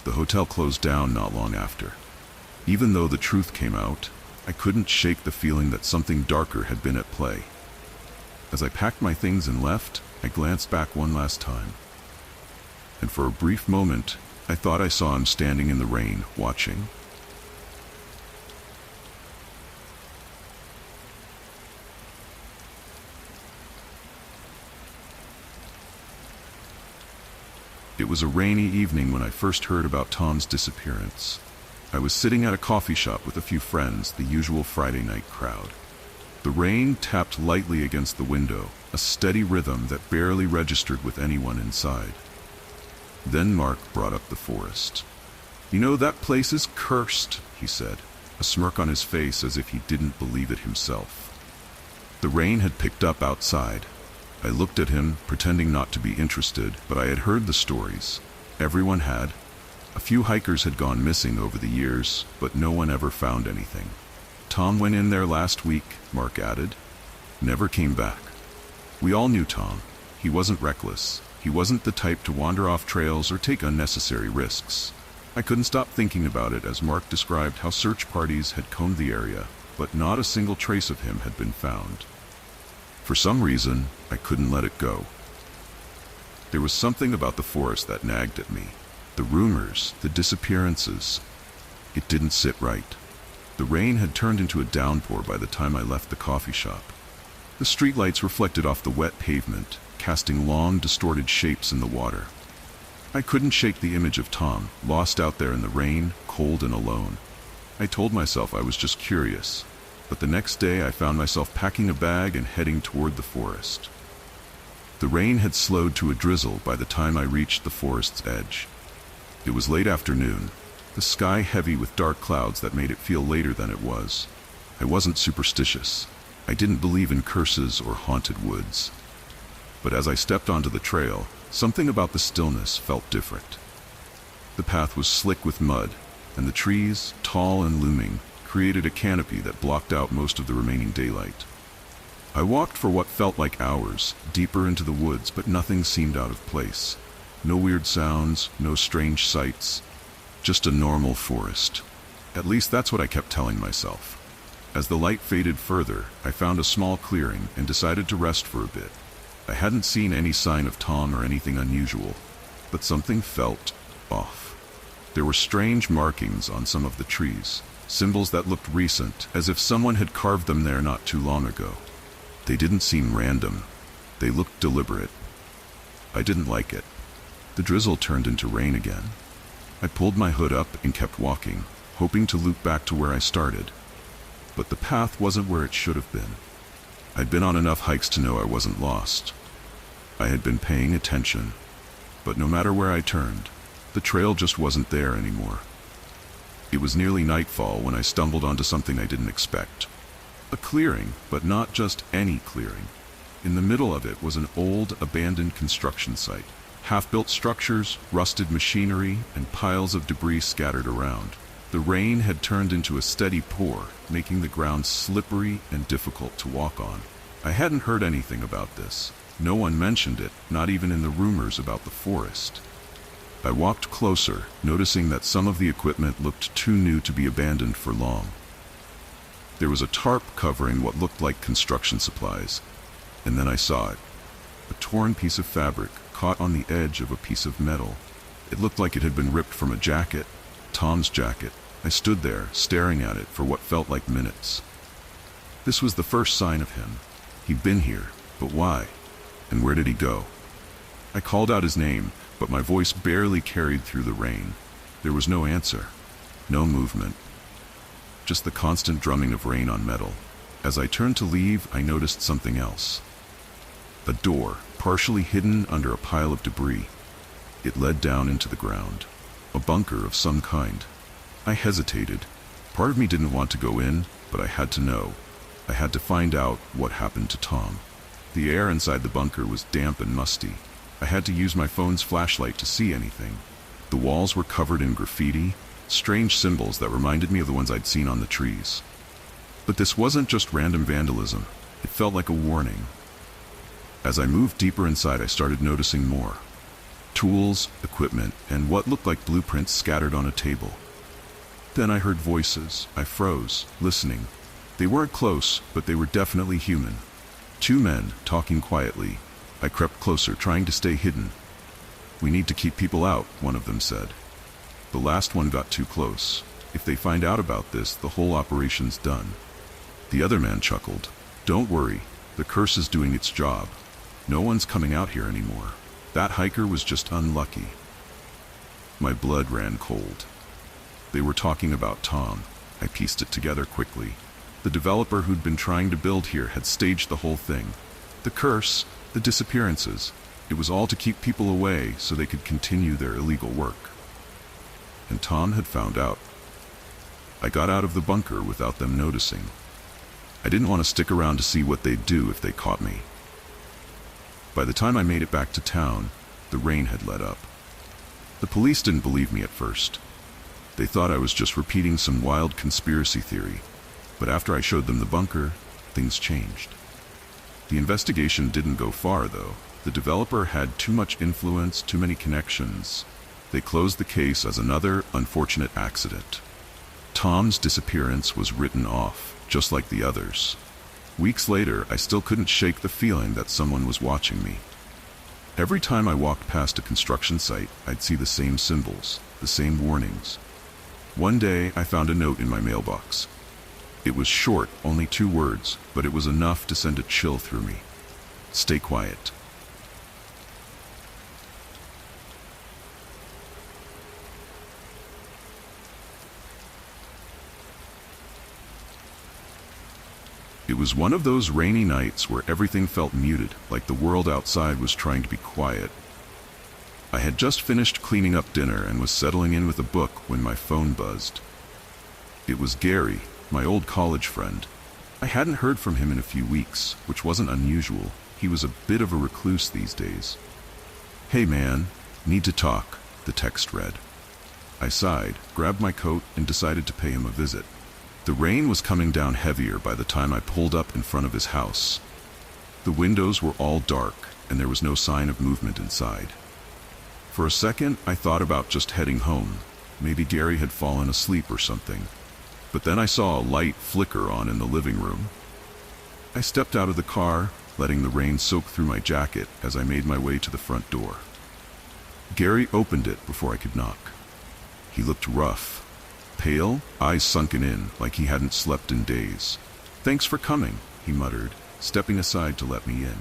Speaker 1: The hotel closed down not long after. Even though the truth came out, I couldn't shake the feeling that something darker had been at play. As I packed my things and left, I glanced back one last time. And for a brief moment, I thought I saw him standing in the rain, watching. It was a rainy evening when I first heard about Tom's disappearance. I was sitting at a coffee shop with a few friends, the usual Friday night crowd. The rain tapped lightly against the window, a steady rhythm that barely registered with anyone inside. Then Mark brought up the forest. "You know, that place is cursed," he said, a smirk on his face as if he didn't believe it himself. The rain had picked up outside. I looked at him, pretending not to be interested, but I had heard the stories. Everyone had. A few hikers had gone missing over the years, but no one ever found anything. "Tom went in there last week," Mark added. "Never came back." We all knew Tom. He wasn't reckless. He wasn't the type to wander off trails or take unnecessary risks. I couldn't stop thinking about it as Mark described how search parties had combed the area, but not a single trace of him had been found. For some reason, I couldn't let it go. There was something about the forest that nagged at me. The rumors, the disappearances. It didn't sit right. The rain had turned into a downpour by the time I left the coffee shop. The streetlights reflected off the wet pavement, casting long, distorted shapes in the water. I couldn't shake the image of Tom, lost out there in the rain, cold and alone. I told myself I was just curious, but the next day I found myself packing a bag and heading toward the forest. The rain had slowed to a drizzle by the time I reached the forest's edge. It was late afternoon, the sky heavy with dark clouds that made it feel later than it was. I wasn't superstitious. I didn't believe in curses or haunted woods. But as I stepped onto the trail, something about the stillness felt different. The path was slick with mud, and the trees, tall and looming, created a canopy that blocked out most of the remaining daylight. I walked for what felt like hours, deeper into the woods, but nothing seemed out of place. No weird sounds, no strange sights, just a normal forest. At least that's what I kept telling myself. As the light faded further, I found a small clearing and decided to rest for a bit. I hadn't seen any sign of Tom or anything unusual, but something felt off. There were strange markings on some of the trees, symbols that looked recent, as if someone had carved them there not too long ago. They didn't seem random. They looked deliberate. I didn't like it. The drizzle turned into rain again. I pulled my hood up and kept walking, hoping to loop back to where I started. But the path wasn't where it should have been. I'd been on enough hikes to know I wasn't lost. I had been paying attention, but no matter where I turned, the trail just wasn't there anymore. It was nearly nightfall when I stumbled onto something I didn't expect. A clearing, but not just any clearing. In the middle of it was an old, abandoned construction site. Half-built structures, rusted machinery, and piles of debris scattered around. The rain had turned into a steady pour, making the ground slippery and difficult to walk on. I hadn't heard anything about this. No one mentioned it, not even in the rumors about the forest. I walked closer, noticing that some of the equipment looked too new to be abandoned for long. There was a tarp covering what looked like construction supplies, and then I saw it. A torn piece of fabric caught on the edge of a piece of metal. It looked like it had been ripped from a jacket, Tom's jacket. I stood there, staring at it for what felt like minutes. This was the first sign of him. He'd been here, but why? And where did he go? I called out his name, but my voice barely carried through the rain. There was no answer, no movement, just the constant drumming of rain on metal. As I turned to leave, I noticed something else. A door, partially hidden under a pile of debris. It led down into the ground. A bunker of some kind. I hesitated. Part of me didn't want to go in, but I had to know. I had to find out what happened to Tom. The air inside the bunker was damp and musty. I had to use my phone's flashlight to see anything. The walls were covered in graffiti, strange symbols that reminded me of the ones I'd seen on the trees. But this wasn't just random vandalism. It felt like a warning. As I moved deeper inside, I started noticing more. Tools, equipment, and what looked like blueprints scattered on a table. Then I heard voices. I froze, listening. They weren't close, but they were definitely human. Two men, talking quietly. I crept closer, trying to stay hidden. "We need to keep people out," one of them said. The last one got too close. "If they find out about this, the whole operation's done." The other man chuckled. "Don't worry, the curse is doing its job. No one's coming out here anymore. That hiker was just unlucky." My blood ran cold. They were talking about Tom. I pieced it together quickly. The developer who'd been trying to build here had staged the whole thing. The curse, the disappearances, it was all to keep people away so they could continue their illegal work. And Tom had found out. I got out of the bunker without them noticing. I didn't want to stick around to see what they'd do if they caught me. By the time I made it back to town, the rain had let up. The police didn't believe me at first. They thought I was just repeating some wild conspiracy theory. But after I showed them the bunker, things changed. The investigation didn't go far, though. The developer had too much influence, too many connections. They closed the case as another unfortunate accident. Tom's disappearance was written off, just like the others. Weeks later, I still couldn't shake the feeling that someone was watching me. Every time I walked past a construction site, I'd see the same symbols, the same warnings. One day, I found a note in my mailbox. It was short, only 2 words, but it was enough to send a chill through me. "Stay quiet." It was one of those rainy nights where everything felt muted, like the world outside was trying to be quiet. I had just finished cleaning up dinner and was settling in with a book when my phone buzzed. It was Gary, my old college friend. I hadn't heard from him in a few weeks, which wasn't unusual. He was a bit of a recluse these days. "Hey man, need to talk," the text read. I sighed, grabbed my coat, and decided to pay him a visit. The rain was coming down heavier by the time I pulled up in front of his house. The windows were all dark, and there was no sign of movement inside. For a second, I thought about just heading home. Maybe Gary had fallen asleep or something. But then I saw a light flicker on in the living room. I stepped out of the car, letting the rain soak through my jacket as I made my way to the front door. Gary opened it before I could knock. He looked rough. Pale, eyes sunken in, like he hadn't slept in days. "Thanks for coming," he muttered, stepping aside to let me in.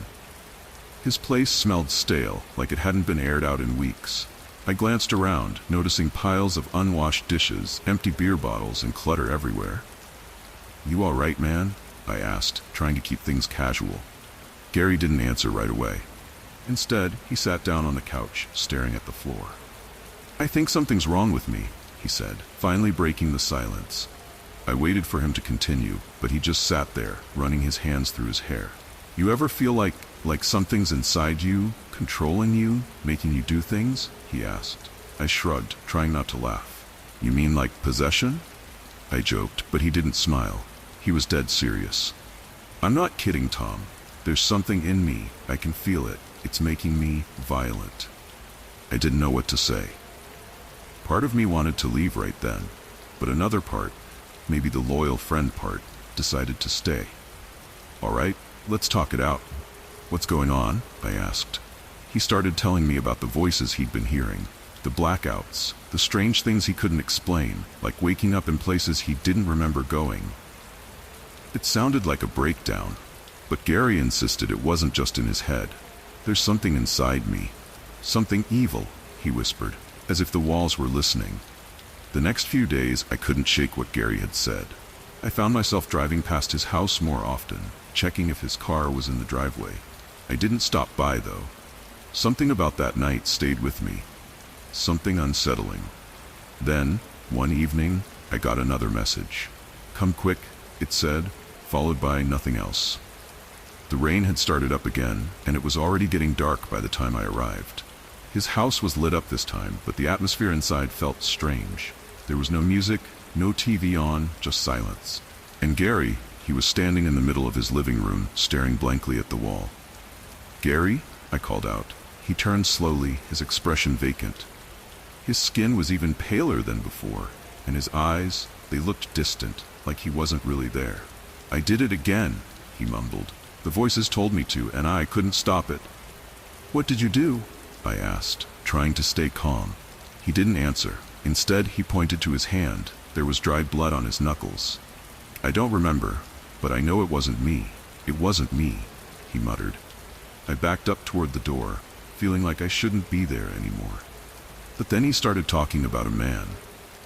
Speaker 1: His place smelled stale, like it hadn't been aired out in weeks. I glanced around, noticing piles of unwashed dishes, empty beer bottles, and clutter everywhere. "You all right, man?" I asked, trying to keep things casual. Gary didn't answer right away. Instead, he sat down on the couch, staring at the floor. "I think something's wrong with me," he said, finally breaking the silence. I waited for him to continue, but he just sat there, running his hands through his hair. "You ever feel like something's inside you, controlling you, making you do things?" he asked. I shrugged, trying not to laugh. "You mean like possession?" I joked, but he didn't smile. He was dead serious. "I'm not kidding, Tom. There's something in me. I can feel it. It's making me violent." I didn't know what to say. Part of me wanted to leave right then, but another part, maybe the loyal friend part, decided to stay. "All right, let's talk it out. What's going on?" I asked. He started telling me about the voices he'd been hearing, the blackouts, the strange things he couldn't explain, like waking up in places he didn't remember going. It sounded like a breakdown, but Gary insisted it wasn't just in his head. "There's something inside me. Something evil," he whispered, as if the walls were listening. The next few days, I couldn't shake what Gary had said. I found myself driving past his house more often, checking if his car was in the driveway. I didn't stop by, though. Something about that night stayed with me. Something unsettling. Then, one evening, I got another message. "Come quick," it said, followed by nothing else. The rain had started up again, and it was already getting dark by the time I arrived. His house was lit up this time, but the atmosphere inside felt strange. There was no music, no TV on, just silence. And Gary, he was standing in the middle of his living room, staring blankly at the wall. "Gary?" I called out. He turned slowly, his expression vacant. His skin was even paler than before, and his eyes, they looked distant, like he wasn't really there. "I did it again," he mumbled. "The voices told me to, and I couldn't stop it." "What did you do?" I asked, trying to stay calm. He didn't answer. Instead, he pointed to his hand. There was dried blood on his knuckles. "I don't remember, but I know it wasn't me. It wasn't me," he muttered. I backed up toward the door, feeling like I shouldn't be there anymore. But then he started talking about a man,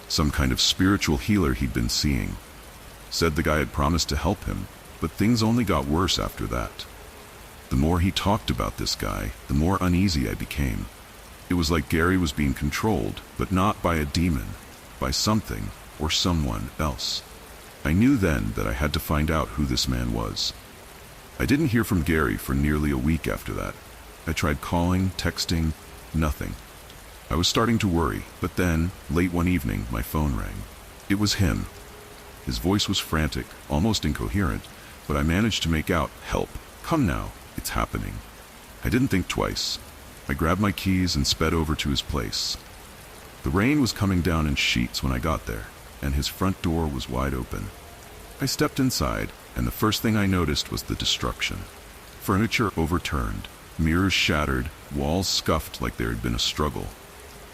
Speaker 1: some kind of spiritual healer he'd been seeing. Said the guy had promised to help him, but things only got worse after that. The more he talked about this guy, the more uneasy I became. It was like Gary was being controlled, but not by a demon, by something or someone else. I knew then that I had to find out who this man was. I didn't hear from Gary for nearly a week after that. I tried calling, texting, nothing. I was starting to worry, but then, late one evening, my phone rang. It was him. His voice was frantic, almost incoherent, but I managed to make out, "Help, come now, it's happening." I didn't think twice. I grabbed my keys and sped over to his place. The rain was coming down in sheets when I got there, and his front door was wide open. I stepped inside, and the first thing I noticed was the destruction. Furniture overturned, mirrors shattered, walls scuffed like there had been a struggle.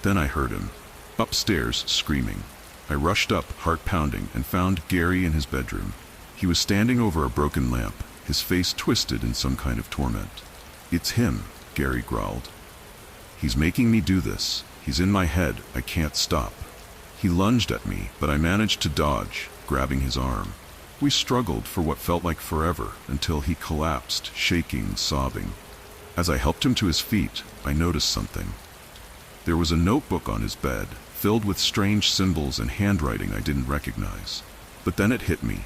Speaker 1: Then I heard him, upstairs, screaming. I rushed up, heart pounding, and found Gary in his bedroom. He was standing over a broken lamp, his face twisted in some kind of torment. "It's him," Gary growled. "He's making me do this. He's in my head. I can't stop." He lunged at me, but I managed to dodge, grabbing his arm. We struggled for what felt like forever, until he collapsed, shaking, sobbing. As I helped him to his feet, I noticed something. There was a notebook on his bed, filled with strange symbols and handwriting I didn't recognize. But then it hit me.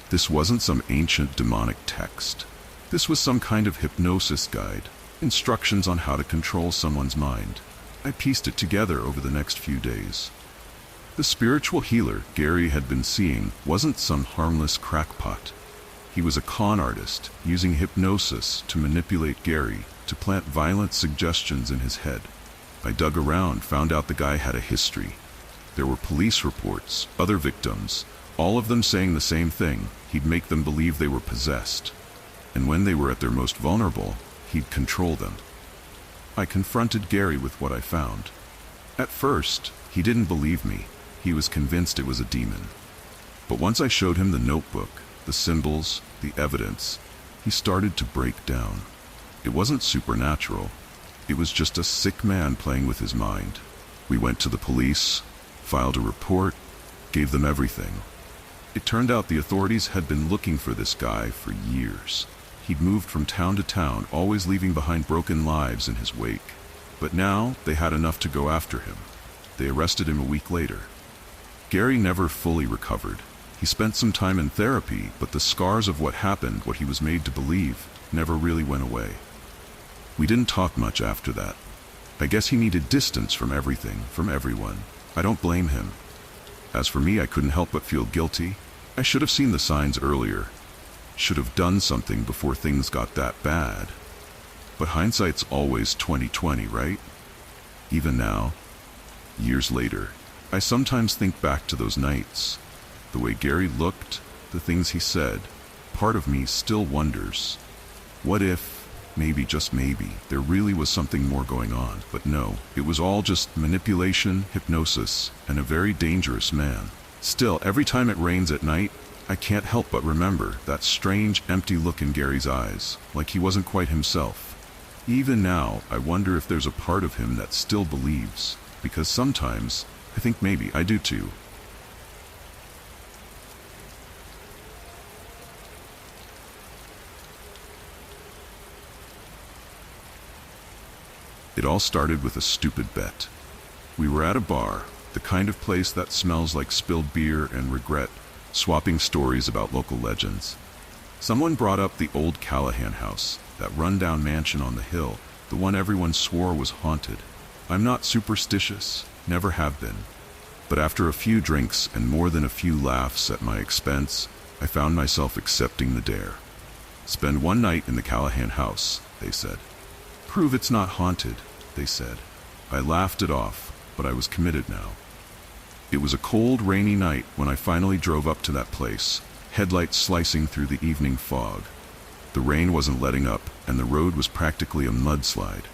Speaker 1: This wasn't some ancient demonic text. This was some kind of hypnosis guide, instructions on how to control someone's mind. I pieced it together over the next few days. The spiritual healer Gary had been seeing wasn't some harmless crackpot. He was a con artist, using hypnosis to manipulate Gary, to plant violent suggestions in his head. I dug around, found out the guy had a history. There were police reports, other victims, all of them saying the same thing. He'd make them believe they were possessed. And when they were at their most vulnerable, he'd control them. I confronted Gary with what I found. At first, he didn't believe me. He was convinced it was a demon. But once I showed him the notebook, the symbols, the evidence, he started to break down. It wasn't supernatural. It was just a sick man playing with his mind. We went to the police, filed a report, gave them everything. It turned out the authorities had been looking for this guy for years. He'd moved from town to town, always leaving behind broken lives in his wake. But now they had enough to go after him. They arrested him a week later. Gary never fully recovered. He spent some time in therapy, but the scars of what happened, what he was made to believe, never really went away. We didn't talk much after that. I guess he needed distance from everything, from everyone. I don't blame him. As for me, I couldn't help but feel guilty. I should have seen the signs earlier. Should have done something before things got that bad. But hindsight's always 20/20, right? Even now, years later, I sometimes think back to those nights. The way Gary looked, the things he said, part of me still wonders, what if, maybe, just maybe, there really was something more going on? But no, it was all just manipulation, hypnosis, and a very dangerous man. Still, every time it rains at night, I can't help but remember that strange, empty look in Gary's eyes, like he wasn't quite himself. Even now, I wonder if there's a part of him that still believes, because sometimes, I think maybe I do too. It all started with a stupid bet. We were at a bar, the kind of place that smells like spilled beer and regret, swapping stories about local legends. Someone brought up the old Callahan house, that rundown mansion on the hill, the one everyone swore was haunted. I'm not superstitious, never have been. But after a few drinks and more than a few laughs at my expense, I found myself accepting the dare. Spend one night in the Callahan house, they said. Prove it's not haunted, they said. I laughed it off, but I was committed now. It was a cold, rainy night when I finally drove up to that place, headlights slicing through the evening fog. The rain wasn't letting up, and the road was practically a mudslide.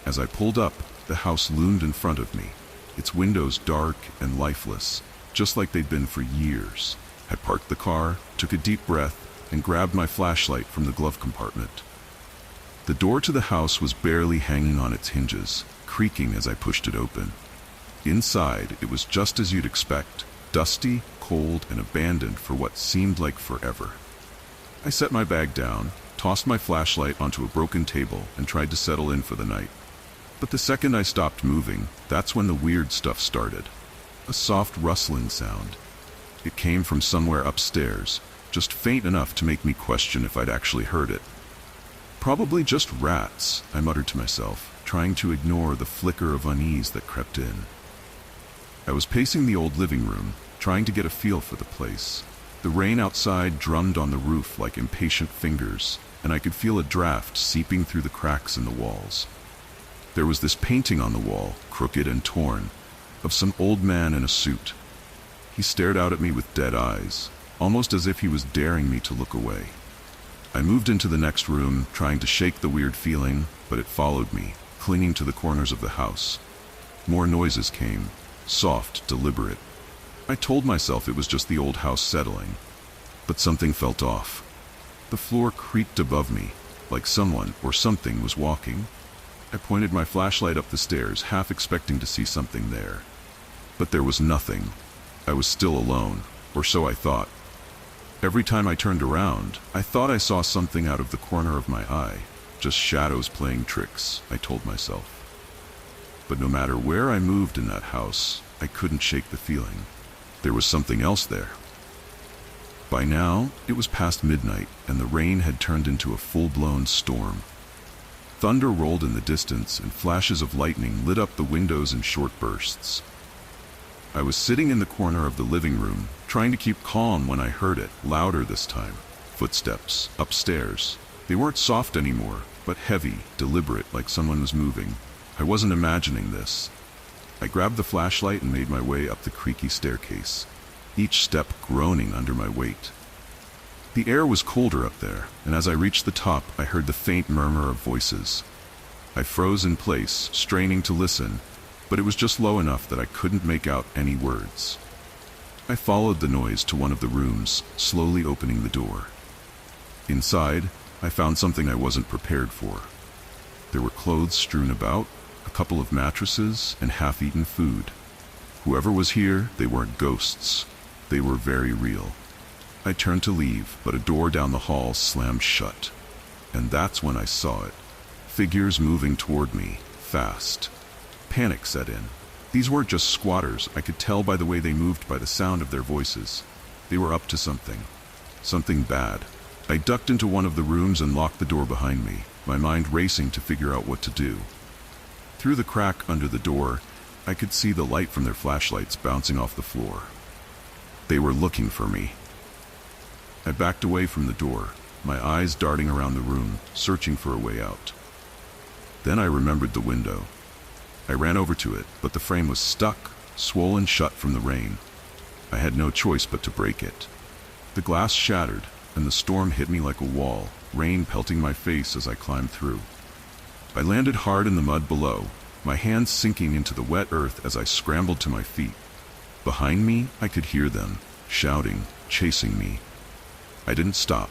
Speaker 1: As I pulled up, the house loomed in front of me, its windows dark and lifeless, just like they'd been for years. I parked the car, took a deep breath, and grabbed my flashlight from the glove compartment. The door to the house was barely hanging on its hinges, creaking as I pushed it open. Inside, it was just as you'd expect, dusty, cold, and abandoned for what seemed like forever. I set my bag down, tossed my flashlight onto a broken table, and tried to settle in for the night. But the second I stopped moving, that's when the weird stuff started. A soft rustling sound. It came from somewhere upstairs, just faint enough to make me question if I'd actually heard it. Probably just rats, I muttered to myself, trying to ignore the flicker of unease that crept in. I was pacing the old living room, trying to get a feel for the place. The rain outside drummed on the roof like impatient fingers, and I could feel a draft seeping through the cracks in the walls. There was this painting on the wall, crooked and torn, of some old man in a suit. He stared out at me with dead eyes, almost as if he was daring me to look away. I moved into the next room, trying to shake the weird feeling, but it followed me, clinging to the corners of the house. More noises came, soft, deliberate. I told myself it was just the old house settling, but something felt off. The floor creaked above me, like someone or something was walking. I pointed my flashlight up the stairs, half expecting to see something there. But there was nothing. I was still alone, or so I thought. Every time I turned around, I thought I saw something out of the corner of my eye. Just shadows playing tricks, I told myself. But no matter where I moved in that house, I couldn't shake the feeling. There was something else there. By now, it was past midnight, and the rain had turned into a full-blown storm. Thunder rolled in the distance, and flashes of lightning lit up the windows in short bursts. I was sitting in the corner of the living room, trying to keep calm when I heard it, louder this time. Footsteps, upstairs. They weren't soft anymore, but heavy, deliberate, like someone was moving. I wasn't imagining this. I grabbed the flashlight and made my way up the creaky staircase, each step groaning under my weight. The air was colder up there, and as I reached the top, I heard the faint murmur of voices. I froze in place, straining to listen, but it was just low enough that I couldn't make out any words. I followed the noise to one of the rooms, slowly opening the door. Inside, I found something I wasn't prepared for. There were clothes strewn about, a couple of mattresses, and half-eaten food. Whoever was here, they weren't ghosts. They were very real. I turned to leave, but a door down the hall slammed shut. And that's when I saw it. Figures moving toward me, fast. Panic set in. These weren't just squatters, I could tell by the way they moved, by the sound of their voices. They were up to something. Something bad. I ducked into one of the rooms and locked the door behind me, my mind racing to figure out what to do. Through the crack under the door, I could see the light from their flashlights bouncing off the floor. They were looking for me. I backed away from the door, my eyes darting around the room, searching for a way out. Then I remembered the window. I ran over to it, but the frame was stuck, swollen shut from the rain. I had no choice but to break it. The glass shattered, and the storm hit me like a wall, rain pelting my face as I climbed through. I landed hard in the mud below, my hands sinking into the wet earth as I scrambled to my feet. Behind me, I could hear them, shouting, chasing me. I didn't stop.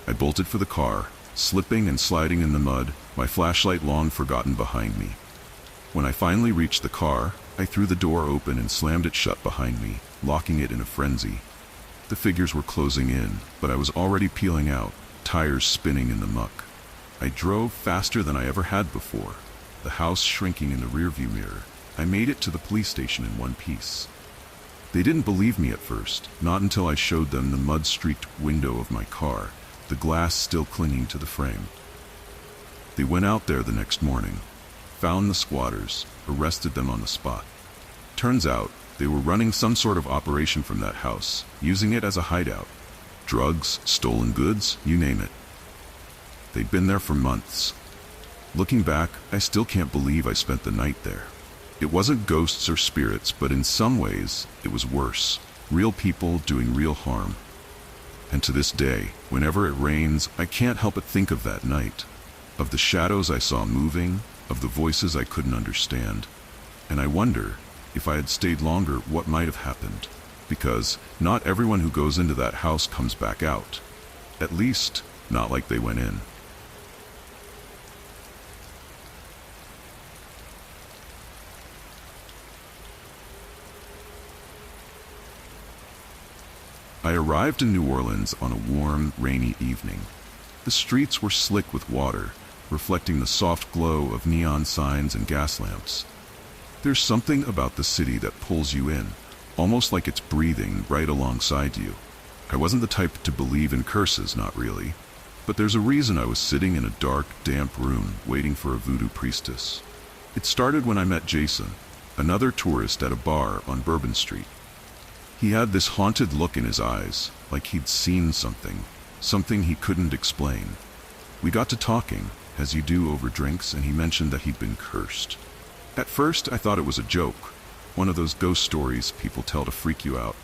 Speaker 1: I bolted for the car, slipping and sliding in the mud, my flashlight long forgotten behind me. When I finally reached the car, I threw the door open and slammed it shut behind me, locking it in a frenzy. The figures were closing in, but I was already peeling out, tires spinning in the muck. I drove faster than I ever had before, the house shrinking in the rearview mirror. I made it to the police station in one piece. They didn't believe me at first, not until I showed them the mud-streaked window of my car, the glass still clinging to the frame. They went out there the next morning, found the squatters, arrested them on the spot. Turns out, they were running some sort of operation from that house, using it as a hideout. Drugs, stolen goods, you name it. They'd been there for months. Looking back, I still can't believe I spent the night there. It wasn't ghosts or spirits, but in some ways, it was worse. Real people doing real harm. And to this day, whenever it rains, I can't help but think of that night. Of the shadows I saw moving, of the voices I couldn't understand. And I wonder, if I had stayed longer, what might have happened. Because not everyone who goes into that house comes back out. At least, not like they went in. I arrived in New Orleans on a warm, rainy evening. The streets were slick with water, reflecting the soft glow of neon signs and gas lamps. There's something about the city that pulls you in, almost like it's breathing right alongside you. I wasn't the type to believe in curses, not really. But there's a reason I was sitting in a dark, damp room waiting for a voodoo priestess. It started when I met Jason, another tourist at a bar on Bourbon Street. He had this haunted look in his eyes, like he'd seen something he couldn't explain. We got to talking, as you do over drinks, and he mentioned that he'd been cursed. At first, I thought it was a joke, one of those ghost stories people tell to freak you out.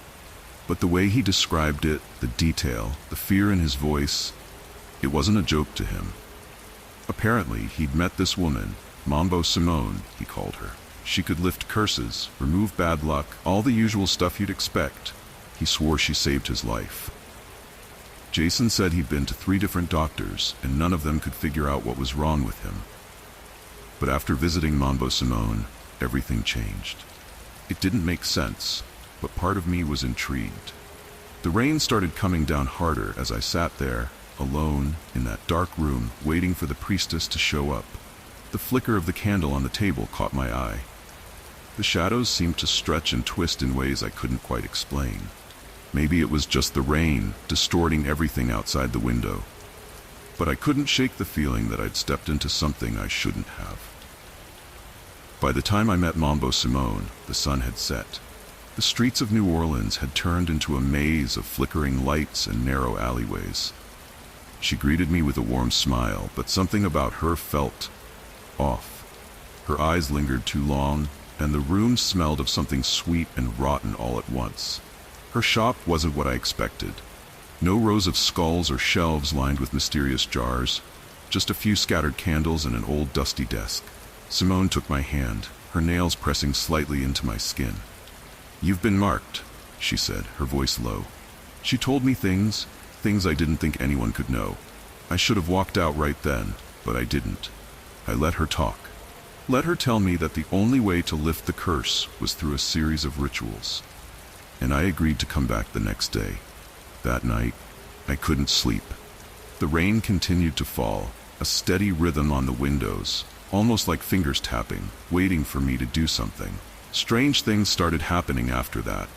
Speaker 1: But the way he described it, the detail, the fear in his voice, it wasn't a joke to him. Apparently, he'd met this woman, Mambo Simone, he called her. She could lift curses, remove bad luck, all the usual stuff you'd expect. He swore she saved his life. Jason said he'd been to 3 different doctors, and none of them could figure out what was wrong with him. But after visiting Mambo Simone, everything changed. It didn't make sense, but part of me was intrigued. The rain started coming down harder as I sat there, alone, in that dark room, waiting for the priestess to show up. The flicker of the candle on the table caught my eye. The shadows seemed to stretch and twist in ways I couldn't quite explain. Maybe it was just the rain, distorting everything outside the window. But I couldn't shake the feeling that I'd stepped into something I shouldn't have. By the time I met Mambo Simone, the sun had set. The streets of New Orleans had turned into a maze of flickering lights and narrow alleyways. She greeted me with a warm smile, but something about her felt off. Her eyes lingered too long, and the room smelled of something sweet and rotten all at once. Her shop wasn't what I expected. No rows of skulls or shelves lined with mysterious jars, just a few scattered candles and an old dusty desk. Simone took my hand, her nails pressing slightly into my skin. "You've been marked," she said, her voice low. She told me things I didn't think anyone could know. I should have walked out right then, but I didn't. I let her talk. Let her tell me that the only way to lift the curse was through a series of rituals. and I agreed to come back the next day. That night, I couldn't sleep. The rain continued to fall, a steady rhythm on the windows, almost like fingers tapping, waiting for me to do something. Strange things started happening after that.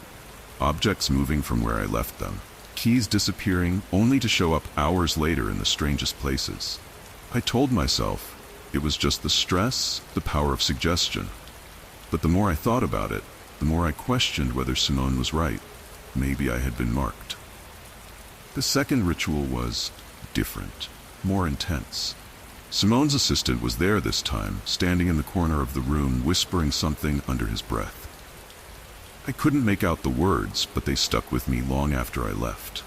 Speaker 1: Objects moving from where I left them. Keys disappearing, only to show up hours later in the strangest places. I told myself it was just the stress, the power of suggestion. But the more I thought about it, the more I questioned whether Simone was right. Maybe I had been marked. The second ritual was different, more intense. Simone's assistant was there this time, standing in the corner of the room, whispering something under his breath. I couldn't make out the words, but they stuck with me long after I left.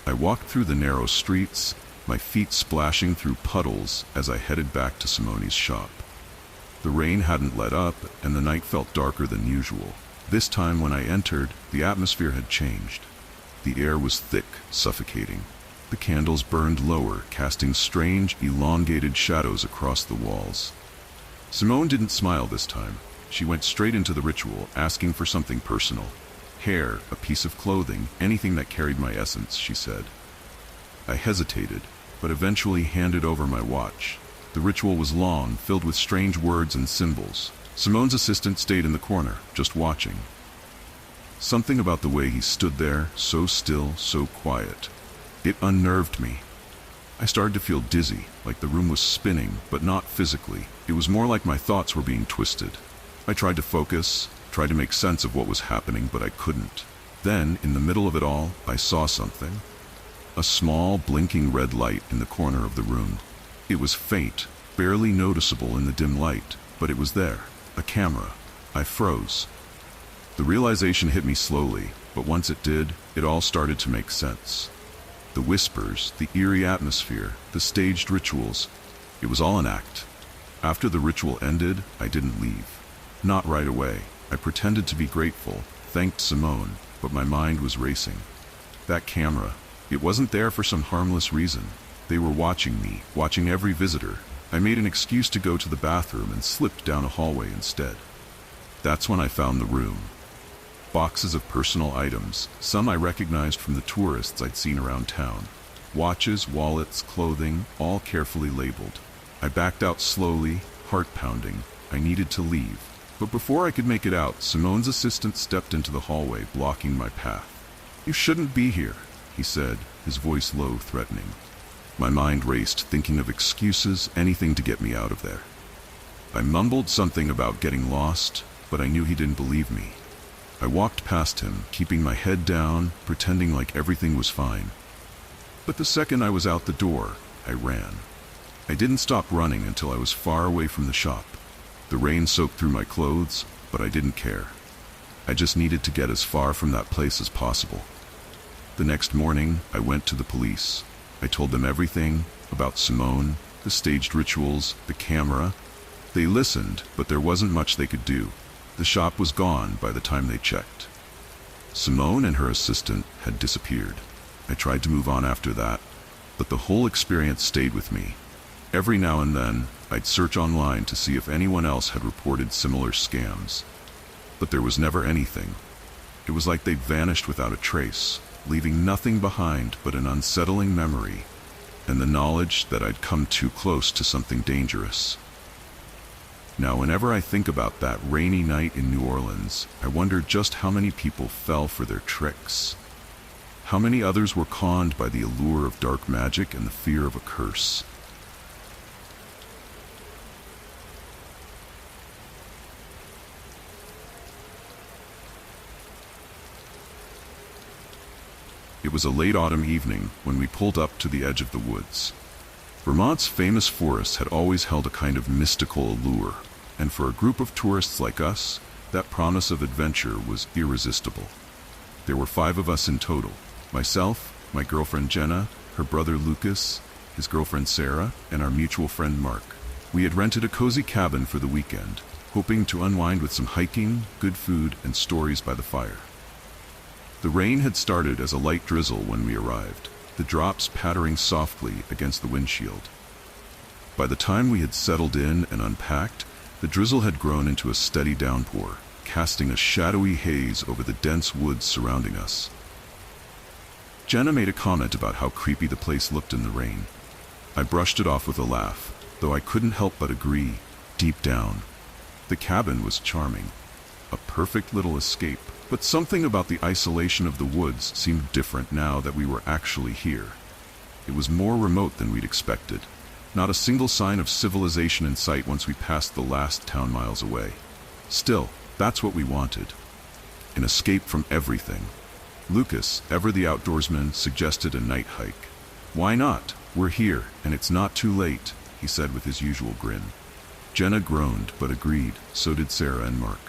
Speaker 1: I walked through the narrow streets, my feet splashing through puddles as I headed back to Simone's shop. The rain hadn't let up, and the night felt darker than usual. This time when I entered, the atmosphere had changed. The air was thick, suffocating. The candles burned lower, casting strange, elongated shadows across the walls. Simone didn't smile this time. She went straight into the ritual, asking for something personal. Hair, a piece of clothing, anything that carried my essence, she said. I hesitated, but eventually handed over my watch. The ritual was long, filled with strange words and symbols. Simone's assistant stayed in the corner, just watching. Something about the way he stood there, so still, so quiet. It unnerved me. I started to feel dizzy, like the room was spinning, but not physically. It was more like my thoughts were being twisted. I tried to focus, tried to make sense of what was happening, but I couldn't. Then, in the middle of it all, I saw something. A small, blinking red light in the corner of the room. It was faint, barely noticeable in the dim light, but it was there. A camera. I froze. The realization hit me slowly, but once it did, it all started to make sense. The whispers, the eerie atmosphere, the staged rituals, it was all an act. After the ritual ended, I didn't leave. Not right away. I pretended to be grateful, thanked Simone, but my mind was racing. That camera, it wasn't there for some harmless reason. They were watching me, watching every visitor. I made an excuse to go to the bathroom and slipped down a hallway instead. That's when I found the room. Boxes of personal items, some I recognized from the tourists I'd seen around town. Watches, wallets, clothing, all carefully labeled. I backed out slowly, heart pounding. I needed to leave. But before I could make it out, Simone's assistant stepped into the hallway, blocking my path. "You shouldn't be here," he said, his voice low, threatening. My mind raced, thinking of excuses, anything to get me out of there. I mumbled something about getting lost, but I knew he didn't believe me. I walked past him, keeping my head down, pretending like everything was fine. But the second I was out the door, I ran. I didn't stop running until I was far away from the shop. The rain soaked through my clothes, but I didn't care. I just needed to get as far from that place as possible. The next morning, I went to the police. I told them everything about Simone, the staged rituals, the camera. They listened, but there wasn't much they could do. The shop was gone by the time they checked. Simone and her assistant had disappeared. I tried to move on after that, but the whole experience stayed with me. Every now and then, I'd search online to see if anyone else had reported similar scams. But there was never anything. It was like they'd vanished without a trace, leaving nothing behind but an unsettling memory and the knowledge that I'd come too close to something dangerous. Now, whenever I think about that rainy night in New Orleans, I wonder just how many people fell for their tricks. How many others were conned by the allure of dark magic and the fear of a curse. It was a late autumn evening when we pulled up to the edge of the woods. Vermont's famous forests had always held a kind of mystical allure, and for a group of tourists like us, that promise of adventure was irresistible. There were 5 of us in total: myself, my girlfriend Jenna, her brother Lucas, his girlfriend Sarah, and our mutual friend Mark. We had rented a cozy cabin for the weekend, hoping to unwind with some hiking, good food, and stories by the fire. The rain had started as a light drizzle when we arrived, the drops pattering softly against the windshield. By the time we had settled in and unpacked, the drizzle had grown into a steady downpour, casting a shadowy haze over the dense woods surrounding us. Jenna made a comment about how creepy the place looked in the rain. I brushed it off with a laugh, though I couldn't help but agree, deep down. The cabin was charming. A perfect little escape, but something about the isolation of the woods seemed different now that we were actually here. It was more remote than we'd expected. Not a single sign of civilization in sight once we passed the last town miles away. Still, that's what we wanted. An escape from everything. Lucas, ever the outdoorsman, suggested a night hike. "Why not? We're here, and it's not too late," he said with his usual grin. Jenna groaned, but agreed. So did Sarah and Mark.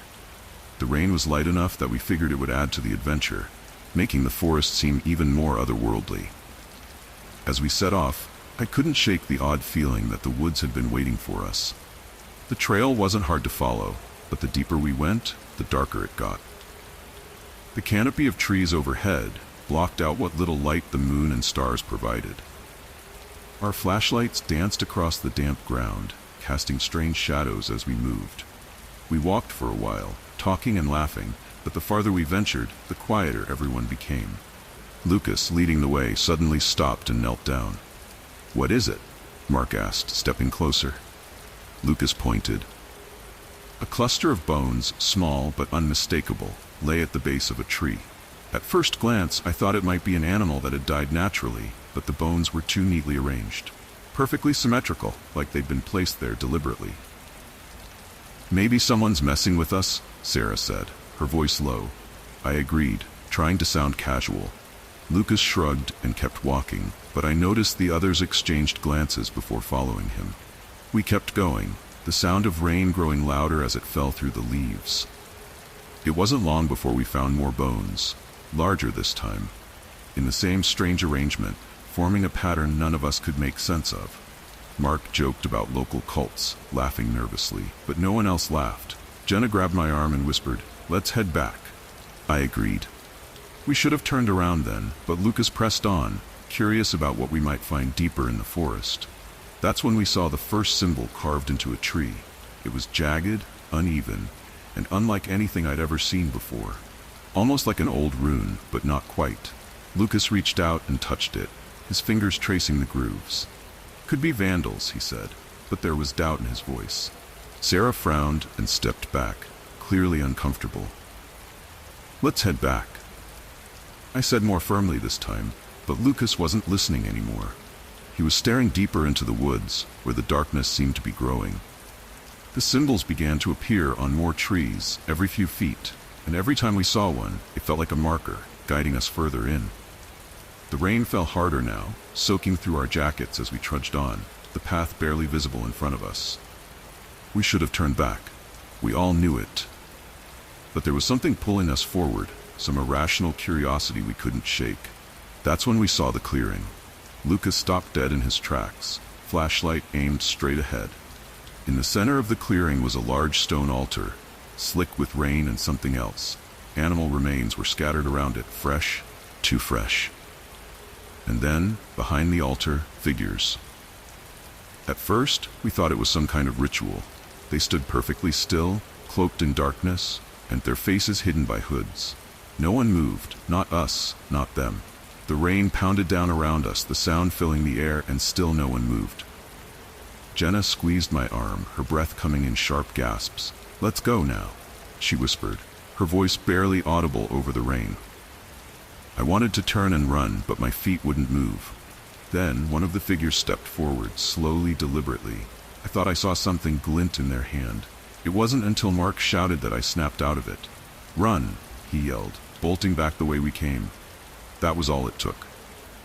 Speaker 1: The rain was light enough that we figured it would add to the adventure, making the forest seem even more otherworldly. As we set off, I couldn't shake the odd feeling that the woods had been waiting for us. The trail wasn't hard to follow, but the deeper we went, the darker it got. The canopy of trees overhead blocked out what little light the moon and stars provided. Our flashlights danced across the damp ground, casting strange shadows as we moved. We walked for a while, talking and laughing, but the farther we ventured, the quieter everyone became. Lucas, leading the way, suddenly stopped and knelt down. "What is it?" Mark asked, stepping closer. Lucas pointed. A cluster of bones, small but unmistakable, lay at the base of a tree. At first glance, I thought it might be an animal that had died naturally, but the bones were too neatly arranged. Perfectly symmetrical, like they'd been placed there deliberately. "Maybe someone's messing with us," Sarah said, her voice low. I agreed, trying to sound casual. Lucas shrugged and kept walking, but I noticed the others exchanged glances before following him. We kept going, the sound of rain growing louder as it fell through the leaves. It wasn't long before we found more bones, larger this time, in the same strange arrangement, forming a pattern none of us could make sense of. Mark joked about local cults, laughing nervously, but no one else laughed. Jenna grabbed my arm and whispered, "Let's head back." I agreed. We should have turned around then, but Lucas pressed on, curious about what we might find deeper in the forest. That's when we saw the first symbol carved into a tree. It was jagged, uneven, and unlike anything I'd ever seen before. Almost like an old rune, but not quite. Lucas reached out and touched it, his fingers tracing the grooves. "Could be vandals," he said, but there was doubt in his voice. Sarah frowned and stepped back, clearly uncomfortable. "Let's head back," I said more firmly this time, but Lucas wasn't listening anymore. He was staring deeper into the woods, where the darkness seemed to be growing. The symbols began to appear on more trees every few feet, and every time we saw one, it felt like a marker, guiding us further in. The rain fell harder now, soaking through our jackets as we trudged on, the path barely visible in front of us. We should have turned back. We all knew it. But there was something pulling us forward, some irrational curiosity we couldn't shake. That's when we saw the clearing. Lucas stopped dead in his tracks, flashlight aimed straight ahead. In the center of the clearing was a large stone altar, slick with rain and something else. Animal remains were scattered around it, fresh, too fresh. And then, behind the altar, figures. At first, we thought it was some kind of ritual. They stood perfectly still, cloaked in darkness, and their faces hidden by hoods. No one moved, not us, not them. The rain pounded down around us, the sound filling the air, and still no one moved. Jenna squeezed my arm, her breath coming in sharp gasps. "Let's go now," she whispered, her voice barely audible over the rain. I wanted to turn and run, but my feet wouldn't move. Then one of the figures stepped forward, slowly, deliberately. I thought I saw something glint in their hand. It wasn't until Mark shouted that I snapped out of it. "Run!" he yelled, bolting back the way we came. That was all it took.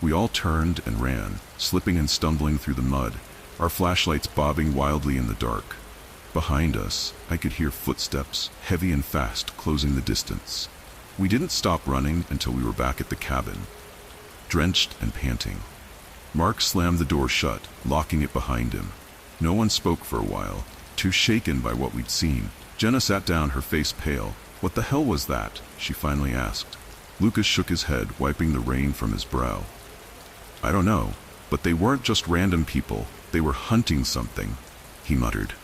Speaker 1: We all turned and ran, slipping and stumbling through the mud, our flashlights bobbing wildly in the dark. Behind us, I could hear footsteps, heavy and fast, closing the distance. We didn't stop running until we were back at the cabin, drenched and panting. Mark slammed the door shut, locking it behind him. No one spoke for a while, too shaken by what we'd seen. Jenna sat down, her face pale. "What the hell was that?" she finally asked. Lucas shook his head, wiping the rain from his brow. "I don't know, but they weren't just random people. They were hunting something," he muttered.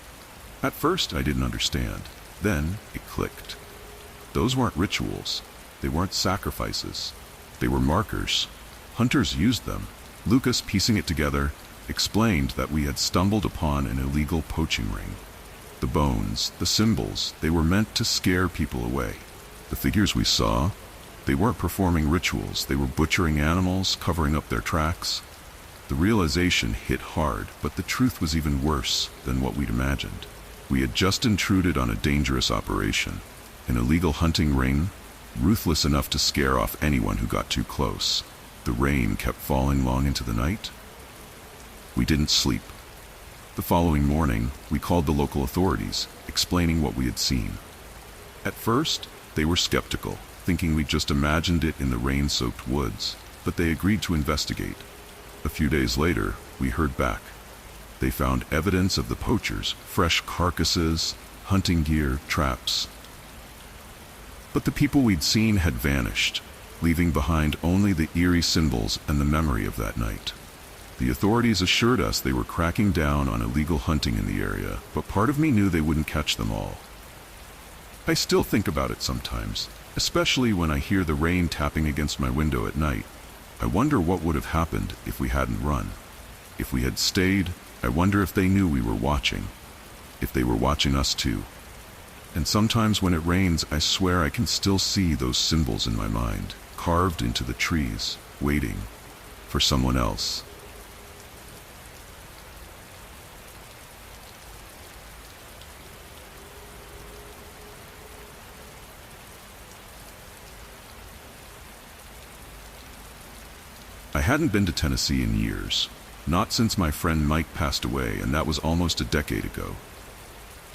Speaker 1: At first, I didn't understand. Then, it clicked. Those weren't rituals. They weren't sacrifices. They were markers. Hunters used them. Lucas, piecing it together, explained that we had stumbled upon an illegal poaching ring. The bones, the symbols, they were meant to scare people away. The figures we saw, they weren't performing rituals. They were butchering animals, covering up their tracks. The realization hit hard, but the truth was even worse than what we'd imagined. We had just intruded on a dangerous operation, an illegal hunting ring, ruthless enough to scare off anyone who got too close. The rain kept falling long into the night. We didn't sleep. The following morning, we called the local authorities, explaining what we had seen. At first, they were skeptical, thinking we'd just imagined it in the rain-soaked woods, but they agreed to investigate. A few days later, we heard back. They found evidence of the poachers, fresh carcasses, hunting gear, traps. But the people we'd seen had vanished, leaving behind only the eerie symbols and the memory of that night. The authorities assured us they were cracking down on illegal hunting in the area, but part of me knew they wouldn't catch them all. I still think about it sometimes, especially when I hear the rain tapping against my window at night. I wonder what would have happened if we hadn't run. If we had stayed, I wonder if they knew we were watching. If they were watching us too. And sometimes when it rains, I swear I can still see those symbols in my mind, carved into the trees, waiting for someone else. I hadn't been to Tennessee in years, not since my friend Mike passed away, and that was almost a decade ago.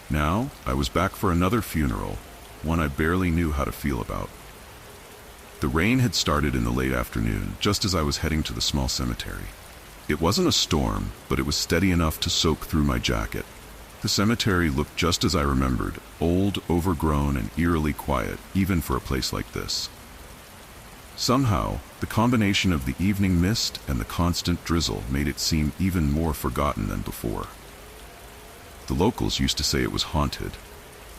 Speaker 1: Now, I was back for another funeral, one I barely knew how to feel about. The rain had started in the late afternoon, just as I was heading to the small cemetery. It wasn't a storm, but it was steady enough to soak through my jacket. The cemetery looked just as I remembered, old, overgrown, and eerily quiet, even for a place like this. Somehow, the combination of the evening mist and the constant drizzle made it seem even more forgotten than before. The locals used to say it was haunted.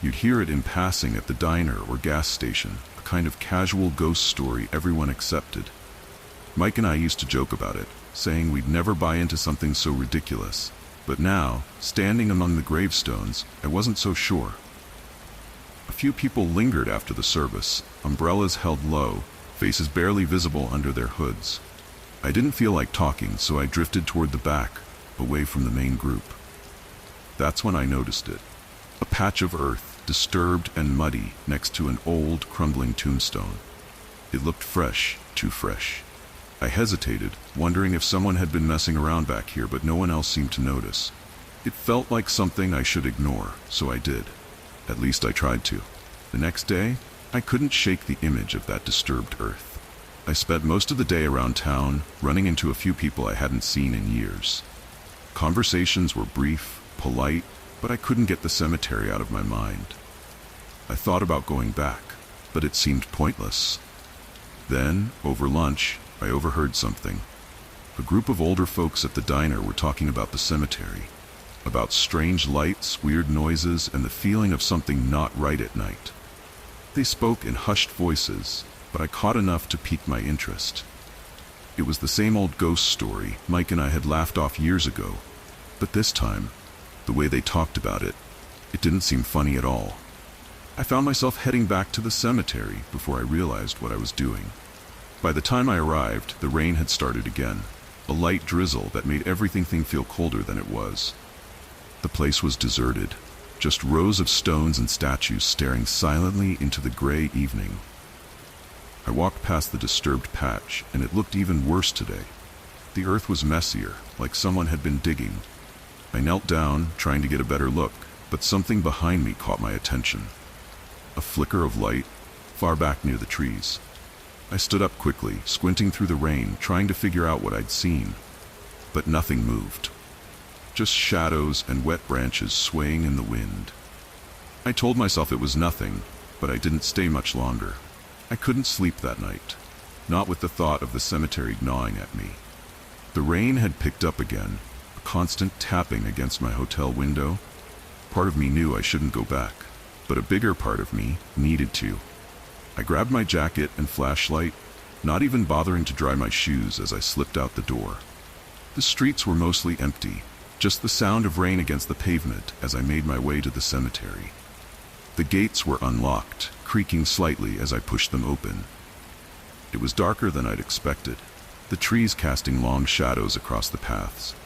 Speaker 1: You'd hear it in passing at the diner or gas station, a kind of casual ghost story everyone accepted. Mike and I used to joke about it, saying we'd never buy into something so ridiculous. But now, standing among the gravestones, I wasn't so sure. A few people lingered after the service, umbrellas held low, faces barely visible under their hoods. I didn't feel like talking, so I drifted toward the back, away from the main group. That's when I noticed it. A patch of earth, disturbed and muddy, next to an old, crumbling tombstone. It looked fresh, too fresh. I hesitated, wondering if someone had been messing around back here, but no one else seemed to notice. It felt like something I should ignore, so I did. At least I tried to. The next day, I couldn't shake the image of that disturbed earth. I spent most of the day around town, running into a few people I hadn't seen in years. Conversations were brief, polite, but I couldn't get the cemetery out of my mind. I thought about going back, but it seemed pointless. Then, over lunch, I overheard something. A group of older folks at the diner were talking about the cemetery, about strange lights, weird noises, and the feeling of something not right at night. They spoke in hushed voices, but I caught enough to pique my interest. It was the same old ghost story Mike and I had laughed off years ago, but this time, the way they talked about it, it didn't seem funny at all. I found myself heading back to the cemetery before I realized what I was doing. By the time I arrived, the rain had started again, a light drizzle that made everything feel colder than it was. The place was deserted, just rows of stones and statues staring silently into the gray evening. I walked past the disturbed patch, and it looked even worse today. The earth was messier, like someone had been digging. I knelt down, trying to get a better look, but something behind me caught my attention. A flicker of light, far back near the trees. I stood up quickly, squinting through the rain, trying to figure out what I'd seen. But nothing moved. Just shadows and wet branches swaying in the wind. I told myself it was nothing, but I didn't stay much longer. I couldn't sleep that night, not with the thought of the cemetery gnawing at me. The rain had picked up again, a constant tapping against my hotel window. Part of me knew I shouldn't go back, but a bigger part of me needed to. I grabbed my jacket and flashlight, not even bothering to dry my shoes as I slipped out the door. The streets were mostly empty, just the sound of rain against the pavement as I made my way to the cemetery. The gates were unlocked, creaking slightly as I pushed them open. It was darker than I'd expected, the trees casting long shadows across the paths.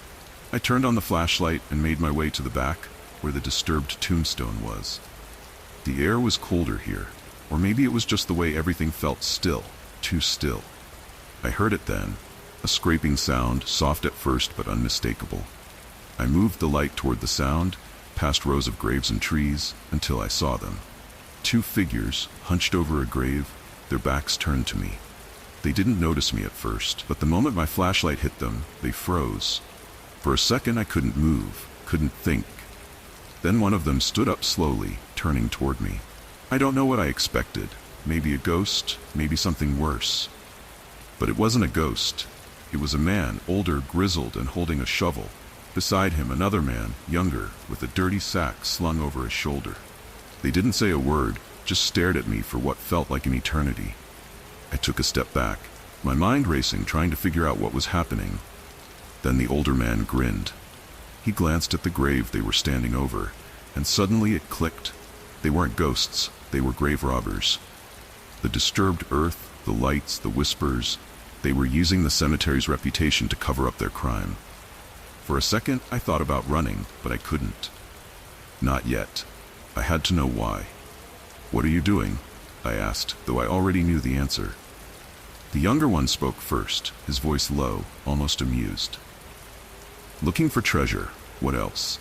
Speaker 1: I turned on the flashlight and made my way to the back, where the disturbed tombstone was. The air was colder here, or maybe it was just the way everything felt still, too still. I heard it then, a scraping sound, soft at first but unmistakable. I moved the light toward the sound, past rows of graves and trees, until I saw them. 2 figures, hunched over a grave, their backs turned to me. They didn't notice me at first, but the moment my flashlight hit them, they froze. For a second I couldn't move, couldn't think. Then one of them stood up slowly, turning toward me. I don't know what I expected. Maybe a ghost, maybe something worse. But it wasn't a ghost. It was a man, older, grizzled, and holding a shovel. Beside him, another man, younger, with a dirty sack slung over his shoulder. They didn't say a word, just stared at me for what felt like an eternity. I took a step back, my mind racing, trying to figure out what was happening. Then the older man grinned. He glanced at the grave they were standing over, and suddenly it clicked. They weren't ghosts, they were grave robbers. The disturbed earth, the lights, the whispers, they were using the cemetery's reputation to cover up their crime. For a second, I thought about running, but I couldn't. Not yet. I had to know why. "What are you doing?" I asked, though I already knew the answer. The younger one spoke first, his voice low, almost amused. "Looking for treasure. What else?"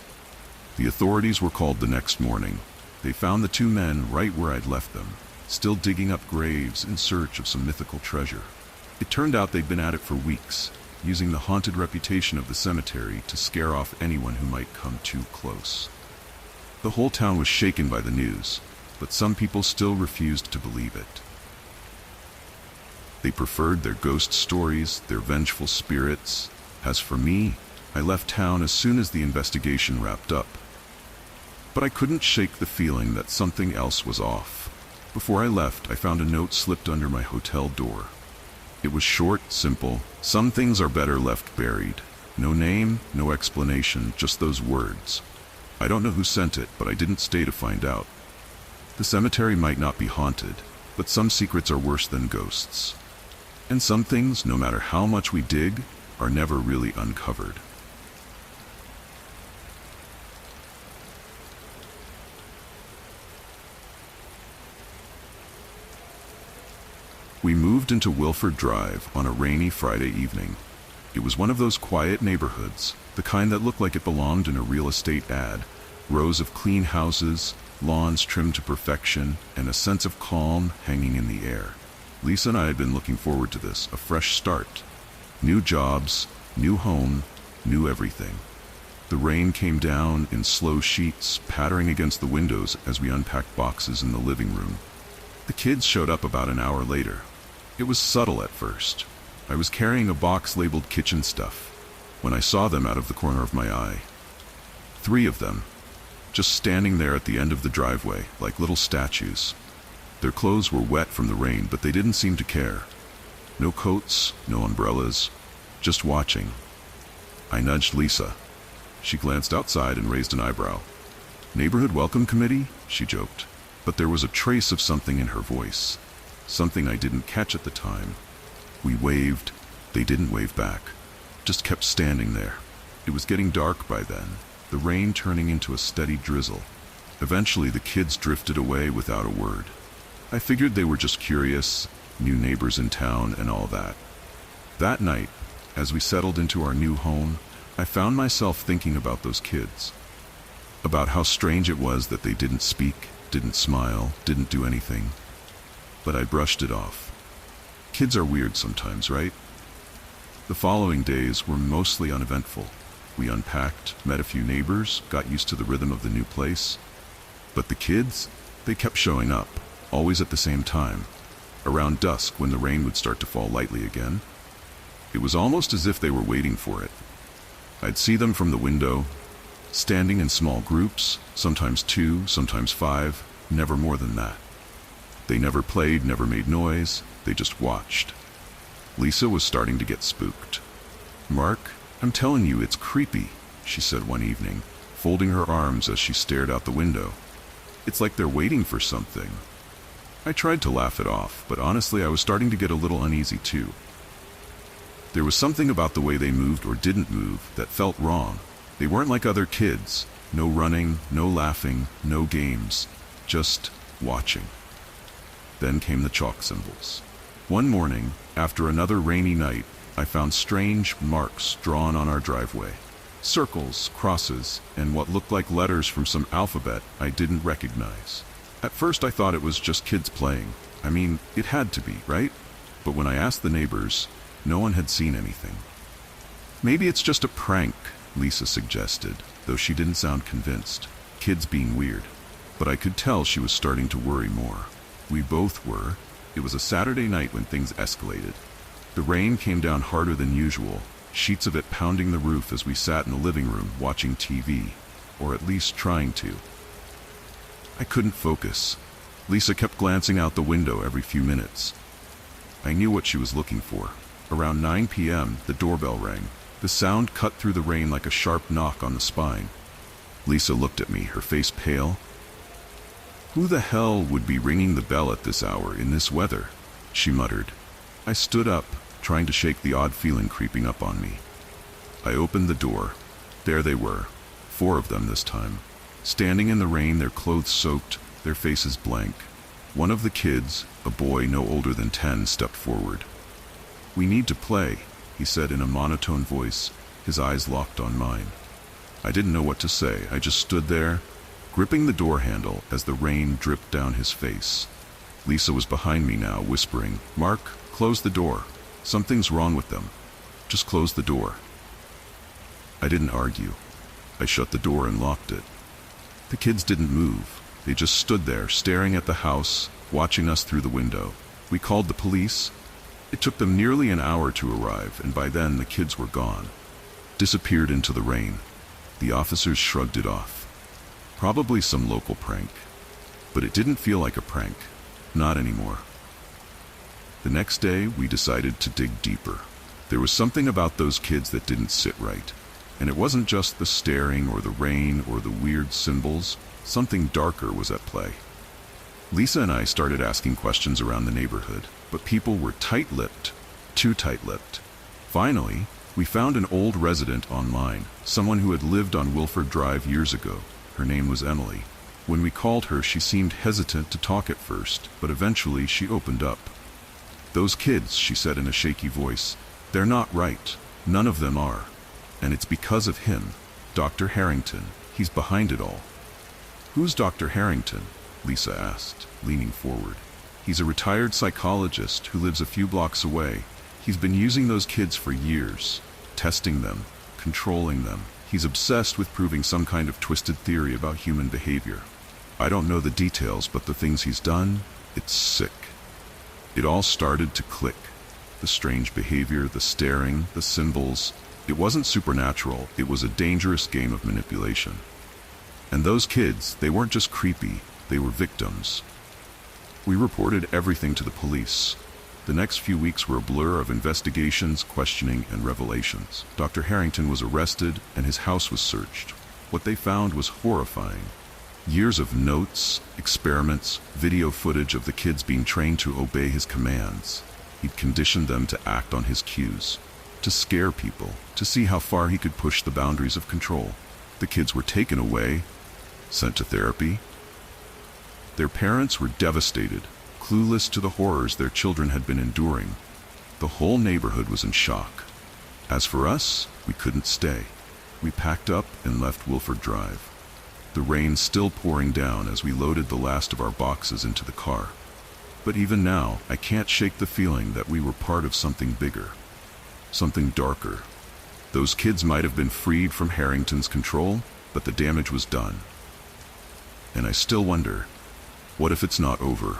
Speaker 1: The authorities were called the next morning. They found the 2 men right where I'd left them, still digging up graves in search of some mythical treasure. It turned out they'd been at it for weeks, using the haunted reputation of the cemetery to scare off anyone who might come too close. The whole town was shaken by the news, but some people still refused to believe it. They preferred their ghost stories, their vengeful spirits. As for me, I left town as soon as the investigation wrapped up. But I couldn't shake the feeling that something else was off. Before I left, I found a note slipped under my hotel door. It was short, simple. "Some things are better left buried." No name, no explanation, just those words. I don't know who sent it, but I didn't stay to find out. The cemetery might not be haunted, but some secrets are worse than ghosts. And some things, no matter how much we dig, are never really uncovered. We moved into Wilford Drive on a rainy Friday evening. It was one of those quiet neighborhoods, the kind that looked like it belonged in a real estate ad. Rows of clean houses, lawns trimmed to perfection, and a sense of calm hanging in the air. Lisa and I had been looking forward to this, a fresh start. New jobs, new home, new everything. The rain came down in slow sheets, pattering against the windows as we unpacked boxes in the living room. The kids showed up about an hour later. It was subtle at first. I was carrying a box labeled kitchen stuff when I saw them out of the corner of my eye. 3 of them, just standing there at the end of the driveway, like little statues. Their clothes were wet from the rain, but they didn't seem to care. No coats, no umbrellas, just watching. I nudged Lisa. She glanced outside and raised an eyebrow. "Neighborhood welcome committee?" she joked. But there was a trace of something in her voice, something I didn't catch at the time. We waved. They didn't wave back, just kept standing there. It was getting dark by then, the rain turning into a steady drizzle. Eventually the kids drifted away without a word. I figured they were just curious, new neighbors in town and all that. That night, as we settled into our new home, I found myself thinking about those kids. About how strange it was that they didn't speak, didn't smile, didn't do anything. But I brushed it off. Kids are weird sometimes, right? The following days were mostly uneventful. We unpacked, met a few neighbors, got used to the rhythm of the new place. But the kids, they kept showing up, always at the same time, around dusk when the rain would start to fall lightly again. It was almost as if they were waiting for it. I'd see them from the window, standing in small groups, sometimes 2, sometimes 5, never more than that. They never played, never made noise, they just watched. Lisa was starting to get spooked. "Mark, I'm telling you, it's creepy," she said one evening, folding her arms as she stared out the window. "It's like they're waiting for something." I tried to laugh it off, but honestly I was starting to get a little uneasy too. There was something about the way they moved or didn't move that felt wrong. They weren't like other kids. No running, no laughing, no games. Just watching. Then came the chalk symbols. One morning, after another rainy night, I found strange marks drawn on our driveway. Circles, crosses, and what looked like letters from some alphabet I didn't recognize. At first I thought it was just kids playing. I mean, it had to be, right? But when I asked the neighbors, no one had seen anything. "Maybe it's just a prank," Lisa suggested, though she didn't sound convinced. Kids being weird. But I could tell she was starting to worry more. We both were. It was a Saturday night when things escalated. The rain came down harder than usual, sheets of it pounding the roof as we sat in the living room watching TV, or at least trying to. I couldn't focus. Lisa kept glancing out the window every few minutes. I knew what she was looking for. Around 9 p.m., the doorbell rang. The sound cut through the rain like a sharp knock on the spine. Lisa looked at me, her face pale. "Who the hell would be ringing the bell at this hour in this weather?" she muttered. I stood up, trying to shake the odd feeling creeping up on me. I opened the door. There they were, 4 of them this time, standing in the rain, their clothes soaked, their faces blank. One of the kids, a boy no older than 10, stepped forward. "We need to play," he said in a monotone voice, his eyes locked on mine. I didn't know what to say. I just stood there, gripping the door handle as the rain dripped down his face. Lisa was behind me now, whispering, "Mark, close the door. Something's wrong with them. Just close the door." I didn't argue. I shut the door and locked it. The kids didn't move. They just stood there, staring at the house, watching us through the window. We called the police. It took them nearly an hour to arrive, and by then the kids were gone. Disappeared into the rain. The officers shrugged it off. Probably some local prank. But it didn't feel like a prank. Not anymore. The next day, we decided to dig deeper. There was something about those kids that didn't sit right. And it wasn't just the staring or the rain or the weird symbols. Something darker was at play. Lisa and I started asking questions around the neighborhood, but people were tight-lipped, too tight-lipped. Finally, we found an old resident online, someone who had lived on Wilford Drive years ago. Her name was Emily. When we called her, she seemed hesitant to talk at first, but eventually she opened up. "Those kids," she said in a shaky voice, "they're not right. None of them are. And it's because of him, Dr. Harrington. He's behind it all." "Who's Dr. Harrington?" Lisa asked, leaning forward. "He's a retired psychologist who lives a few blocks away. He's been using those kids for years, testing them, controlling them. He's obsessed with proving some kind of twisted theory about human behavior. I don't know the details, but the things he's done, it's sick." It all started to click. The strange behavior, the staring, the symbols. It wasn't supernatural, it was a dangerous game of manipulation. And those kids, they weren't just creepy, they were victims. We reported everything to the police. The next few weeks were a blur of investigations, questioning, and revelations. Dr. Harrington was arrested, and his house was searched. What they found was horrifying. Years of notes, experiments, video footage of the kids being trained to obey his commands. He'd conditioned them to act on his cues, to scare people, to see how far he could push the boundaries of control. The kids were taken away, sent to therapy. Their parents were devastated, clueless to the horrors their children had been enduring. The whole neighborhood was in shock. As for us, we couldn't stay. We packed up and left Wilford Drive. The rain still pouring down as we loaded the last of our boxes into the car. But even now, I can't shake the feeling that we were part of something bigger, something darker. Those kids might have been freed from Harrington's control, but the damage was done. And I still wonder, what if it's not over?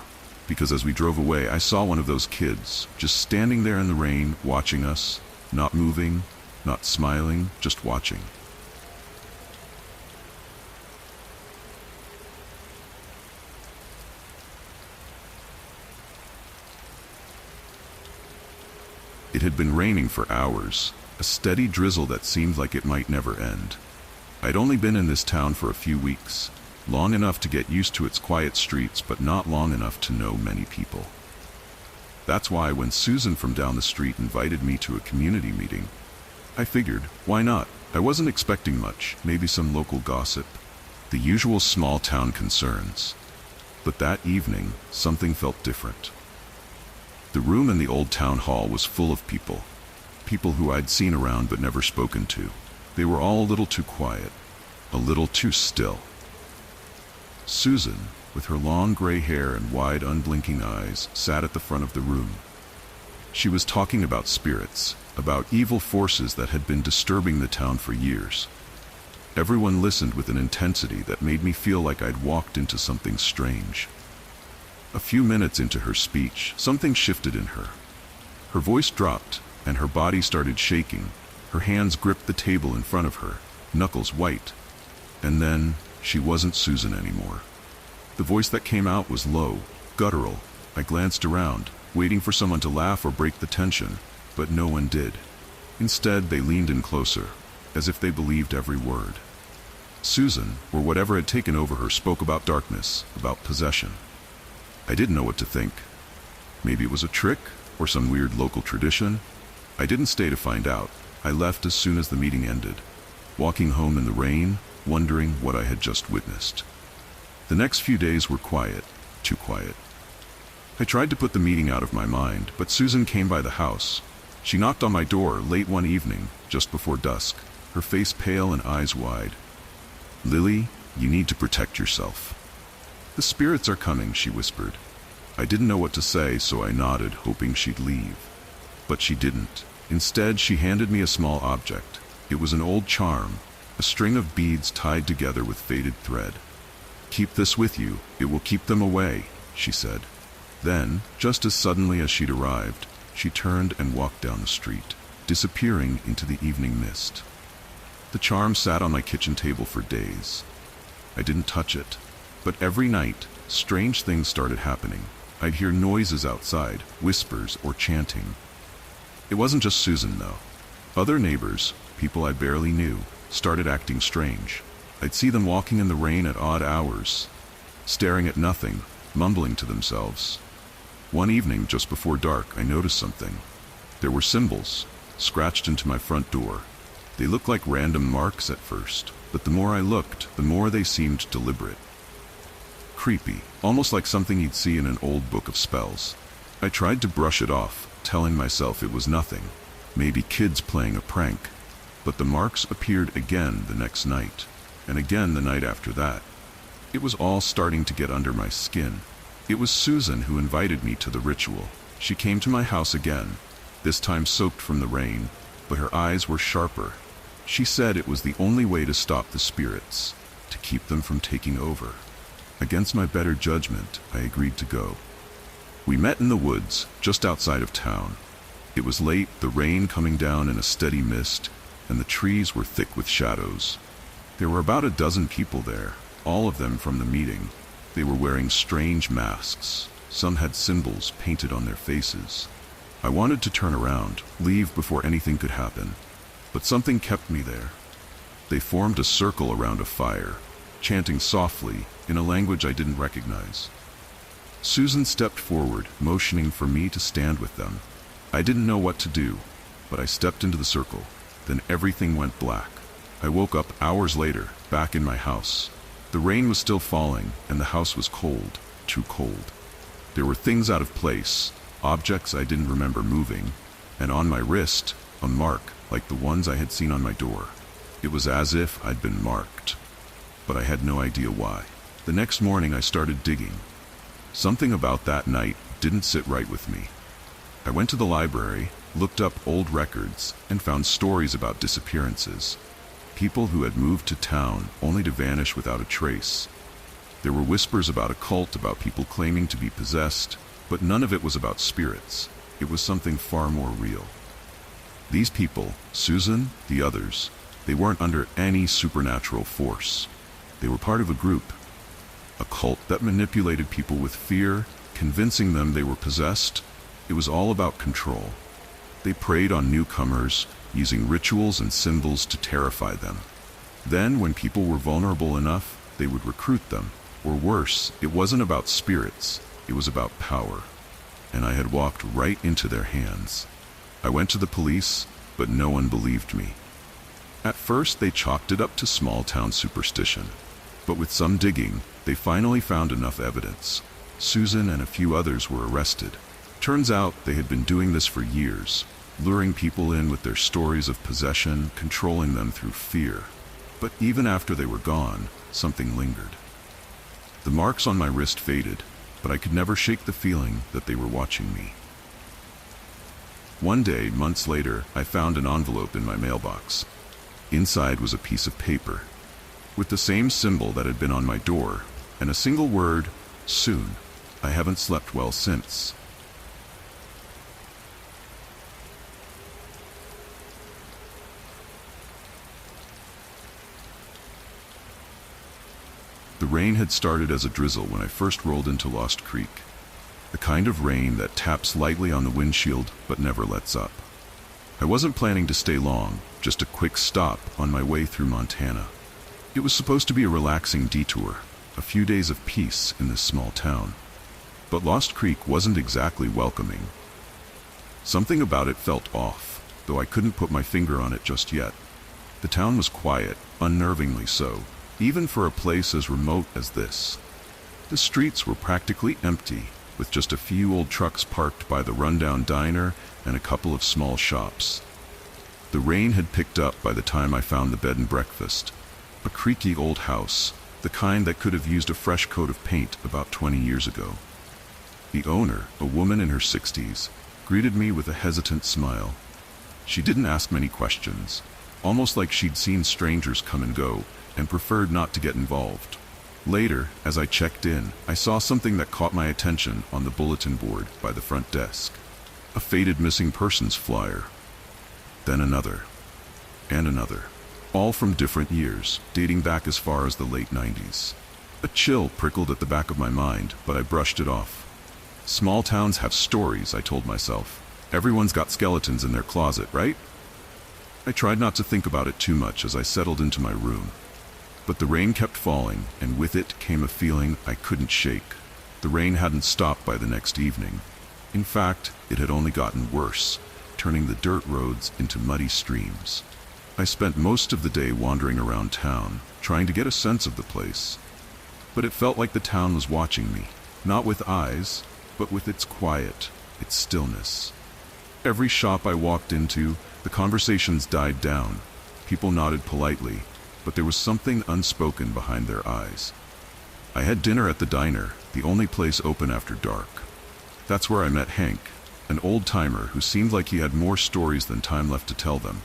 Speaker 1: Because as we drove away, I saw one of those kids, just standing there in the rain, watching us, not moving, not smiling, just watching. It had been raining for hours, a steady drizzle that seemed like it might never end. I'd only been in this town for a few weeks, long enough to get used to its quiet streets, but not long enough to know many people. That's why when Susan from down the street invited me to a community meeting, I figured, why not? I wasn't expecting much, maybe some local gossip, the usual small town concerns. But that evening, something felt different. The room in the old town hall was full of people who I'd seen around but never spoken to. They were all a little too quiet, a little too still. Susan, with her long gray hair and wide unblinking eyes, sat at the front of the room. She was talking about spirits, about evil forces that had been disturbing the town for years. Everyone listened with an intensity that made me feel like I'd walked into something strange. A few minutes into her speech, something shifted in her. Her voice dropped, and her body started shaking. Her hands gripped the table in front of her, knuckles white. And then, she wasn't Susan anymore. The voice that came out was low, guttural. I glanced around, waiting for someone to laugh or break the tension, but no one did. Instead, they leaned in closer, as if they believed every word. Susan, or whatever had taken over her, spoke about darkness, about possession. I didn't know what to think. Maybe it was a trick, or some weird local tradition. I didn't stay to find out. I left as soon as the meeting ended, walking home in the rain, wondering what I had just witnessed. The next few days were quiet, too quiet. I tried to put the meeting out of my mind, but Susan came by the house. She knocked on my door late one evening, just before dusk, her face pale and eyes wide. "Lily, you need to protect yourself." "The spirits are coming," she whispered. I didn't know what to say, so I nodded, hoping she'd leave. But she didn't. Instead, she handed me a small object. It was an old charm, a string of beads tied together with faded thread. "Keep this with you, it will keep them away," she said. Then, just as suddenly as she'd arrived, she turned and walked down the street, disappearing into the evening mist. The charm sat on my kitchen table for days. I didn't touch it, but every night, strange things started happening. I'd hear noises outside, whispers or chanting. It wasn't just Susan, though. Other neighbors, people I barely knew, started acting strange. I'd see them walking in the rain at odd hours, staring at nothing, mumbling to themselves. One evening, just before dark, I noticed something. There were symbols, scratched into my front door. They looked like random marks at first, but the more I looked, the more they seemed deliberate. Creepy, almost like something you'd see in an old book of spells. I tried to brush it off, telling myself it was nothing, maybe kids playing a prank. But the marks appeared again the next night, and again the night after that. It was all starting to get under my skin. It was Susan who invited me to the ritual. She came to my house again, this time soaked from the rain, but her eyes were sharper. She said it was the only way to stop the spirits, to keep them from taking over. Against my better judgment, I agreed to go. We met in the woods, just outside of town. It was late, the rain coming down in a steady mist, and the trees were thick with shadows. There were about a dozen people there, all of them from the meeting. They were wearing strange masks. Some had symbols painted on their faces. I wanted to turn around, leave before anything could happen, but something kept me there. They formed a circle around a fire, chanting softly in a language I didn't recognize. Susan stepped forward, motioning for me to stand with them. I didn't know what to do, but I stepped into the circle. Then everything went black. I woke up hours later, back in my house. The rain was still falling, and the house was cold, too cold. There were things out of place, objects I didn't remember moving, and on my wrist, a mark like the ones I had seen on my door. It was as if I'd been marked, but I had no idea why. The next morning I started digging. Something about that night didn't sit right with me. I went to the library, looked up old records, and found stories about disappearances. People who had moved to town only to vanish without a trace. There were whispers about a cult, about people claiming to be possessed, but none of it was about spirits. It was something far more real. These people, Susan, the others, they weren't under any supernatural force. They were part of a group, a cult that manipulated people with fear, convincing them they were possessed. It was all about control. They preyed on newcomers, using rituals and symbols to terrify them. Then, when people were vulnerable enough, they would recruit them. Or worse, it wasn't about spirits, it was about power. And I had walked right into their hands. I went to the police, but no one believed me. At first, they chalked it up to small-town superstition. But with some digging, they finally found enough evidence. Susan and a few others were arrested. Turns out they had been doing this for years, luring people in with their stories of possession, controlling them through fear. But even after they were gone, something lingered. The marks on my wrist faded, but I could never shake the feeling that they were watching me. One day, months later, I found an envelope in my mailbox. Inside was a piece of paper, with the same symbol that had been on my door, and a single word, soon. I haven't slept well since. The rain had started as a drizzle when I first rolled into Lost Creek. The kind of rain that taps lightly on the windshield but never lets up. I wasn't planning to stay long, just a quick stop on my way through Montana. It was supposed to be a relaxing detour, a few days of peace in this small town. But Lost Creek wasn't exactly welcoming. Something about it felt off, though I couldn't put my finger on it just yet. The town was quiet, unnervingly so, even for a place as remote as this. The streets were practically empty, with just a few old trucks parked by the rundown diner and a couple of small shops. The rain had picked up by the time I found the bed and breakfast, a creaky old house, the kind that could have used a fresh coat of paint about 20 years ago. The owner, a woman in her 60s, greeted me with a hesitant smile. She didn't ask many questions, almost like she'd seen strangers come and go and preferred not to get involved. Later, as I checked in, I saw something that caught my attention on the bulletin board by the front desk. A faded missing persons flyer. Then another. And another. All from different years, dating back as far as the late 90s. A chill prickled at the back of my mind, but I brushed it off. Small towns have stories, I told myself. Everyone's got skeletons in their closet, right? I tried not to think about it too much as I settled into my room. But the rain kept falling, and with it came a feeling I couldn't shake. The rain hadn't stopped by the next evening. In fact, it had only gotten worse, turning the dirt roads into muddy streams. I spent most of the day wandering around town, trying to get a sense of the place. But it felt like the town was watching me, not with eyes, but with its quiet, its stillness. Every shop I walked into, the conversations died down. People nodded politely, but there was something unspoken behind their eyes. I had dinner at the diner, the only place open after dark. That's where I met Hank, an old-timer who seemed like he had more stories than time left to tell them.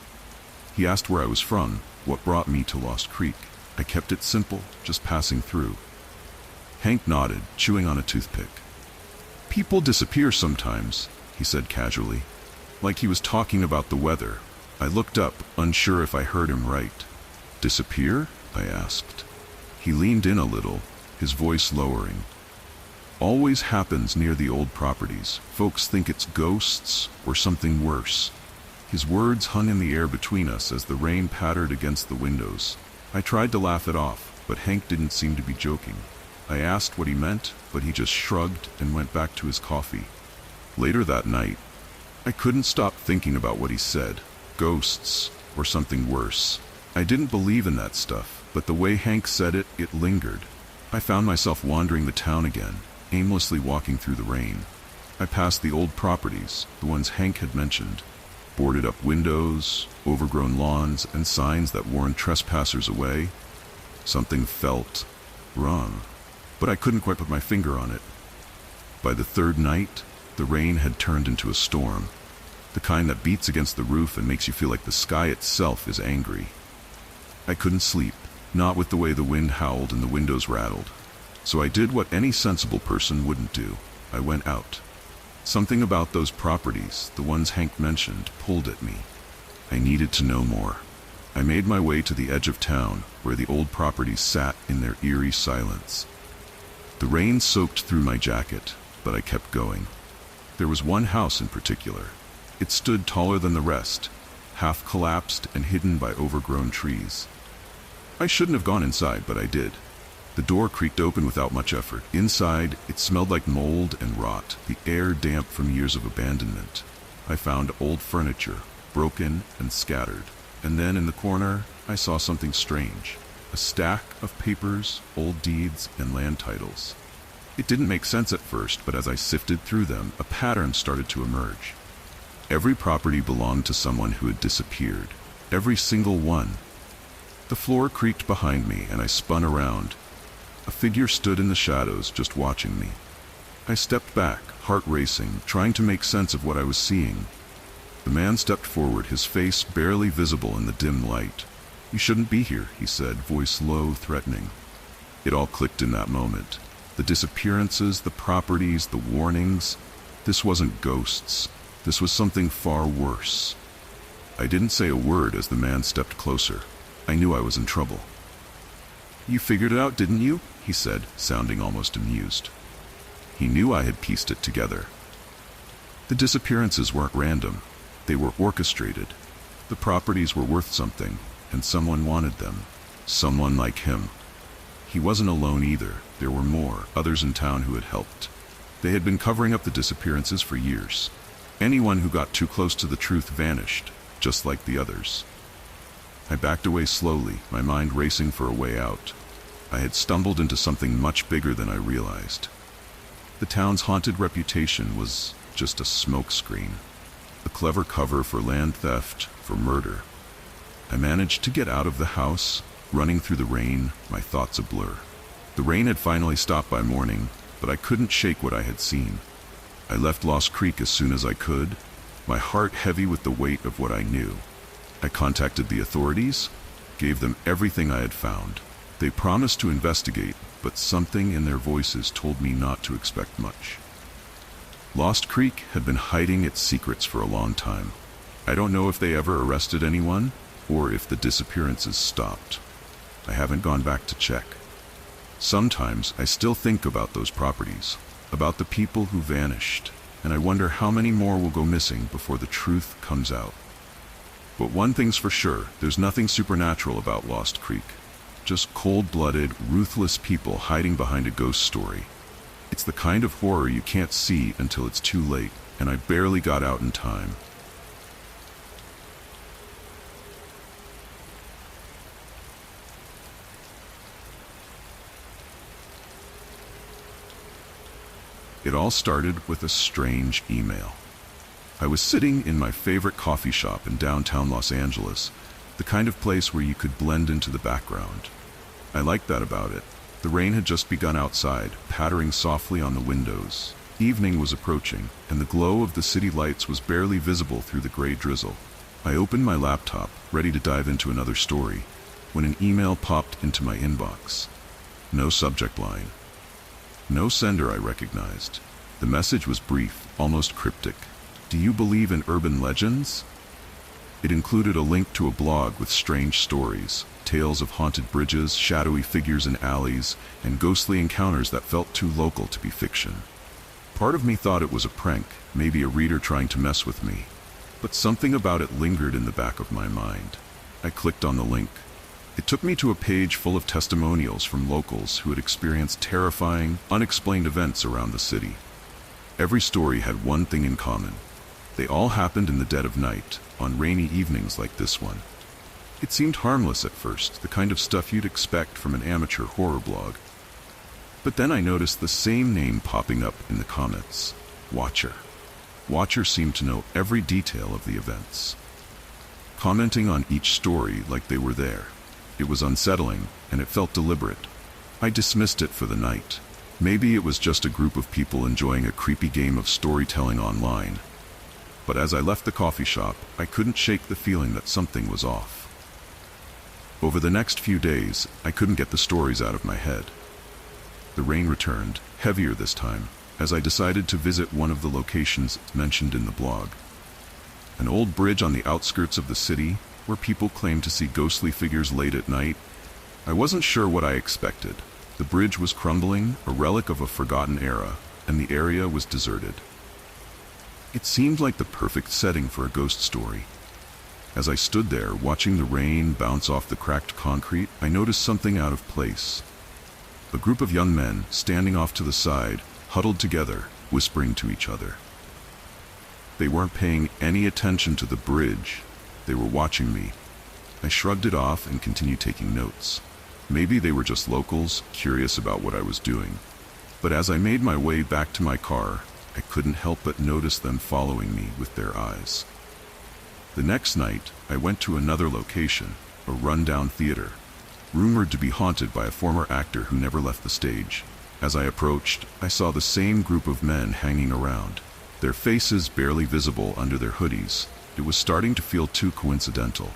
Speaker 1: He asked where I was from, what brought me to Lost Creek. I kept it simple, just passing through. Hank nodded, chewing on a toothpick. "People disappear sometimes," he said casually, like he was talking about the weather. I looked up, unsure if I heard him right. "Disappear?" I asked. He leaned in a little, his voice lowering. "Always happens near the old properties. Folks think it's ghosts or something worse." His words hung in the air between us as the rain pattered against the windows. I tried to laugh it off, but Hank didn't seem to be joking. I asked what he meant, but he just shrugged and went back to his coffee. Later that night, I couldn't stop thinking about what he said. Ghosts or something worse. I didn't believe in that stuff, but the way Hank said it, it lingered. I found myself wandering the town again, aimlessly walking through the rain. I passed the old properties, the ones Hank had mentioned. Boarded up windows, overgrown lawns, and signs that warned trespassers away. Something felt wrong, but I couldn't quite put my finger on it. By the third night, the rain had turned into a storm. The kind that beats against the roof and makes you feel like the sky itself is angry. I couldn't sleep, not with the way the wind howled and the windows rattled. So I did what any sensible person wouldn't do. I went out. Something about those properties, the ones Hank mentioned, pulled at me. I needed to know more. I made my way to the edge of town, where the old properties sat in their eerie silence. The rain soaked through my jacket, but I kept going. There was one house in particular. It stood taller than the rest, half collapsed and hidden by overgrown trees. I shouldn't have gone inside, but I did. The door creaked open without much effort. Inside, it smelled like mold and rot, the air damp from years of abandonment. I found old furniture, broken and scattered. And then in the corner, I saw something strange. A stack of papers, old deeds, and land titles. It didn't make sense at first, but as I sifted through them, a pattern started to emerge. Every property belonged to someone who had disappeared. Every single one. The floor creaked behind me, and I spun around. A figure stood in the shadows, just watching me. I stepped back, heart racing, trying to make sense of what I was seeing. The man stepped forward, his face barely visible in the dim light. "You shouldn't be here," he said, voice low, threatening. It all clicked in that moment. The disappearances, the properties, the warnings. This wasn't ghosts. This was something far worse. I didn't say a word as the man stepped closer. I knew I was in trouble. "You figured it out, didn't you?" he said, sounding almost amused. He knew I had pieced it together. The disappearances weren't random. They were orchestrated. The properties were worth something, and someone wanted them. Someone like him. He wasn't alone either. There were more, others in town who had helped. They had been covering up the disappearances for years. Anyone who got too close to the truth vanished, just like the others. I backed away slowly, my mind racing for a way out. I had stumbled into something much bigger than I realized. The town's haunted reputation was just a smokescreen. A clever cover for land theft, for murder. I managed to get out of the house, running through the rain, my thoughts a blur. The rain had finally stopped by morning, but I couldn't shake what I had seen. I left Lost Creek as soon as I could, my heart heavy with the weight of what I knew. I contacted the authorities, gave them everything I had found. They promised to investigate, but something in their voices told me not to expect much. Lost Creek had been hiding its secrets for a long time. I don't know if they ever arrested anyone, or if the disappearances stopped. I haven't gone back to check. Sometimes I still think about those properties, about the people who vanished, and I wonder how many more will go missing before the truth comes out. But one thing's for sure, there's nothing supernatural about Lost Creek. Just cold-blooded, ruthless people hiding behind a ghost story. It's the kind of horror you can't see until it's too late, and I barely got out in time. It all started with a strange email. I was sitting in my favorite coffee shop in downtown Los Angeles, the kind of place where you could blend into the background. I liked that about it. The rain had just begun outside, pattering softly on the windows. Evening was approaching, and the glow of the city lights was barely visible through the gray drizzle. I opened my laptop, ready to dive into another story, when an email popped into my inbox. No subject line. No sender I recognized. The message was brief, almost cryptic. "Do you believe in urban legends?" It included a link to a blog with strange stories, tales of haunted bridges, shadowy figures in alleys, and ghostly encounters that felt too local to be fiction. Part of me thought it was a prank, maybe a reader trying to mess with me. But something about it lingered in the back of my mind. I clicked on the link. It took me to a page full of testimonials from locals who had experienced terrifying, unexplained events around the city. Every story had one thing in common. They all happened in the dead of night, on rainy evenings like this one. It seemed harmless at first, the kind of stuff you'd expect from an amateur horror blog. But then I noticed the same name popping up in the comments. Watcher. Watcher seemed to know every detail of the events, commenting on each story like they were there. It was unsettling, and it felt deliberate. I dismissed it for the night. Maybe it was just a group of people enjoying a creepy game of storytelling online. But as I left the coffee shop, I couldn't shake the feeling that something was off. Over the next few days, I couldn't get the stories out of my head. The rain returned, heavier this time, as I decided to visit one of the locations mentioned in the blog. An old bridge on the outskirts of the city, where people claimed to see ghostly figures late at night. I wasn't sure what I expected. The bridge was crumbling, a relic of a forgotten era, and the area was deserted. It seemed like the perfect setting for a ghost story. As I stood there, watching the rain bounce off the cracked concrete, I noticed something out of place. A group of young men, standing off to the side, huddled together, whispering to each other. They weren't paying any attention to the bridge. They were watching me. I shrugged it off and continued taking notes. Maybe they were just locals, curious about what I was doing. But as I made my way back to my car, I couldn't help but notice them following me with their eyes. The next night, I went to another location, a rundown theater, rumored to be haunted by a former actor who never left the stage. As I approached, I saw the same group of men hanging around, their faces barely visible under their hoodies. It was starting to feel too coincidental.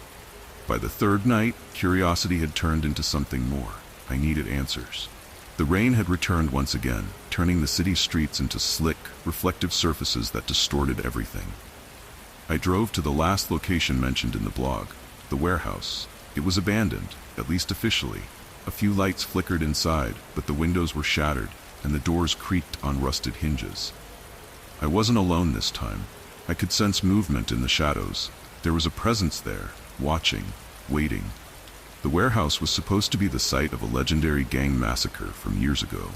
Speaker 1: By the third night, curiosity had turned into something more. I needed answers. The rain had returned once again, turning the city streets into slick, reflective surfaces that distorted everything. I drove to the last location mentioned in the blog, the warehouse. It was abandoned, at least officially. A few lights flickered inside, but the windows were shattered, and the doors creaked on rusted hinges. I wasn't alone this time. I could sense movement in the shadows. There was a presence there, watching, waiting. The warehouse was supposed to be the site of a legendary gang massacre from years ago.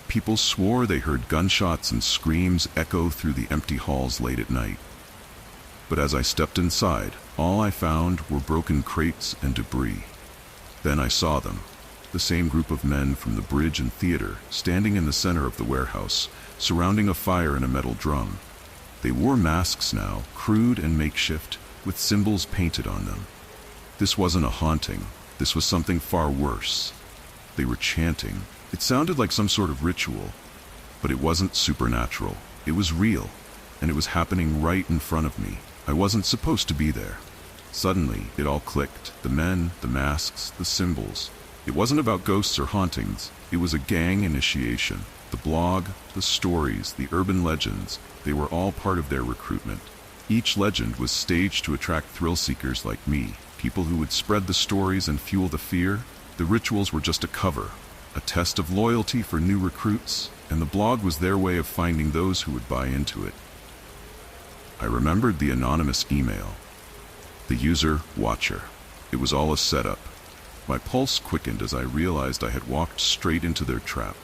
Speaker 1: People swore they heard gunshots and screams echo through the empty halls late at night. But as I stepped inside, all I found were broken crates and debris. Then I saw them, the same group of men from the bridge and theater, standing in the center of the warehouse, surrounding a fire in a metal drum. They wore masks now, crude and makeshift, with symbols painted on them. This wasn't a haunting. This was something far worse. They were chanting. It sounded like some sort of ritual, but it wasn't supernatural. It was real, and it was happening right in front of me. I wasn't supposed to be there. Suddenly, it all clicked. The men, the masks, the symbols. It wasn't about ghosts or hauntings. It was a gang initiation. The blog, the stories, the urban legends, they were all part of their recruitment. Each legend was staged to attract thrill seekers like me, people who would spread the stories and fuel the fear. The rituals were just a cover, a test of loyalty for new recruits, and the blog was their way of finding those who would buy into it. I remembered the anonymous email. The user, Watcher. It was all a setup. My pulse quickened as I realized I had walked straight into their trap.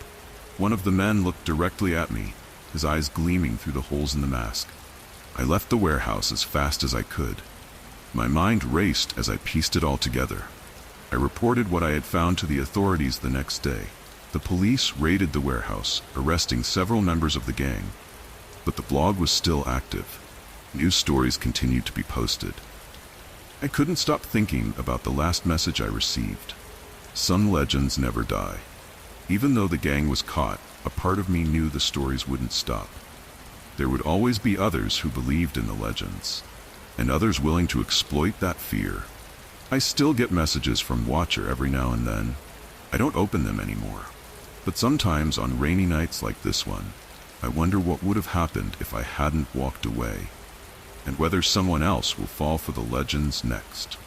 Speaker 1: One of the men looked directly at me, his eyes gleaming through the holes in the mask. I left the warehouse as fast as I could. My mind raced as I pieced it all together. I reported what I had found to the authorities the next day. The police raided the warehouse, arresting several members of the gang. But the blog was still active. News stories continued to be posted. I couldn't stop thinking about the last message I received. Some legends never die. Even though the gang was caught, a part of me knew the stories wouldn't stop. There would always be others who believed in the legends, and others willing to exploit that fear. I still get messages from Watcher every now and then. I don't open them anymore. But sometimes on rainy nights like this one, I wonder what would have happened if I hadn't walked away, and whether someone else will fall for the legends next.